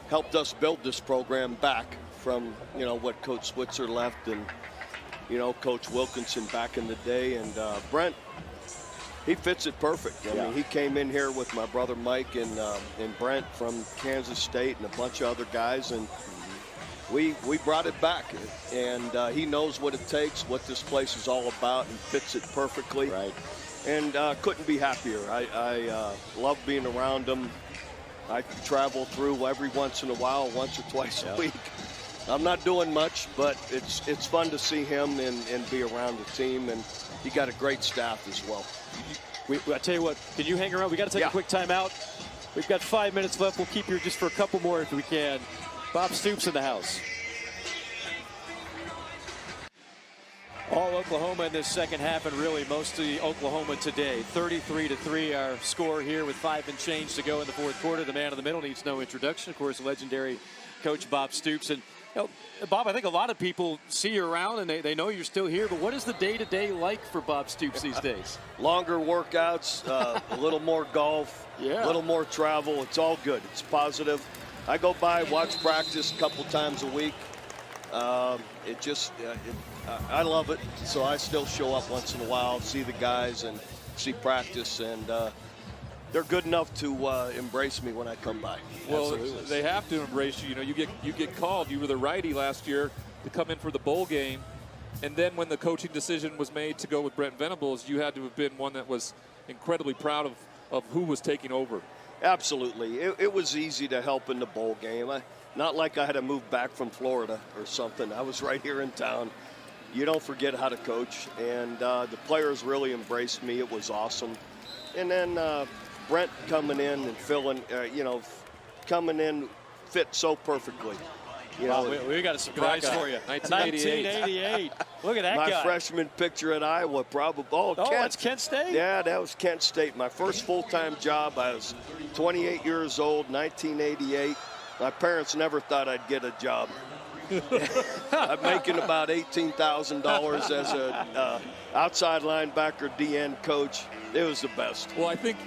Helped us build this program back from, you know, what Coach Switzer left and, you know, Coach Wilkinson back in the day. And Brent, he fits it perfect. I mean, he came in here with my brother Mike and Brent from Kansas State and a bunch of other guys, and we brought it back. And he knows what it takes, what this place is all about, and fits it perfectly. Right. And couldn't be happier. I love being around him. I travel through every once in a while, once or twice a week. I'm not doing much, but it's fun to see him and be around the team, and he got a great staff as well. I tell you what, can you hang around? We got to take a quick timeout. We've got 5 minutes left. We'll keep you just for a couple more if we can. Bob Stoops in the house. All Oklahoma in this second half, and really mostly Oklahoma today. 33-3 our score here with 5 and change to go in the fourth quarter. The man in the middle needs no introduction. Of course, legendary coach Bob Stoops. And Bob, I think a lot of people see you around and they know you're still here, but what is the day-to-day like for Bob Stoops these days? Longer workouts, a little more golf, a little more travel. It's all good. It's positive. I go by, watch practice a couple times a week. I love it, so I still show up once in a while, see the guys and see practice, and they're good enough to embrace me when I come by. Well, Absolutely. they have to embrace you. You know, you get called. You were the righty last year to come in for the bowl game, and then when the coaching decision was made to go with Brent Venables, you had to have been one that was incredibly proud of who was taking over. Absolutely. It was easy to help in the bowl game. Not like I had to move back from Florida or something. I was right here in town. You don't forget how to coach, and the players really embraced me. It was awesome. And then Brent coming in and filling, coming in fit so perfectly. You know, we got a surprise for you. 1988. Look at that my guy. freshman picture at Iowa, probably. That's Kent State? Yeah, that was Kent State. My first full-time job. I was 28 years old, 1988. My parents never thought I'd get a job. I'm making about $18,000 as a outside linebacker, DN coach. It was the best. Well, I think,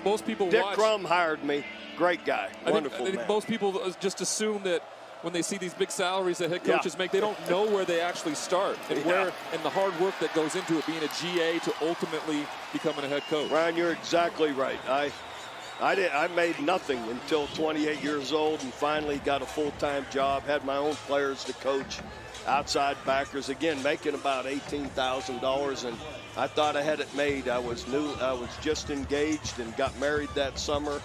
most people Dick watch. Crum hired me. Great guy. Wonderful I think man. most people just assume that when they see these big salaries that head coaches make, they don't know where they actually start and and the hard work that goes into it, being a GA to ultimately becoming a head coach. Ryan, you're exactly right. I made nothing until 28 years old and finally got a full-time job, had my own players to coach, outside backers, again, making about $18,000, and I thought I had it made. I was just engaged and got married that summer.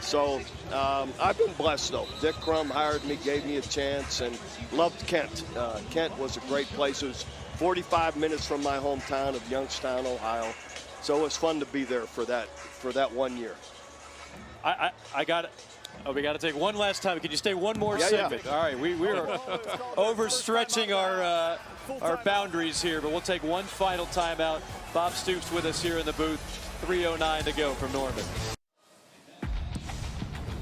So I've been blessed, though. Dick Crum hired me, gave me a chance, and loved Kent. Kent was a great place. It was 45 minutes from my hometown of Youngstown, Ohio. So it was fun to be there for that 1 year. I got it. Oh, we got to take one last time. Can you stay one more segment? All right, we are overstretching our boundaries here, but we'll take one final timeout. Bob Stoops with us here in the booth. 3:09 to go from Norman.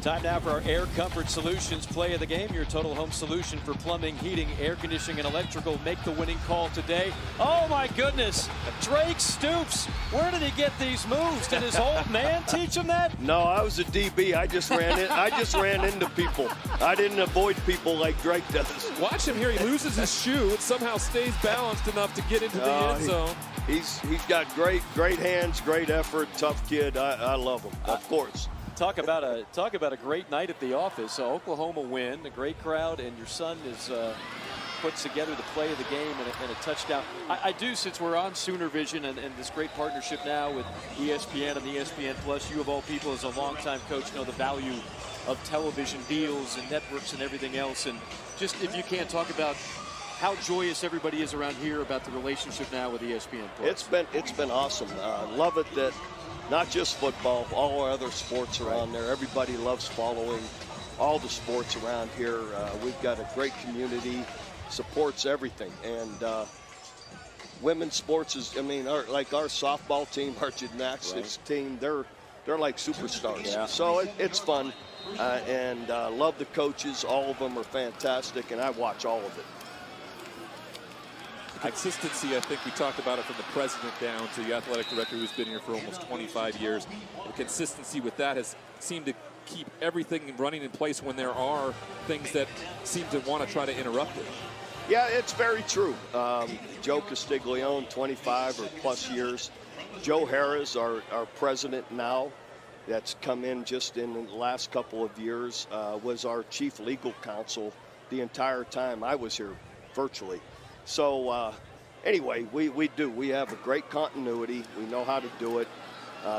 Time now for our Air Comfort Solutions play of the game. Your total home solution for plumbing, heating, air conditioning, and electrical. Make the winning call today. Oh my goodness, Drake Stoops. Where did he get these moves? Did his old man teach him that? No, I was a DB. I just ran into people. I didn't avoid people like Drake does. Watch him here. He loses his shoe and somehow stays balanced enough to get into the end zone. He's got great hands, great effort, tough kid. I love him, of course. Talk about a great night at the office. So Oklahoma win, a great crowd, and your son is puts together the play of the game and a touchdown. I do, since we're on Sooner Vision and this great partnership now with ESPN and ESPN Plus, you of all people as a longtime coach know the value of television deals and networks and everything else. And just if you can talk about how joyous everybody is around here about the relationship now with ESPN Plus. It's been awesome. Love it that not just football, all our other sports are on there. Everybody loves following all the sports around here. We've got a great community, supports everything. And women's sports is, our softball team, our gymnastics team, they're like superstars. Yeah. So it's fun. And love the coaches. All of them are fantastic, and I watch all of it. Consistency, I think we talked about it from the president down to the athletic director who's been here for almost 25 years. The consistency with that has seemed to keep everything running in place when there are things that seem to want to try to interrupt it. Yeah, it's very true. Joe Castiglione, 25 or plus years. Joe Harris, our president now, that's come in just in the last couple of years, was our chief legal counsel the entire time I was here virtually. So anyway, we have a great continuity. We know how to do it.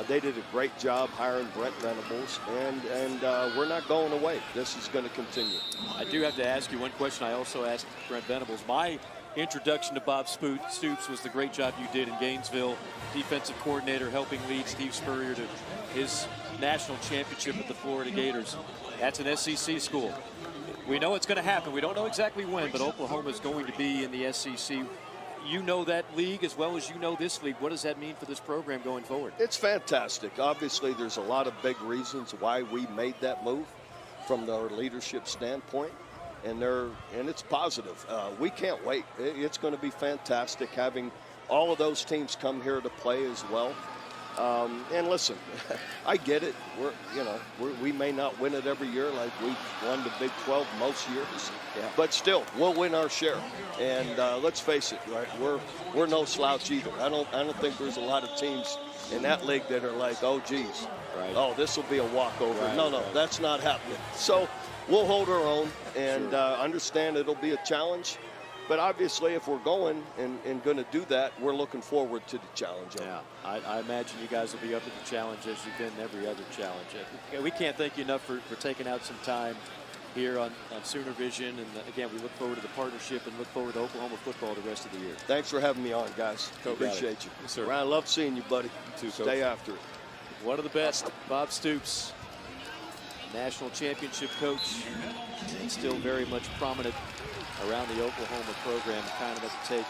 They did a great job hiring Brent Venables, and we're not going away. This is going to continue. I do have to ask you one question I also asked Brent Venables. My introduction to Bob Stoops was the great job you did in Gainesville, defensive coordinator, helping lead Steve Spurrier to his national championship with the Florida Gators. That's an SEC school. We know it's going to happen. We don't know exactly when, but Oklahoma is going to be in the SEC. You know that league as well as you know this league. What does that mean for this program going forward? It's fantastic. Obviously, there's a lot of big reasons why we made that move from our leadership standpoint, and it's positive. We can't wait. It's going to be fantastic having all of those teams come here to play as well. And listen, I get it. We may not win it every year like we won the Big 12 most years, but still, we'll win our share. And let's face it, right? We're no slouch either. I don't think there's a lot of teams in that league that are like, oh geez, right. Oh, this will be a walkover. Right, no, right. That's not happening. So we'll hold our own and understand it'll be a challenge. But obviously, if we're going and going to do that, we're looking forward to the challenge. Yeah, I imagine you guys will be up to the challenge as you've been in every other challenge. We can't thank you enough for taking out some time here on Sooner Vision. And again, we look forward to the partnership and look forward to Oklahoma football the rest of the year. Thanks for having me on, guys. Appreciate you. Yes, sir. Ryan, love seeing you, buddy. You too, Stay Coach. after it. One of the best, Bob Stoops, national championship coach, and still very much prominent around the Oklahoma program. Kind of had to take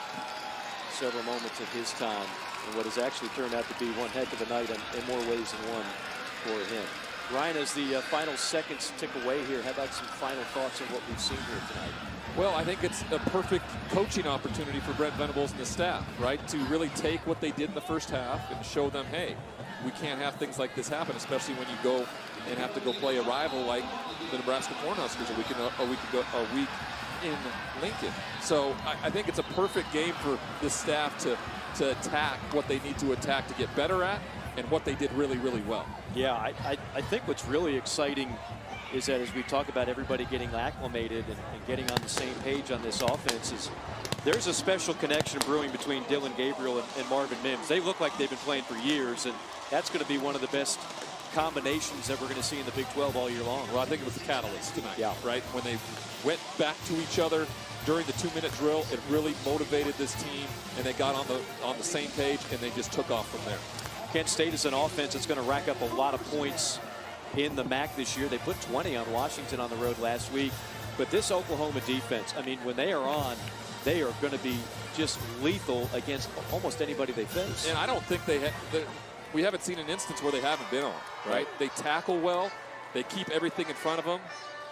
several moments of his time in what has actually turned out to be one heck of a night in more ways than one for him. Ryan, as the final seconds tick away here, how about some final thoughts on what we've seen here tonight? Well, I think it's a perfect coaching opportunity for Brent Venables and the staff, right? To really take what they did in the first half and show them, hey, we can't have things like this happen, especially when you go and have to go play a rival like the Nebraska Cornhuskers a week in Lincoln. So I think it's a perfect game for the staff to attack what they need to attack to get better at and what they did really, really well. Yeah, I think what's really exciting is that as we talk about everybody getting acclimated and getting on the same page on this offense, is there's a special connection brewing between Dillon Gabriel and Marvin Mims. They look like they've been playing for years, and that's going to be one of the best combinations that we're going to see in the Big 12 all year long. Well, I think it was the catalyst tonight, yeah. Right? When they went back to each other during the 2-minute drill, it really motivated this team, and they got on the same page, and they just took off from there. Kent State is an offense that's going to rack up a lot of points in the MAC this year. They put 20 on Washington on the road last week. But this Oklahoma defense, I mean, when they are on, they are going to be just lethal against almost anybody they face. And I don't think we haven't seen an instance where they haven't been on, right? They tackle well, they keep everything in front of them,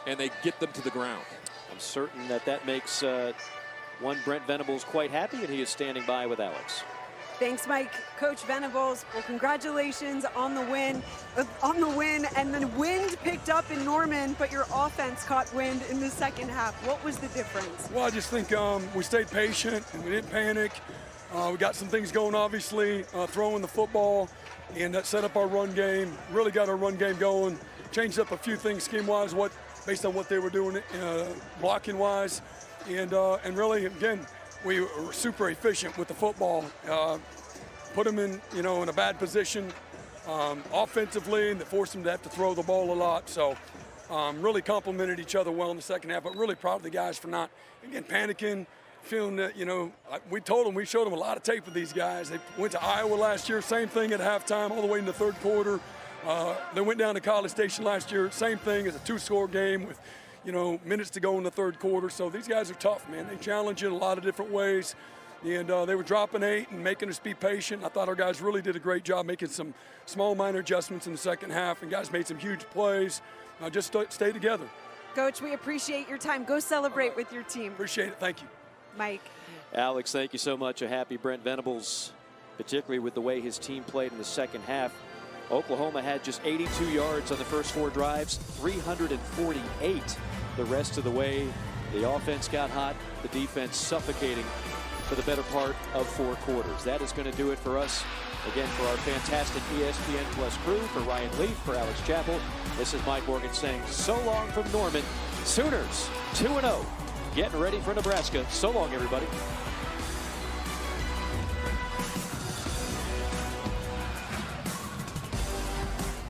and they get them to the ground. I'm certain that makes one Brent Venables quite happy, and he is standing by with Alex. Thanks, Mike. Coach Venables, well, congratulations on the win. And the wind picked up in Norman, but your offense caught wind in the second half. What was the difference? Well, I just think we stayed patient and we didn't panic. We got some things going, obviously, throwing the football, and that set up our run game. Really got our run game going. Changed up a few things scheme-wise, based on what they were doing, blocking-wise, and really, again, we were super efficient with the football. Put them in a bad position offensively, and that forced them to have to throw the ball a lot. So really complimented each other well in the second half, but really proud of the guys for not, again, panicking, feeling that, we showed them a lot of tape with these guys. They went to Iowa last year, same thing at halftime, all the way in the third quarter. They went down to College Station last year, same thing as a 2-score game with, minutes to go in the third quarter. So these guys are tough, man. They challenge you in a lot of different ways. And they were dropping 8 and making us be patient. I thought our guys really did a great job making some small minor adjustments in the second half, and guys made some huge plays. Just stay together. Coach, we appreciate your time. Go celebrate with your team. Appreciate it. Thank you. Mike. Alex, thank you so much. A happy Brent Venables, particularly with the way his team played in the second half. Oklahoma had just 82 yards on the first 4 drives, 348 the rest of the way. The offense got hot, the defense suffocating for the better part of 4 quarters. That is going to do it for us. Again, for our fantastic ESPN Plus crew, for Ryan Leaf, for Alex Chappell, this is Mike Morgan saying so long from Norman. Sooners 2-0, getting ready for Nebraska. So long, everybody.